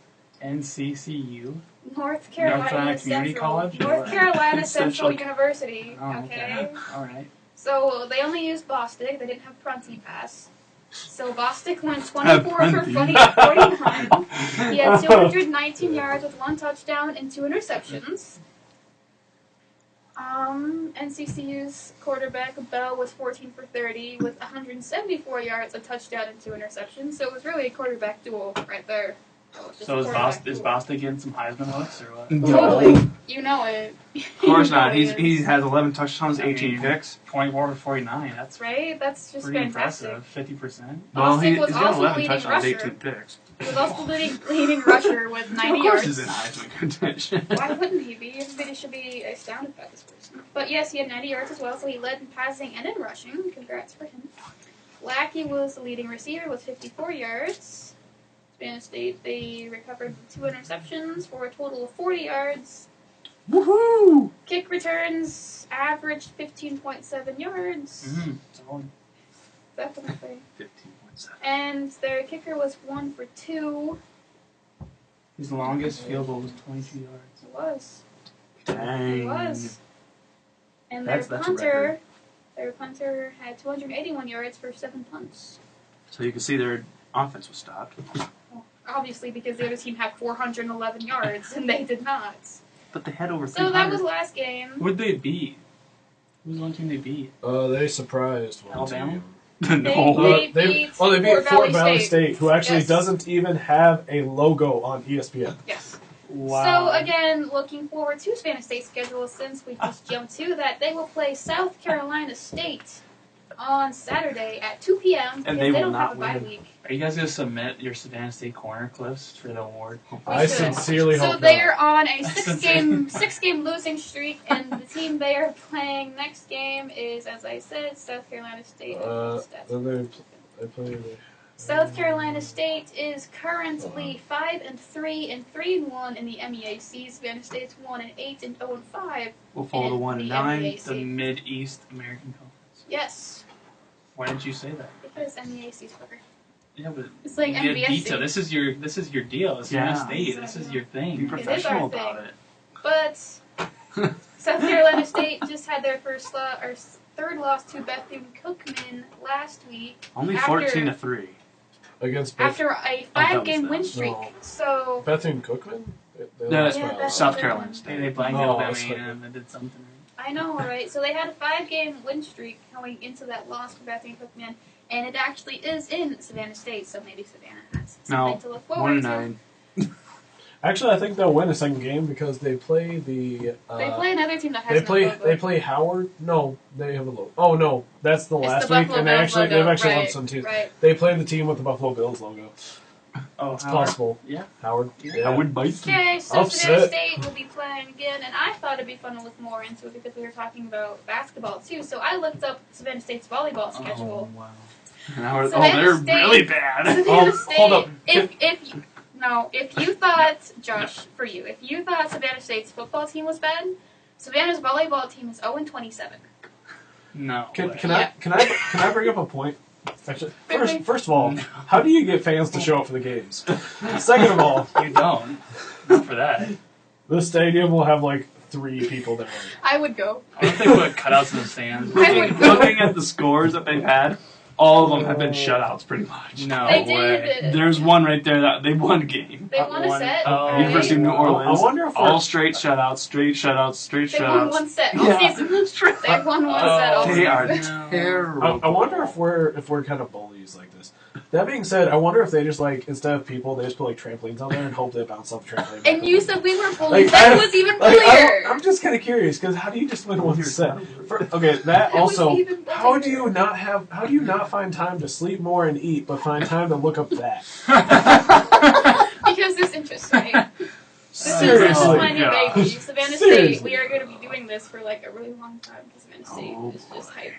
S4: NCCU.
S2: North Carolina
S4: Carolina Community
S2: Central.
S4: College?
S2: North Carolina Central
S5: Central.
S2: University.
S4: Oh,
S2: Okay.
S4: All right.
S2: So they only used Bostic. They didn't have Prunty pass. So Bostic went 24 for
S5: Prunty.
S2: 49. He had 219 yards with 1 touchdown and 2 interceptions. NCCU's quarterback Bell was 14 for 30 with 174 yards, a touchdown, and 2 interceptions. So it was really a quarterback duel right there. It was just
S4: So
S2: a
S4: is
S2: quarterback
S4: Boston
S2: duel.
S4: getting some Heisman looks or what?
S2: Totally. You know it.
S5: Of course not. He has 11 touchdowns,
S4: I
S5: 18
S4: mean,
S5: picks.
S4: 24 for 49. That's
S2: Right? That's just
S4: pretty
S2: fantastic.
S4: impressive. 50%.
S5: Well,
S2: Bostic was
S5: he's got
S2: also
S5: 11
S2: leading
S5: touchdowns,
S2: rusher.
S5: 18 picks.
S2: He was also the leading rusher with 90
S5: Of course
S2: yards.
S5: he's in Heisman contention.
S2: Why wouldn't he be? Everybody should be astounded by this person. But yes, he had 90 yards as well, so he led in passing and in rushing. Congrats for him. Lackey was the leading receiver with 54 yards. Spanish State, they recovered 2 interceptions for a total of 40 yards.
S5: Woohoo!
S2: Kick returns averaged 15.7 yards.
S4: Solid.
S2: Definitely.
S5: 15.7.
S2: And their kicker was 1 for 2.
S4: His longest field goal was 22 yards.
S2: It was.
S5: Dang.
S2: It was. And their
S5: That's a record.
S2: punter had 281 yards for 7 punts.
S5: So you can see their offense was stopped.
S2: Obviously, because the other team had 411 yards and they did not.
S5: But they had over
S2: So
S5: 300.
S2: that was last game.
S4: Who'd they beat? Who's the one team they beat?
S1: They surprised one
S4: Alabama?
S1: team.
S5: No.
S2: They
S1: They
S2: beat
S1: beat
S2: Fort
S1: Fort
S2: Valley
S1: Valley
S2: State.
S1: State, who actually
S2: Yes.
S1: doesn't even have a logo on ESPN.
S2: Yes.
S4: Wow.
S2: So again, looking forward to Spanish State's schedule since we just jumped to that. They will play South Carolina State on Saturday at 2 p.m. because
S5: And
S2: they
S5: they
S2: don't
S5: will
S2: have a
S5: not
S2: bye
S5: win.
S2: week.
S4: Are you guys going to submit your Savannah State corner clips for the award?
S1: I
S2: should.
S1: sincerely
S2: So
S1: hope
S2: they're on a
S4: That's
S2: six game losing streak, and the team they are playing next game is, as I said, South Carolina State.
S1: not. Then they play.
S2: South Carolina State is currently 5-3 and 3-1 in the MEAC. Savannah State's 1-8 and 0-5.
S5: We'll follow the
S2: in
S5: 1 and
S2: the
S5: 9.
S2: MEAC.
S4: The Mid-East American Conference.
S2: Yes,
S4: Why did you say that?
S2: because MEAC is quicker.
S4: Yeah, but
S2: It's like
S4: you get
S2: MVSC.
S4: detail. This is your deal. It's
S5: Yeah.
S4: Savannah State. This is your
S5: Be
S4: thing.
S5: professional
S2: thing.
S5: about it.
S2: But South Carolina State just had their third loss to Bethune-Cookman last week
S5: Only
S2: After-
S5: 14-3.
S1: Against Beth-
S2: after a
S5: that was
S2: 5-game
S5: them.
S2: win streak.
S1: No.
S2: So
S1: Bethune-Cookman? They
S5: No,
S1: lost
S2: Yeah,
S1: by a lot.
S2: Bethune-
S5: South Carolina
S4: They
S5: State.
S4: blanked
S1: No,
S4: Alabama
S1: it's like-
S4: and they did something.
S2: I know, right? So they had a 5-game win streak going into that loss for Bethune-Cookman, and it actually is in Savannah State. So maybe Savannah has something
S5: No,
S2: to look
S5: 1
S2: forward
S5: and
S2: to.
S5: 9.
S1: Actually, I think they'll win a second game because they play the.
S2: They play another team that has no logo.
S1: They play Howard. No, they have a logo. Oh no, that's the
S2: It's
S1: last
S2: the
S1: week,
S2: Buffalo
S1: and
S2: Bills logo,
S1: they've actually
S2: right,
S1: won some too.
S2: Right.
S1: They play the team with the Buffalo Bills logo.
S4: Oh,
S1: It's
S4: Howard.
S1: possible.
S4: Yeah.
S1: Howard.
S4: Yeah.
S5: I would bite them.
S2: Okay, so
S1: Upset.
S2: Savannah State will be playing again, and I thought it'd be fun to look more into it because we were talking about basketball too. So I looked up Savannah State's volleyball schedule.
S4: Oh, wow.
S5: Now,
S2: Savannah
S5: they're
S2: State-
S5: really bad.
S2: Savannah State.
S1: hold up.
S2: If you thought, Josh, for you, if you thought Savannah State's football team was bad, Savannah's volleyball team is 0-27.
S4: No.
S1: Can
S4: way.
S1: I bring up a point? Actually, first of all, how do you get fans to show up for the games? Second of all,
S4: You don't. Not for that.
S1: the stadium will have like 3 people there.
S2: I would go.
S4: I don't think we put cutouts in the stands.
S2: I would go.
S5: Looking at the scores that they've had, all of them have been shutouts pretty much.
S4: No
S2: They
S4: way.
S2: did.
S5: There's one right there that they won a game.
S2: They won a set.
S4: Oh.
S5: University of New Orleans.
S1: I wonder if
S5: all straight shutouts, straight shutouts, straight
S2: They
S5: shutouts.
S2: won one set all
S5: Yeah,
S2: season.
S5: that's true.
S2: They won one set all
S5: They are
S2: season.
S4: No.
S5: terrible.
S1: I wonder if we're kind of bullies like this. That being said, I wonder if they just like instead of people, they just put like trampolines out there and hope they bounce off the trampoline.
S2: And you said we were bullies.
S1: Like,
S2: That was even
S1: Like,
S2: bullier.
S1: I'm just kind of curious because how do you just win one set? Okay, that
S2: was
S1: also.
S2: even
S1: How
S2: bullier.
S1: do you not have? How do you not find time to sleep more and eat, but find time to look up that?
S2: Because there's interest rate. This is
S1: Seriously,
S2: my new
S5: gosh.
S2: baby. Savannah State.
S1: Seriously.
S2: We are going to be doing this for like a really long time. Savannah State
S5: Oh,
S2: is just
S5: boy.
S2: hype.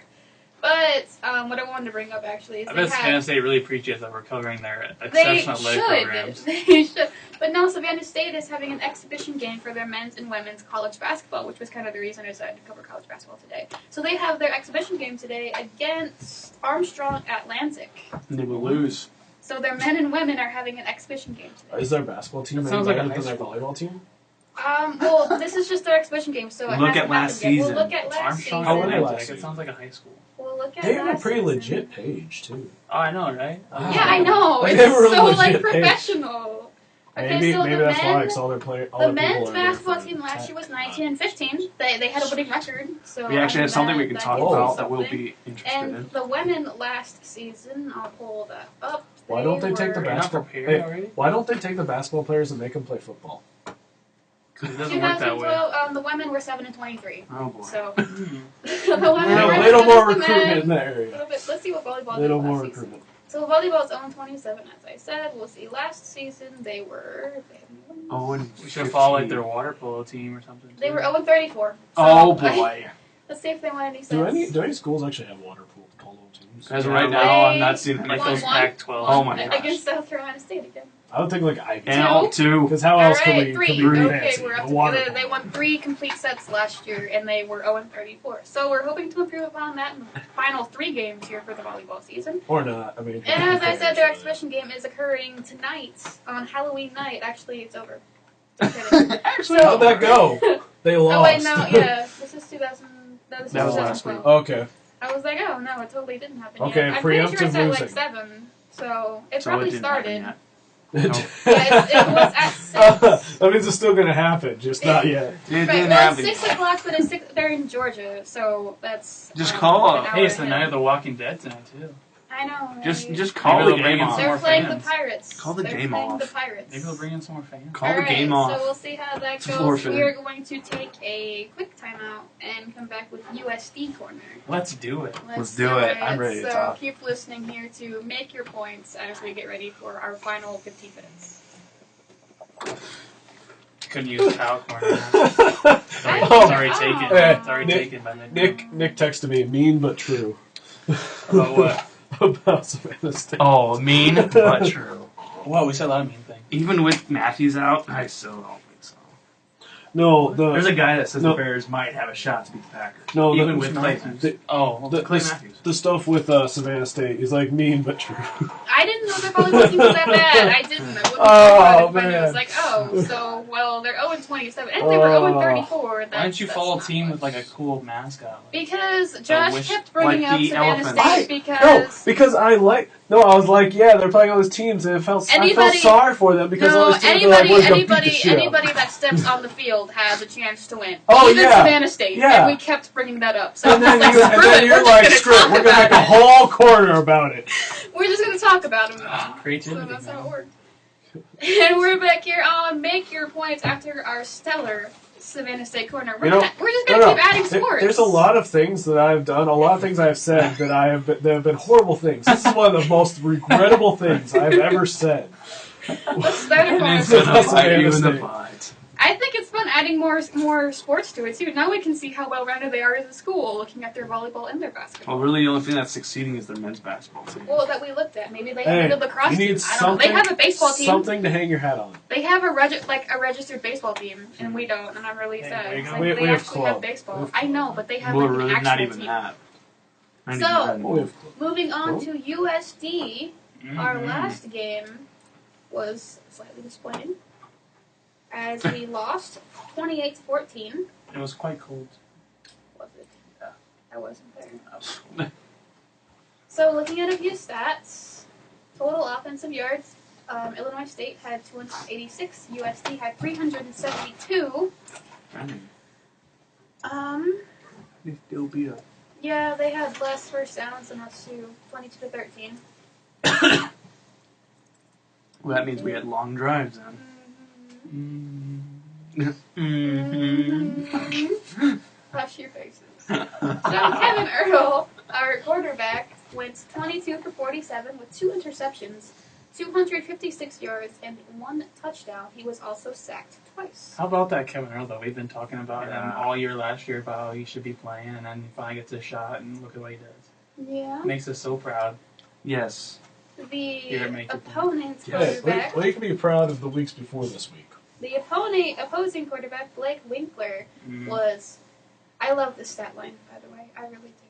S2: But what I wanted to bring up actually is
S4: I
S2: they
S4: bet
S2: have.
S4: Savannah State really appreciates that we're covering their
S2: They
S4: exceptional leg
S2: should.
S4: programs.
S2: They should. But no, Savannah State is having an exhibition game for their men's and women's college basketball, which was kind of the reason I decided to cover college basketball today. So they have their exhibition game today against Armstrong Atlantic.
S5: And they will lose.
S2: So their men and women are having an exhibition game today.
S1: Is their basketball team
S4: That
S1: any
S4: sounds like
S1: better
S4: a
S1: than
S4: high
S1: their
S4: school.
S1: volleyball team?
S2: Well, this is just their exhibition game, so it
S5: Look
S2: hasn't
S5: at last
S2: happened yet.
S5: season.
S2: We'll look at last
S4: Armstrong
S1: How were they
S2: season.
S1: last
S4: Atlantic.
S1: season?
S4: It sounds like a high school.
S2: We'll look at
S1: They have a
S2: last
S1: pretty
S2: season.
S1: legit page too.
S4: Oh, I know, right?
S1: Wow.
S2: Yeah, I know.
S1: Like,
S2: It's
S1: they were a
S2: so
S1: legit
S2: like
S1: page.
S2: professional.
S1: Maybe
S2: so
S1: maybe
S2: the
S1: that's why
S2: men,
S1: because all their players.
S2: the men's basketball team last year was 19 and 15. They had a winning record. So
S5: We actually have something we can talk
S2: gives
S5: about
S2: us
S5: that we'll
S2: something.
S5: be interested
S2: And
S5: in.
S2: the women last season, I'll pull that up.
S1: Why don't they take the
S2: were-
S4: You're not
S1: basketball?
S4: prepared
S1: Hey,
S4: already?
S1: why don't they take the basketball players and make them play football?
S4: Because it doesn't work that way.
S2: 2012, the women were 7 and 23.
S5: Oh boy.
S2: So
S4: Hmm.
S2: the women
S1: Yeah,
S2: were
S1: a little
S2: as
S1: more
S2: good as the
S1: recruitment
S2: men.
S1: in that
S2: A
S1: area.
S2: little bit. Let's see what volleyball
S1: A little
S2: did
S1: more
S2: last season.
S1: recruitment.
S2: So volleyball's 0 and 27, as I said. We'll see. Last season they were.
S5: Oh, and
S4: We should follow like their water polo team or something.
S2: They
S4: too.
S2: were 0 and 34.
S5: Oh
S2: So,
S5: boy.
S2: Let's see if they want any sets.
S1: Do any schools actually have water polo teams?
S5: As of
S4: Yeah,
S5: right
S4: like-
S5: now, I'm not seeing
S4: Like
S5: any.
S4: those
S2: One.
S4: Pac-12.
S5: Oh my gosh.
S2: Against South Carolina State again.
S1: I would think like Ivy.
S5: And all two.
S1: Because how
S2: All
S1: else
S2: right,
S1: could
S2: 3.
S1: we be
S2: Okay,
S1: fancy?
S2: we're up
S1: A
S2: to
S1: water
S2: they
S1: polo.
S2: won 3 complete sets last year, and they were 0 and 34. So we're hoping to improve upon that in the final 3 games here for the volleyball season.
S1: Or not. I mean.
S2: And as I said, their exhibition game is occurring tonight on Halloween night. Actually, it's over. Just kidding.
S5: Actually,
S2: So-
S1: How'd that go? They lost.
S2: Oh wait, no, yeah, this is 2000. No, this is
S5: That was last
S2: 2012.
S1: Okay.
S2: I was like, oh no, it totally didn't happen.
S1: Okay,
S2: yet. I'm pretty sure
S1: preemptive
S2: it's at like
S1: losing.
S2: 7, so it
S5: So
S2: probably
S5: it didn't happen
S2: started.
S5: yet.
S2: Yeah, it was at 6.
S1: That means it's still gonna happen, just not yet.
S5: It
S2: Right,
S5: didn't
S2: well,
S5: happen.
S2: it's 6 o'clock, but it's 6, they're in Georgia, so that's
S5: Just call
S2: an
S5: up.
S2: hour
S4: Hey, it's the
S2: ahead.
S4: night of the Walking Dead tonight too.
S2: I know. Right?
S5: Just call
S4: Maybe
S5: the
S4: they'll bring
S5: game
S4: in
S5: off.
S4: some
S2: They're
S4: more
S2: playing
S4: fans.
S2: the Pirates.
S5: Call the
S2: They're
S5: game
S2: playing
S5: off.
S2: The Pirates.
S4: Maybe they'll bring in some more fans.
S5: Call the
S2: Alright,
S5: game off.
S2: So we'll see how that
S5: It's
S2: goes.
S5: forfeit.
S2: We are going to take a quick timeout and come back with USD corner.
S4: Let's do it.
S5: Let's do it. I'm ready to
S2: so
S5: talk.
S2: keep listening here to make your points as we get ready for our final 15 minutes.
S4: Couldn't use cow corner.
S2: Oh,
S4: It's already taken.
S1: Hey,
S4: It's already
S1: Nick-
S4: taken by the
S1: Nick texted me, mean but true.
S4: About what?
S1: About Savannah State.
S5: Oh, mean but true.
S4: Well, we said a lot of mean things.
S5: Even with Matthews out, I still don't think so.
S1: No,
S5: There's
S1: the
S5: a guy that says
S1: No.
S5: the Bears might have a shot to beat the Packers.
S1: No,
S5: even
S1: the-
S5: with Clay Matthews.
S1: the,
S4: Oh, well,
S1: the,
S5: Clay
S1: the,
S5: Matthews.
S1: the stuff with Savannah State is like mean but true.
S2: I didn't know their volleyball team was that bad. I didn't. I wouldn't have
S1: Oh,
S2: thought it, but it
S1: man.
S2: was like, oh, so, well, they're 0 and 27, and they were 0 and 34.
S4: why don't you
S2: That's
S4: follow a
S2: not
S4: team
S2: much.
S4: with like a cool mascot?
S2: Because Josh
S4: wish-
S2: kept bringing
S5: like
S2: up
S5: the
S2: Savannah
S5: elephant.
S2: State
S1: No,
S2: because...
S1: because I was like, yeah, they're playing all these teams, and I felt
S2: Anybody-
S1: sorry for them because all
S2: No,
S1: these teams are like, we're gonna beat the shit out of them.
S2: anybody that steps on the field has a chance to win.
S1: Oh,
S2: Even
S1: yeah.
S2: Savannah State.
S1: Yeah.
S2: And we kept bringing that up. So
S1: And then,
S2: I was like, screw it,
S1: you're
S2: we're
S1: like,
S2: just
S1: screw it,
S2: gonna
S1: we're
S2: talk
S1: gonna make a
S2: about
S1: whole corner about it.
S2: it. We're just going to talk about them. So
S4: Creativity.
S2: that's how it
S4: man.
S2: worked. And we're back here on Make Your Points after our stellar Savannah State corner. We're,
S1: You know,
S2: we're just going to keep adding sports.
S1: There's a lot of things that I've done, a lot of things I've said that that have been horrible things. This is one of the most regrettable things I've ever said.
S2: Let's start it
S5: And it's
S2: from
S5: gonna
S1: Savannah
S5: bite you in the
S1: State.
S5: butt.
S2: I think it's fun adding more sports to it too. Now we can see how well-rounded they are as a school, looking at their volleyball and their basketball.
S5: Well, really, the only thing that's succeeding is their men's basketball team.
S2: Well, that we looked at. Maybe they
S1: Hey,
S2: have a good lacrosse
S1: you
S2: team.
S1: need
S2: I don't know. They have a baseball team.
S1: Something to hang your hat on.
S2: They have a registered baseball team, and we don't, and I'm really
S4: Hey,
S2: sad.
S4: there you
S2: It's
S4: go.
S2: like
S1: We
S2: they
S1: have
S2: actually
S1: club.
S2: have baseball.
S1: We have
S2: I
S1: club.
S2: know, but they have
S5: Well,
S2: like an
S5: really,
S2: actual
S5: not even
S2: team.
S5: that.
S2: So, moving on to USD, our last game was slightly disappointing as we lost 28-14.
S4: It was quite cold.
S2: Was it?
S4: Yeah.
S2: I wasn't there. So, looking at a few stats, total offensive yards, Illinois State had 286, USD had 372.
S5: They still beat us.
S2: Yeah, they had less first downs than us too, 22-13.
S5: Well, that means we had long drives then.
S2: Hush your faces. So Kevin Earl, our quarterback, went 22 for 47 with 2 interceptions, 256 yards, and 1 touchdown. He was also sacked twice.
S4: How about that Kevin Earl, though? We've been talking about him all year last year about how he should be playing, and then he finally gets a shot, and look at what he does.
S2: Yeah.
S4: Makes us so proud.
S5: Yes.
S2: The opponent's quarterback.
S1: Yeah, well, you can be proud of the weeks before this week.
S2: The opposing quarterback, Blake Winkler, was... I love this stat line, by the way. I really do.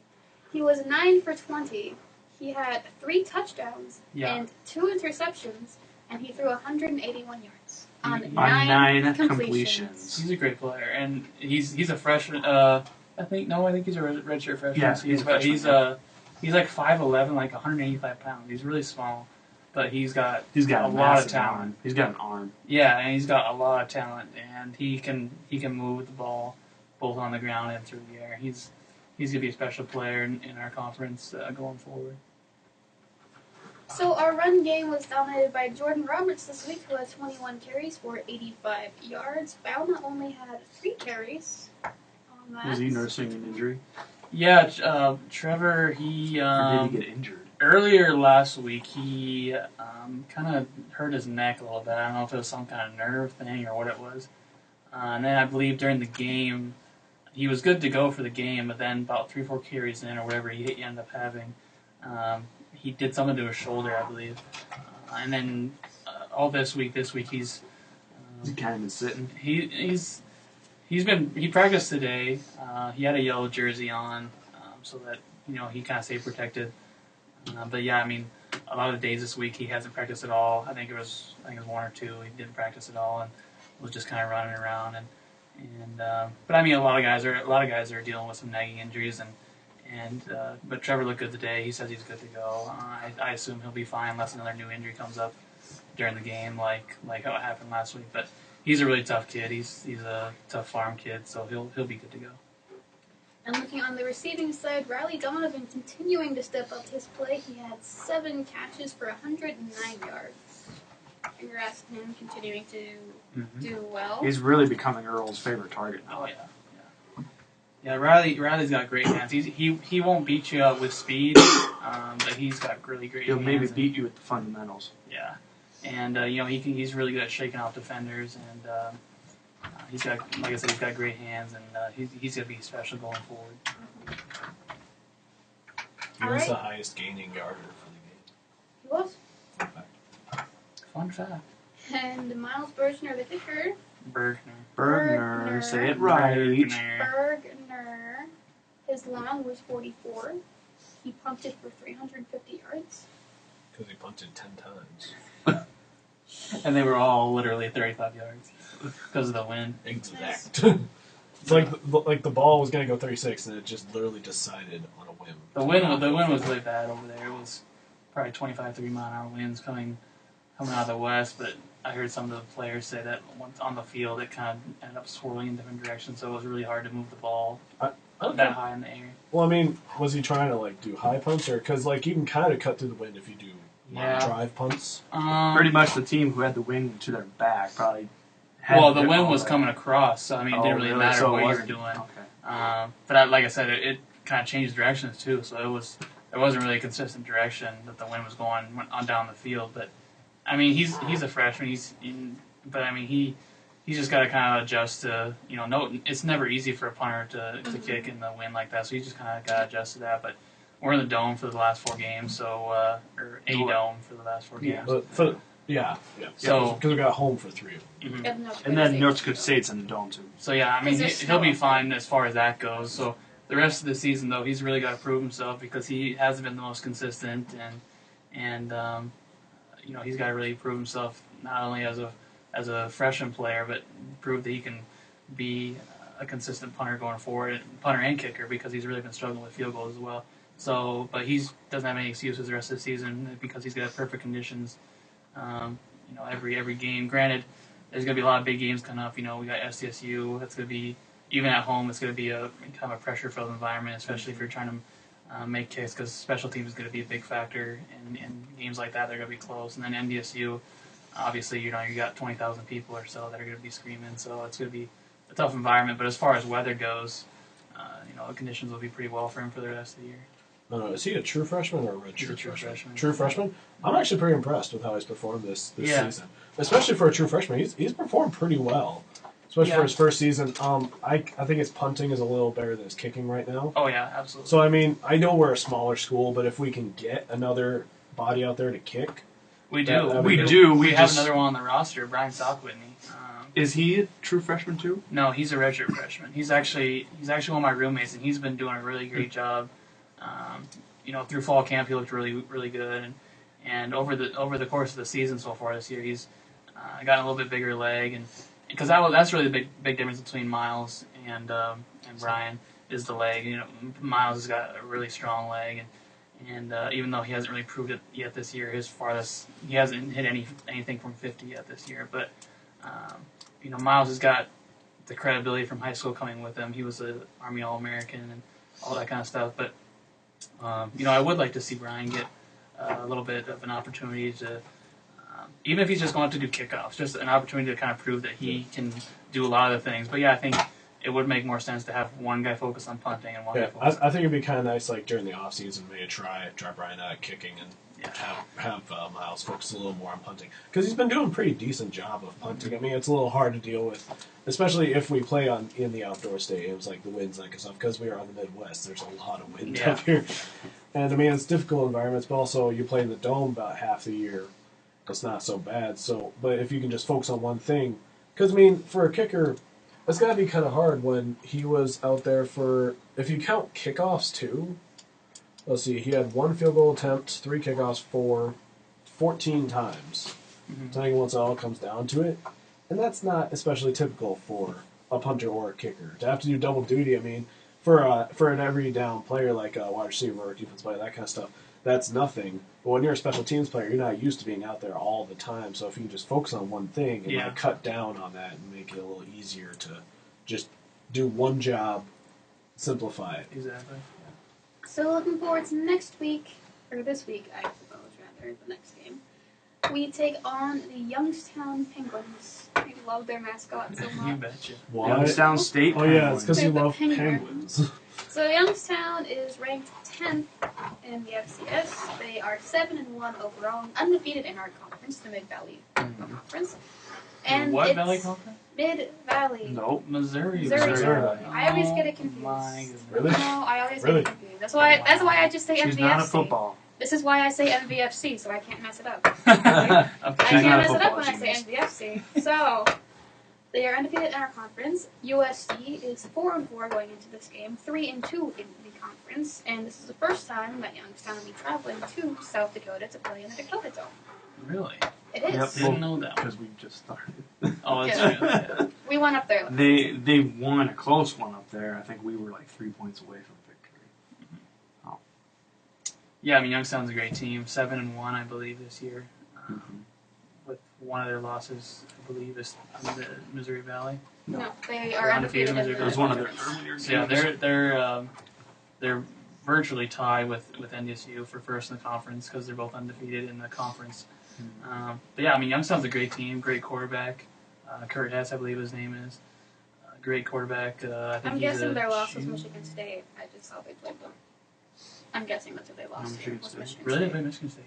S2: He was 9 for 20. He had 3 touchdowns and 2 interceptions, and he threw 181 yards on 9 completions.
S4: He's a great player, and he's a freshman. I think he's a redshirt freshman.
S5: Yeah, he's a freshman.
S4: He's like 5'11", like 185 pounds. He's really small, but he's got
S5: a
S4: lot of talent.
S5: Arm. He's got an arm.
S4: Yeah, and he's got a lot of talent, and he can move the ball both on the ground and through the air. He's gonna be a special player in our conference going forward.
S2: So our run game was dominated by Jordan Roberts this week, who had 21 carries for 85 yards. Bowna only had 3 carries on that.
S5: Was he nursing an injury?
S4: Yeah, Trevor,
S5: or did he get injured?
S4: Earlier last week, he kind of hurt his neck a little bit. I don't know if it was some kind of nerve thing or what it was. And then I believe during the game, he was good to go for the game, but then about 3-4 carries in or whatever he ended up having, he did something to his shoulder, I believe. And then all this week he's
S5: kind of been sitting.
S4: He practiced today. He had a yellow jersey on, so that he kind of stayed protected. But yeah, I mean, a lot of the days this week he hasn't practiced at all. I think it was 1 or 2 he didn't practice at all and was just kind of running around. But I mean, a lot of guys are dealing with some nagging injuries but Trevor looked good today. He says he's good to go. I assume he'll be fine unless another new injury comes up during the game, like how it happened last week. But he's a really tough kid. He's a tough farm kid, so he'll be good to go.
S2: And looking on the receiving side, Riley Donovan continuing to step up his play. He had 7 catches for 109 yards. Congrats to him continuing to do well.
S5: He's really becoming Earl's favorite target now.
S4: Oh yeah. Yeah, Riley's got great hands. He won't beat you up with speed, but he's got really great hands.
S5: He'll maybe beat you with the fundamentals.
S4: Yeah, and he's really good at shaking off defenders, and he's got, like I said, he's got great hands, and he's gonna be special going forward.
S1: He was the highest gaining yarder for the game.
S2: He was.
S4: Fun fact.
S2: And Miles Bergner, the kicker.
S5: Bergner. Say it right.
S2: Bergner. His long was 44. He punted for 350 yards.
S1: Because he punted 10 times.
S4: And they were all literally 35 yards because of the wind.
S1: Exact. It's like the ball was going to go 36, and it just literally decided on a whim.
S4: The wind was really bad over there. It was probably 25, 30 mile an hour winds coming out of the west, but I heard some of the players say that once on the field, it kind of ended up swirling in different directions, so it was really hard to move the ball that high in the air.
S1: Well, I mean, was he trying to do high punts, or because you can kind of cut through the wind if you do drive punts?
S5: Pretty much the team who had the wind to their back probably.
S4: The wind was coming across, so I mean, it didn't really matter what you were doing.
S5: Okay.
S4: But like I said, it kind of changed directions too, so there wasn't really a consistent direction that the wind was going on down the field, but. I mean, he's a freshman. He's just got to kind of adjust to it's never easy for a punter to kick in the wind like that. So he's just kind of got to adjust to that. But we're in the dome for the last 4 games, or a dome for the last 4 games.
S1: So because we got home for 3 of them.
S2: Mm-hmm.
S5: And then North Dakota State's in the dome too.
S4: So yeah, I mean he'll be fine as far as that goes. So the rest of the season, though, he's really got to prove himself because he hasn't been the most consistent, and he's got to really prove himself not only as a freshman player, but prove that he can be a consistent punter going forward, punter and kicker, because he's really been struggling with field goals as well. So, but he doesn't have any excuses the rest of the season because he's got perfect conditions. Every game. Granted, there's going to be a lot of big games coming up. We got SDSU. That's going to be, even at home, it's going to be a kind of a pressure-filled environment, especially if you're trying to make kicks, because special teams is going to be a big factor in games like that. They're going to be close. And then NDSU, obviously, you got 20,000 people or so that are going to be screaming, so it's going to be a tough environment. But as far as weather goes, the conditions will be pretty well for him for the rest of the year.
S1: Is he a true freshman or a red
S4: He's
S1: true
S4: a true
S1: freshman?
S4: freshman.
S1: True freshman? I'm actually pretty impressed with how he's performed this
S4: Yeah.
S1: season. Especially for a true freshman. He's performed pretty well. Especially for his first season. I think his punting is a little better than his kicking right now.
S4: Oh, yeah, absolutely.
S1: So, I mean, I know we're a smaller school, but if we can get another body out there to kick.
S4: We
S1: that-
S4: do.
S1: that'd
S5: We
S1: be
S5: do.
S4: We have another one on the roster, Brian Salkwhitney.
S5: Is he a true freshman too?
S4: No, he's a redshirt freshman. He's actually one of my roommates, and he's been doing a really great job. Through fall camp, he looked really, really good, and over the course of the season so far this year, he's gotten a little bit bigger leg, and because that's really the big difference between Miles and Brian is the leg. Miles has got a really strong leg, and even though he hasn't really proved it yet this year, he hasn't hit anything from 50 yet this year, but. Miles has got the credibility from high school coming with him. He was an Army All-American and all that kind of stuff. But, I would like to see Brian get a little bit of an opportunity to, even if he's just going to do kickoffs, just an opportunity to kind of prove that he can do a lot of the things. But, yeah, I think it would make more sense to have one guy focus on punting and one guy focus
S1: I think it'd be kind of nice, like, during the offseason, maybe try Brian out at kicking and have Miles focus a little more on punting. Because he's been doing a pretty decent job of punting. I mean, it's a little hard to deal with, especially if we play in the outdoor stadiums, like the winds and stuff, because we are on the Midwest. There's a lot of wind up here. And, I mean, it's difficult environments, but also you play in the dome about half the year. It's not so bad. But if you can just focus on one thing, because, I mean, for a kicker, it's got to be kind of hard when he was out there for, if you count kickoffs too, let's see, he had 1 field goal attempt, 3 kickoffs, 14 times. Depending on once it all comes down to it. And that's not especially typical for a punter or a kicker. To have to do double duty, I mean, for an every down player like a wide receiver or defense player, that kind of stuff, that's nothing. But when you're a special teams player, you're not used to being out there all the time. So if you can just focus on one thing and like, cut down on that and make it a little easier to just do one job, simplify it.
S4: Exactly.
S2: So looking forward to next week, or this week, I suppose, rather, the next game. We take on the Youngstown Penguins. I love their mascot so much.
S4: You betcha.
S5: Youngstown State.
S1: Oh yeah, it's because you
S2: They're the
S1: love
S2: Penguins.
S1: penguins.
S2: So Youngstown is ranked 10th in the FCS. They are 7-1 overall, undefeated in our conference, the Mid-Valley Conference. And
S4: What
S2: it's
S4: Valley Conference?
S2: Mid-Valley.
S5: Nope.
S4: Missouri.
S1: Missouri.
S2: I always get it confused.
S4: My goodness.
S1: Really?
S2: No, I always
S1: Really?
S2: get it confused. That's why I just say
S5: She's
S2: MVFC.
S5: not a football.
S2: This is why I say MVFC, so I can't mess it up.
S4: Okay.
S2: I
S5: She's
S2: can't
S5: not a
S2: mess it up
S5: football
S2: when I say
S5: genius.
S2: MVFC. So, they are undefeated in our conference. USC is 4-4 going into this game, 3-2 in the conference, and this is the first time that Youngstown will be traveling to South Dakota to play in the Dakota Dome.
S4: Really?
S2: It is.
S5: Yep.
S4: Didn't know that.
S5: Because we just started.
S4: Oh, that's
S2: Yeah.
S4: true. Yeah.
S2: We went up there.
S5: They won a close one up there. I think we were like 3 points away from victory.
S4: Yeah, I mean, Youngstown's a great team. 7-1, I believe, this year. With one of their losses, I believe, is in the Missouri Valley.
S2: No, they are undefeated in
S4: Missouri
S2: the
S5: It was one of their
S2: conference.
S5: earlier games.
S4: So yeah, they're virtually tied with NDSU for first in the conference because they're both undefeated in the conference. But yeah, I mean, Youngstown's a great team, great quarterback. Kurt Hess, I believe his name is. Great quarterback. I think
S2: I'm
S4: he's
S2: guessing
S4: a
S2: their loss was
S4: shoe-
S2: Michigan State. I just saw they played them. I'm guessing that's who they lost to.
S5: Michigan
S2: Was
S5: State.
S2: Michigan
S4: Really? They
S2: State.
S4: play Michigan State?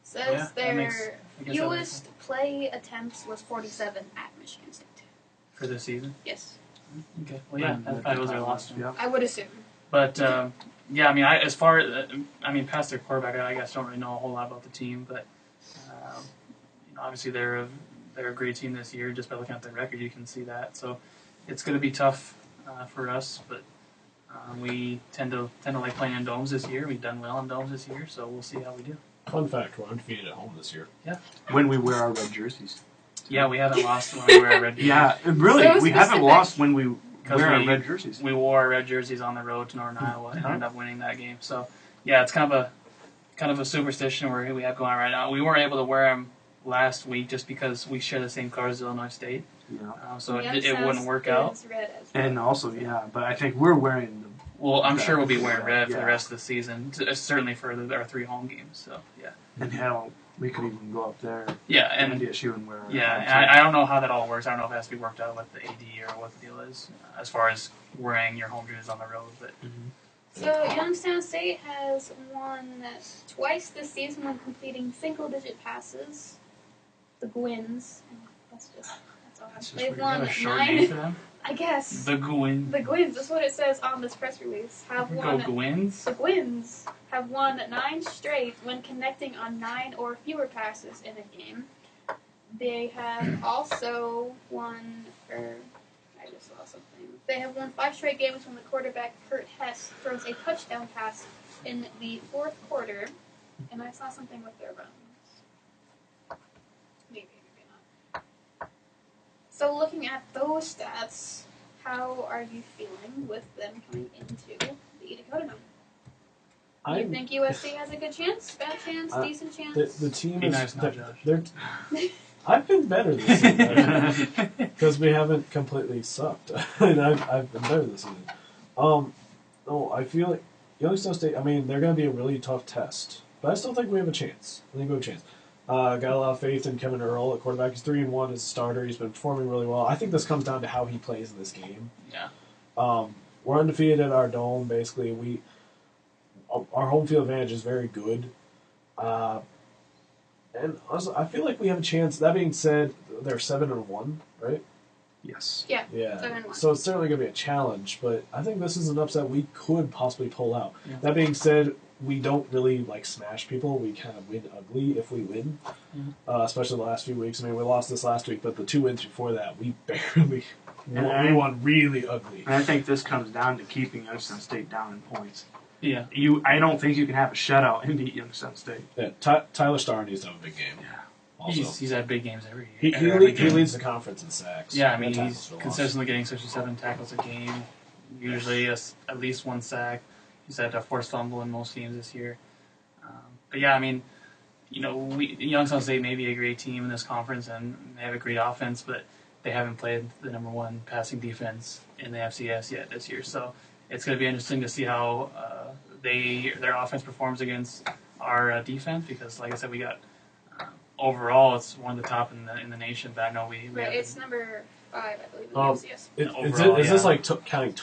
S2: Says
S4: Yeah, that
S2: their
S4: makes- I guess that makes
S2: fewest
S4: sense.
S2: play attempts was 47 at Michigan State.
S4: For this season?
S2: Yes,
S4: Okay. Well, yeah, that probably was their loss.
S5: Yeah.
S2: I would assume.
S4: But yeah, I mean, past their quarterback, I guess don't really know a whole lot about the team. But obviously they're a great team this year. Just by looking at their record, you can see that. So it's going to be tough for us. But We tend to like playing in domes this year. We've done well in domes this year, so we'll see how we do.
S1: Fun fact: we're undefeated at home this year.
S4: Yeah.
S5: When we wear our red jerseys.
S4: Yeah, we haven't lost when we wear our red jerseys.
S5: Yeah, really,
S2: So
S5: we haven't
S2: specific.
S5: lost when we
S4: Because
S5: wear our red jerseys.
S4: We wore our red jerseys on the road to Northern Iowa and ended up winning that game. So, yeah, it's kind of a superstition we have going on right now. We weren't able to wear them last week just because we share the same colors as Illinois State.
S5: Yeah.
S4: So it wouldn't work out.
S2: Red as well.
S5: And also, yeah, but I think we're wearing the.
S4: Well, I'm sure we'll be wearing red for
S5: Yeah.
S4: the rest of the season, certainly for our 3 home games. So, yeah.
S5: And hell, we could even go up there
S4: Yeah,
S5: and
S4: and
S5: DSU and wear.
S4: yeah, and I don't know how that all works. I don't know if it has to be worked out with the AD or what the deal is as far as wearing your home jerseys on the road. But
S2: So Youngstown State has won twice this season when completing single-digit passes. The Gwins. And that's all.
S4: that's
S2: They've
S4: just weird.
S2: won
S4: You have a short name for
S2: 9.
S4: them.
S2: I guess.
S4: The Gwyn.
S2: The Gwins. That's what it says on this press release. Have
S4: Go
S2: won.
S4: Gwins.
S2: The Gwins have won 9 straight when connecting on 9 or fewer passes in a game. They have also won. I just lost something. They have won 5 straight games when the quarterback Kurt Hess throws a touchdown pass in the 4th quarter. And I saw something with their runs. Maybe not. So looking at those stats, how are you feeling with them coming into the Dakota Dome? Do you think USC has a good chance, bad chance, decent chance?
S1: The team
S4: Be
S1: is.
S4: nice now, Josh.
S1: They're, I've been better this season because we haven't completely sucked, and I've been better this season. No, I feel like Youngstown State. I mean, they're going to be a really tough test, but I still think we have a chance. I think we have a chance. Got a lot of faith in Kevin Earl at quarterback. He's 3-1 as a starter. He's been performing really well. I think this comes down to how he plays in this game.
S4: Yeah.
S1: We're undefeated at our dome. Basically, our home field advantage is very good. And also, I feel like we have a chance. That being said, they're 7-1, right?
S5: Yes.
S2: Yeah.
S1: 7-1. So it's certainly going to be a challenge, but I think this is an upset we could possibly pull out.
S4: Yeah.
S1: That being said, we don't really smash people. We kind of win ugly if we win, especially the last few weeks. I mean, we lost this last week, but the 2 wins before that, we barely won. We won really ugly.
S5: And I think this comes down to keeping Youngstown State down in points.
S4: Yeah.
S5: I don't think you can have a shutout and beat Youngstown State.
S1: Yeah, Tyler Starr needs to have a big game.
S5: Yeah.
S1: Also.
S4: He's had big games every
S1: He
S4: year.
S1: leads the conference in sacks.
S4: Yeah, I mean,
S1: And
S4: he's
S1: tackles for loss.
S4: consistently getting 67 tackles a game, usually at least 1 sack. He's had a forced fumble in most games this year. But yeah, I mean, Youngstown State may be a great team in this conference and they have a great offense, but they haven't played the number 1 passing defense in the FCS yet this year. So it's going to be interesting to see how their offense performs against our defense because, like I said, we got overall it's one of the top in the nation. But I know we
S2: Right,
S4: have,
S2: it's number 5, I believe, in the FCS.
S4: Overall,
S1: Is this
S4: yeah.
S1: counting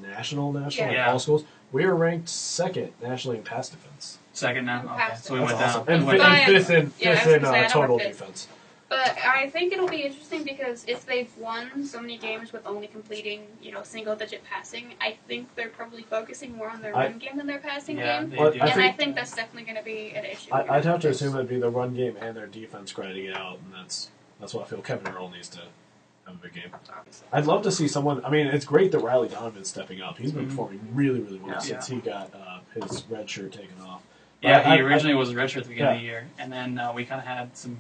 S1: national,
S4: Yeah.
S1: all schools? We are ranked 2nd nationally in pass defense.
S4: second now.
S2: We
S4: Okay,
S2: passed
S4: so we
S2: it.
S4: went
S1: That's
S4: down.
S1: awesome. And,
S4: We went
S2: fi-
S4: down.
S2: down.
S1: fifth in,
S2: Yeah, I was
S1: fifth in
S2: gonna say, I know
S1: total
S2: we're fifth.
S1: defense.
S2: But I think it'll be interesting because if they've won so many games with only completing, single-digit passing, I think they're probably focusing more on their run game than their passing
S4: Yeah,
S2: game.
S4: they
S1: Well,
S4: do.
S2: And I
S1: think-
S2: think that's definitely going to be an issue.
S1: I'd have to assume it'd be the run game and their defense grinding it out, and that's what I feel Kevin Earl needs to have a big game.
S2: Obviously.
S1: I'd love to see someone. I mean, it's great that Riley Donovan's stepping up. He's been performing really, really well
S5: Yeah.
S1: since he got his red shirt taken off.
S4: Yeah,
S1: But
S4: he originally was a redshirt at the beginning of
S1: Yeah.
S4: the year, and then we kind of had some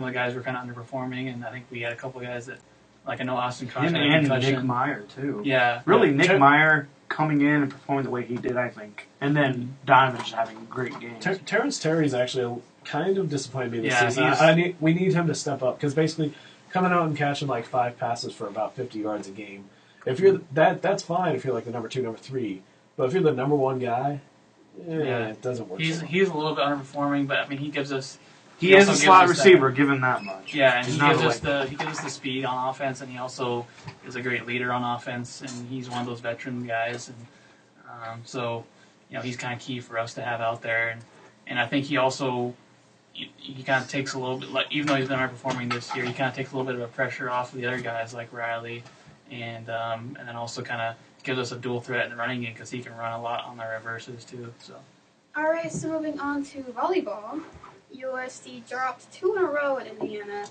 S4: of the guys were kind of underperforming, and I think we had a couple of guys that, like I know Austin Cross
S5: Him
S4: had a
S5: and
S4: concussion.
S5: Nick Meyer, too.
S4: Yeah,
S5: Really,
S4: yeah.
S5: Nick Meyer coming in and performing the way he did, I think. And then Donovan just having great games.
S1: Terrence Terry's actually kind of disappointed me this
S4: Yeah,
S1: season. We need him to step up because basically coming out and catching 5 passes for about 50 yards a game. If you're that's fine if you're the number 2, number 3, but if you're the number 1 guy, it doesn't work.
S4: He's
S1: so well.
S4: he's a little bit underperforming, but I mean he gives us.
S5: He is
S4: also
S5: a
S4: gives
S5: slot
S4: us
S5: receiver, give him that much.
S4: Yeah, and
S5: He's
S4: he
S5: not
S4: gives
S5: a
S4: us the speed on offense, and he also is a great leader on offense, and he's one of those veteran guys, and so he's kind of key for us to have out there, and I think he also he kind of takes a little bit, even though he's been underperforming this year, he kind of takes a little bit of a pressure off of the other guys like Riley, and then also kind of gives us a dual threat in the running game because he can run a lot on the reverses too. So.
S2: All right, so moving on to volleyball. USD dropped 2 in a row at Indiana.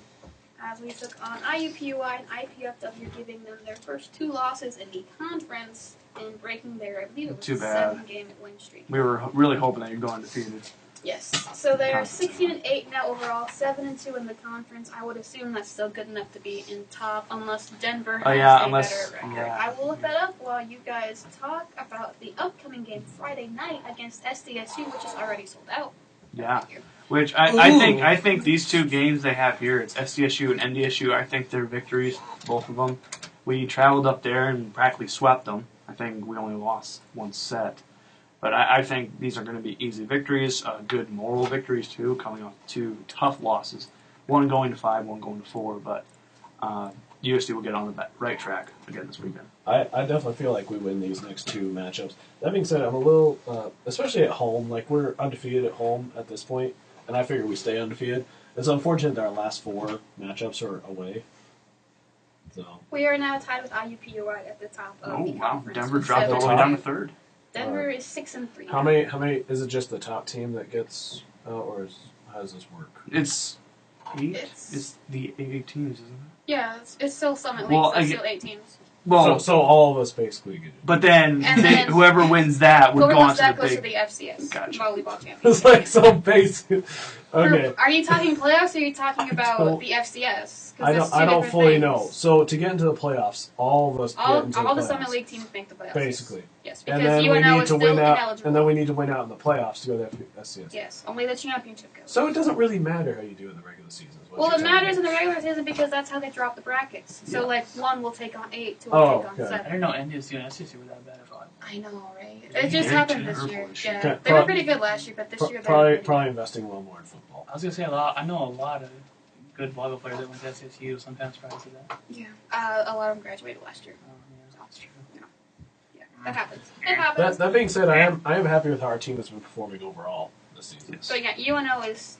S2: as we took on IUPUI and IPFW, giving them their first 2 losses in the conference and breaking their, I believe it was
S5: Too bad.
S2: 7-game win streak.
S5: We were really hoping that you'd go undefeated.
S2: Yes. So they're 16-8 now overall, 7-2 in the conference. I would assume that's still good enough to be in top, unless Denver has a better record.
S5: Yeah.
S2: I will look that up while you guys talk about the upcoming game Friday night against SDSU, which is already sold out.
S5: Yeah. Which I think these 2 games they have here, it's SDSU and NDSU. I think they're victories, both of them. We traveled up there and practically swept them. I think we only lost 1 set. But I think these are going to be easy victories, good moral victories too, coming off 2 tough losses. 1 going to 5, 1 going to 4, but USD will get on the right track again this weekend.
S1: I definitely feel like we win these next 2 matchups. That being said, I'm a little, especially at home, like we're undefeated at home at this point, and I figure we stay undefeated. It's unfortunate that our last 4 matchups are away. So
S2: We are now tied with IUPUI at the top of the conference.
S5: Denver
S2: with
S5: dropped all the way
S2: 7-2.
S5: down to 3rd.
S2: Denver is 6-3.
S1: how many? Is it just the top team that gets, or how does this work?
S5: It's 8.
S2: It's-
S5: It's the 8 teams, isn't it?
S2: Yeah, it's still Summit League,
S5: Well,
S2: so it's still 8 teams.
S5: Well,
S1: So all of us basically get it.
S5: but then,
S2: And then-
S5: whoever wins that would
S2: Whoever
S5: go on
S2: wins
S5: to
S2: that
S5: the
S2: goes
S5: big.
S2: to the FCS
S5: Gotcha.
S2: volleyball championship.
S1: It's like so basic. Okay.
S2: Are you talking playoffs or are you talking about
S1: So-
S2: the FCS? 'Cause
S1: I
S2: that's
S1: don't.
S2: 2
S1: I don't
S2: different
S1: fully
S2: things.
S1: know. So to get into the playoffs, all of us
S2: All
S1: get into
S2: the
S1: the
S2: Summit
S1: playoffs,
S2: League teams make the playoffs.
S1: basically.
S2: Yes,
S1: And
S2: because
S1: then we
S2: UNO
S1: need
S2: is
S1: to
S2: still
S1: win out,
S2: ineligible.
S1: and then we need to win out in the playoffs to go to FCS.
S2: Yes, only the championship goes.
S1: So it doesn't really matter how you do in the regular season. is what
S2: Well,
S1: you're
S2: it
S1: telling
S2: matters
S1: me.
S2: in the regular season because that's how they drop the brackets. So,
S1: Yeah.
S2: like, 1 will take on 8, 2 will
S1: Oh,
S2: take on
S1: okay.
S4: I
S2: 7.
S4: didn't know NDSU and SCC were that bad at volleyball.
S2: I know, right?
S5: They're
S2: It just happened this
S5: terrible
S2: year.
S5: this year.
S2: Yeah,
S1: Okay,
S2: they were
S1: pro-
S2: pretty good last year, but this year
S1: Probably
S2: they're
S1: probably investing a little more in football.
S4: I was gonna say I know a lot of good volleyball players that went to SSU. Sometimes surprised at that.
S2: Yeah, a lot of them graduated last year.
S4: Yeah.
S2: That's true. Yeah, that happens. It happens.
S1: That being said, I am happy with how our team has been performing overall this season.
S2: So yeah, UNO is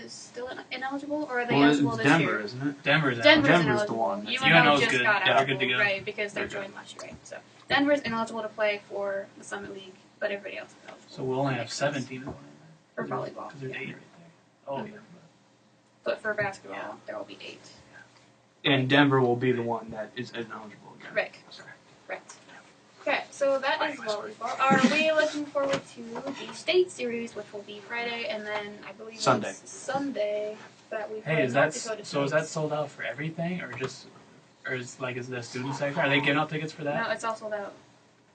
S2: still ineligible, or are they
S5: Well,
S2: eligible
S5: it's
S2: this
S5: Denver,
S2: year?
S5: isn't it?
S4: Denver's out.
S2: Denver's
S5: Denver's
S2: ineligible.
S5: the one.
S2: UNO
S4: UNO's
S2: just
S4: good.
S2: got
S4: Yeah,
S2: out,
S4: they're good to go.
S2: right? Because they
S5: They're
S2: joined last year, right? So Denver's ineligible to play for the Summit League, but everybody else is eligible.
S4: So we'll only have
S2: Makes sense.
S4: 7 teams going
S2: For
S4: in there.
S2: volleyball,
S4: Because there's
S2: yeah.
S4: 8 right there. Oh,
S2: Mhm.
S4: yeah.
S2: But for basketball, there will be 8.
S5: And Denver will be the one that is ineligible again.
S2: Right.
S5: Sorry.
S2: Right. Okay, so that is volleyball. Are we looking forward to the state series, which will be Friday, and then I believe
S5: Sunday.
S2: it's Sunday that we play
S4: Hey, is
S2: North
S4: that
S2: Dakota
S4: so? Is
S2: State.
S4: that sold out for everything, or is the student section? Are they giving out tickets for that?
S2: No, it's all sold out.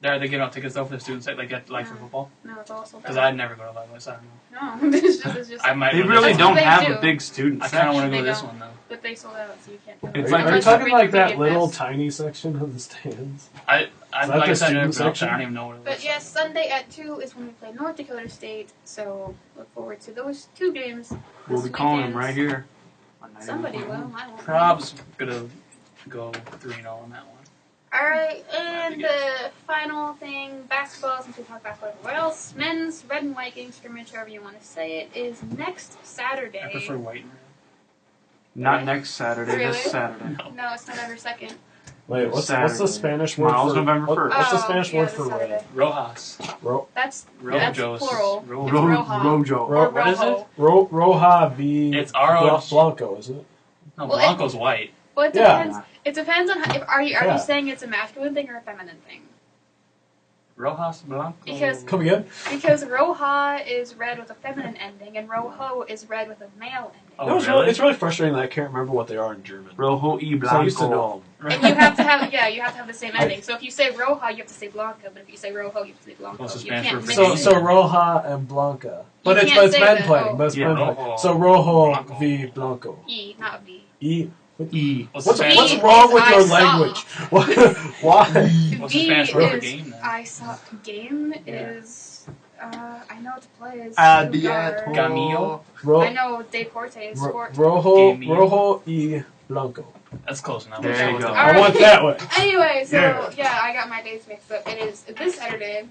S4: Are they giving out tickets though for the student section, like for
S2: No.
S4: football?
S2: No, it's all sold
S4: Because
S2: out.
S4: I'd never go to Level, so I don't know.
S2: No, it's just
S4: I might.
S5: They
S4: go
S5: really
S4: this
S2: That's what
S5: don't
S2: they
S5: have
S2: do.
S5: a big student
S4: I kind of want
S5: section.
S4: to go to
S2: They
S4: this
S2: don't.
S4: one though.
S2: But they sold out, so you can't go.
S5: It's
S1: Are,
S5: like-
S1: are you
S2: Unless
S1: talking
S2: bring
S1: like
S2: the
S1: that
S2: biggest
S1: little
S2: pass.
S1: tiny section of the stands?
S4: Like
S1: that
S4: I
S1: the
S4: said, I've never
S1: student
S4: been up there.
S1: section?
S4: I don't even know what it
S2: But
S4: looks
S2: yes, Sunday at 2 is when we play North Dakota State, so look forward to those 2 games.
S5: We'll be
S2: this
S5: calling them
S2: weekend.
S5: right here. on
S2: Somebody
S5: 91.1.
S2: will, I won't.
S4: like. Prob's gonna go 3-0 on that one.
S2: Alright, and
S4: That'd be
S2: the final thing, basketball, since we talked basketball everywhere else, men's red and white game scrimmage, however you want to say it, is next Saturday.
S4: I prefer white and red.
S5: Not next Saturday.
S2: Really?
S5: This Saturday.
S2: No, it's November 2nd.
S1: Wait, what's the
S5: Saturday.
S1: Spanish word
S5: Tomorrow's
S1: for
S5: November
S1: what-
S5: 1st.
S1: What's the
S2: Oh,
S1: Spanish
S2: yeah,
S1: word
S2: this
S1: for
S2: Saturday.
S1: red?
S4: Rojas.
S2: That's
S4: Rojos.
S2: plural.
S4: Ro-
S2: It's
S5: Ro-
S2: Roja.
S5: Rojo.
S1: Ro-
S2: Or
S4: What is
S2: Rojo.
S4: it?
S1: Roja v.
S4: It's R.O.
S1: Blanco, isn't it?
S4: No,
S2: Well,
S4: Blanco's white.
S2: Well, it
S1: Yeah.
S2: depends. It depends on how, are
S1: Yeah.
S2: you saying it's a masculine thing or a feminine thing?
S4: Rojas Blanco.
S2: Because-
S1: Come again?
S2: Because Roja is read with a feminine ending and Rojo is read with a male ending.
S4: Oh,
S1: You know,
S4: really?
S1: it's really frustrating that I can't remember what they are in German.
S5: Rojo y
S1: So I used to
S5: Blanco.
S1: know 'em.
S2: And you have to have the same ending. So if you say Roja, you have to say Blanca, but if you say Rojo, you have to say Blanco.
S4: What's the
S2: You
S4: Spanish
S2: can't
S4: word
S2: mix
S4: for
S1: So
S2: it.
S1: so Roja and Blanca. But it's
S2: can't say
S1: men
S2: the
S1: playing.
S2: O.
S1: But it's
S5: Yeah,
S1: men
S5: Rojo.
S1: playing. So Rojo
S4: Blanco.
S1: v Blanco.
S2: E, not V.
S1: E.
S5: E.
S4: What's
S1: What's
S4: the
S2: E
S1: what's
S4: Spanish?
S1: wrong with
S2: is
S1: your
S2: I saw.
S1: language? Why?
S4: What's the
S2: V
S4: Spanish word for
S2: is
S4: game then?
S2: I saw game
S4: Yeah.
S2: is I know to play is
S5: Adiato.
S2: Sugar.
S4: Gamillo?
S2: I know Deporte is sport.
S1: Rojo
S4: Gamillo.
S1: Rojo y Blanco.
S4: That's close enough.
S5: There
S4: We'll
S5: you
S4: with
S5: go.
S4: it.
S2: All
S1: I want
S2: right.
S1: that one.
S2: Anyway, so
S1: Yeah.
S2: I got my dates mixed up. It is this Saturday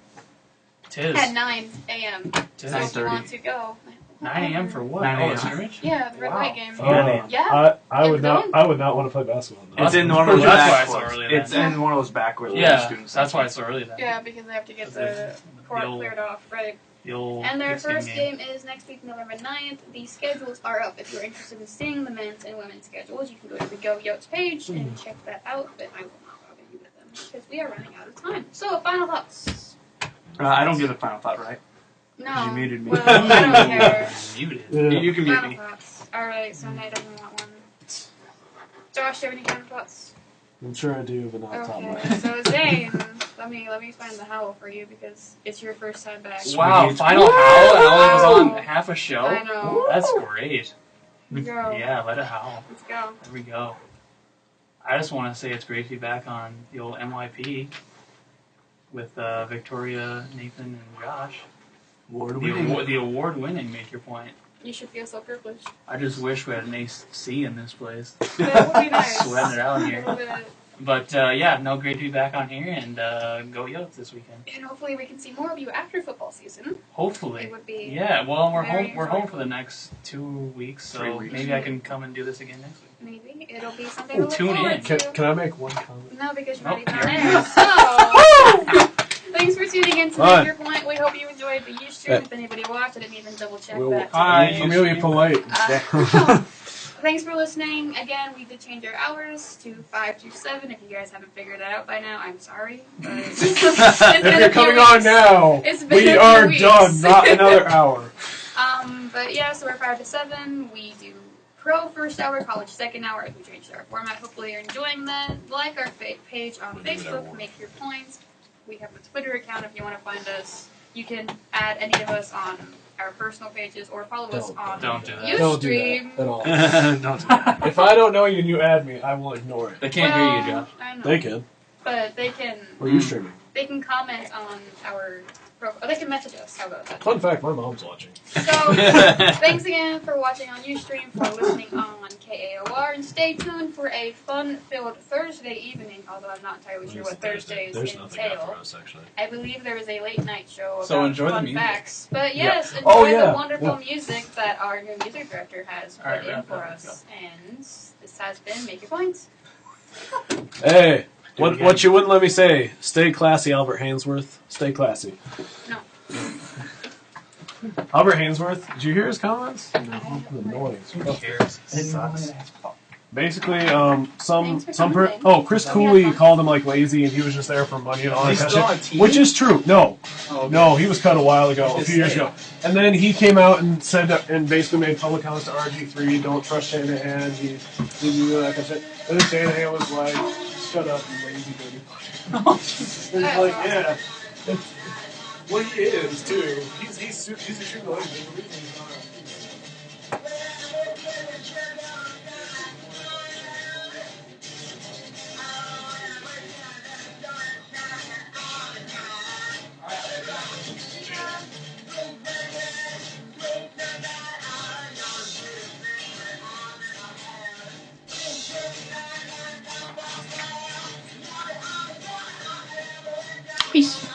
S4: Tis.
S2: at 9 a.m.
S4: Tis.
S2: So if you
S5: 9:30.
S2: want to go,
S4: 9 a.m. for what?
S5: 9
S4: Oh,
S5: a.m.
S4: a scrimmage?
S2: yeah, the red
S4: Wow.
S2: white game.
S1: Oh,
S2: Yeah.
S1: I would
S2: In
S1: not.
S2: Berlin?
S1: I would not want to play basketball.
S4: Well,
S5: It's in one of those
S4: that's why
S5: back
S4: it's so
S5: courts.
S4: early then.
S5: It's in one of those back courts.
S4: Yeah, that's why it's so early then.
S2: Yeah, because they have to get the
S4: The
S2: court
S4: old-
S2: cleared off, right? And their
S4: pigskin
S2: first game is next week, November 9th. The schedules are up. If you're interested in seeing the men's and women's schedules, you can go to the Go Yotes page and check that out. But I will not bother you with them because we are running out of time. So, final thoughts.
S5: I don't get a final thought, right?
S2: No.
S5: You muted me.
S2: Well, I don't care.
S4: Muted.
S5: You can mute
S2: Final
S5: me.
S2: thoughts. Alright, so Nate doesn't want one. Josh, do you have any final thoughts?
S1: I'm sure I do, but not top of my
S2: Okay,
S1: head.
S2: so Zane, let me find the howl for you because it's your first time back.
S4: Wow,
S5: Sweet.
S4: final howl. It only was on half a show.
S2: I know.
S4: That's great.
S2: Let's go.
S4: Yeah, let it howl.
S2: Let's go.
S4: There we go. I just want to say it's great to be back on the old MYP with Victoria, Nathan, and Josh. The award-winning Make Your Point.
S2: You should feel so privileged.
S4: I just wish we had an AC in this place.
S2: That would be nice.
S4: Sweating it out
S2: A
S4: here.
S2: little bit.
S4: But yeah, no, great to be back on here and go Yotes this weekend.
S2: And hopefully we can see more of you after football season.
S4: Hopefully.
S2: It would be
S4: Yeah, well, we're
S2: very
S4: home. We're home
S2: enjoyable.
S4: for the next 2 weeks, so
S5: 3 weeks.
S4: maybe I can come and do this again next week.
S2: Maybe it'll be something to look
S4: Tune
S2: forward
S4: in.
S2: to.
S1: Can I make one comment?
S2: No, because you're
S4: Nope,
S2: not even
S4: you're
S2: on air. So, thanks for tuning in to
S1: Bye.
S2: Make Your Point. We hope you enjoyed the Ustream. If anybody watched, I didn't even double check that.
S4: Hi.
S1: I'm really polite.
S2: Thanks for listening. Again, we did change our hours to 5 to 7. If you guys haven't figured that out by now, I'm sorry. But it's been
S1: If
S2: a
S1: you're
S2: few
S1: coming
S2: weeks.
S1: on now,
S2: It's been
S1: we
S2: a few
S1: are
S2: weeks.
S1: done. Not another hour.
S2: But yeah, so we're 5 to 7. We do pro first hour, college second hour. We changed our format. Hopefully you're enjoying that. Like our page on Facebook, Make Your Points. We have a Twitter account if you want to find us. You can add any of us on our personal pages or follow us on
S4: Don't do that.
S1: Don't do
S2: Ustream.
S1: that at all.
S5: Don't do that.
S1: If I don't know you and you add me, I will ignore it.
S4: They can't hear you, Josh.
S2: I know.
S1: They can.
S2: But they can.
S1: Or you streaming.
S2: They can comment on our profile. Or they can message us. How about that?
S1: Fun fact, my mom's watching.
S2: So, thanks again for watching on Ustream, for listening on KAOR, and stay tuned for a fun-filled Thursday evening, although I'm not entirely sure what Thursdays
S1: There's nothing out for
S2: entail.
S1: us, actually.
S2: I believe there is a late-night show about
S4: So enjoy the
S2: fun
S4: music.
S2: facts. But yes, enjoy
S1: Oh, yeah.
S2: the wonderful music that our new music director has put
S4: Alright,
S2: in
S4: wrap
S2: for
S4: it up,
S2: us. And this has been Make Your Points.
S1: Hey,
S5: Do it again.
S1: what you wouldn't let me say. Stay classy, Albert Hainsworth. Stay classy.
S2: No.
S1: Albert Hainsworth, did you hear his comments?
S2: No.
S1: The noise.
S4: Who cares?
S5: Sucks.
S1: Basically,
S2: Thanks for
S1: some
S2: coming.
S1: Chris
S2: Yeah,
S1: Cooley
S2: fun.
S1: called him like lazy, and he was just there for money and all that
S4: He's
S1: kind
S4: still
S1: of
S4: on
S1: shit.
S4: TV?
S1: Which is true. No,
S4: Oh,
S1: no, he was cut a while ago, a
S4: Just
S1: few years
S4: saying.
S1: ago. And then he came out and said and basically made public comments to RG3. Don't trust Shanahan. He that kind of shit. And then Shanahan was like, "Shut up, you lazy baby." And he's like, "Yeah." It's, well, he is too. He's extremely lazy. The reason he's not on TV.
S2: Peace.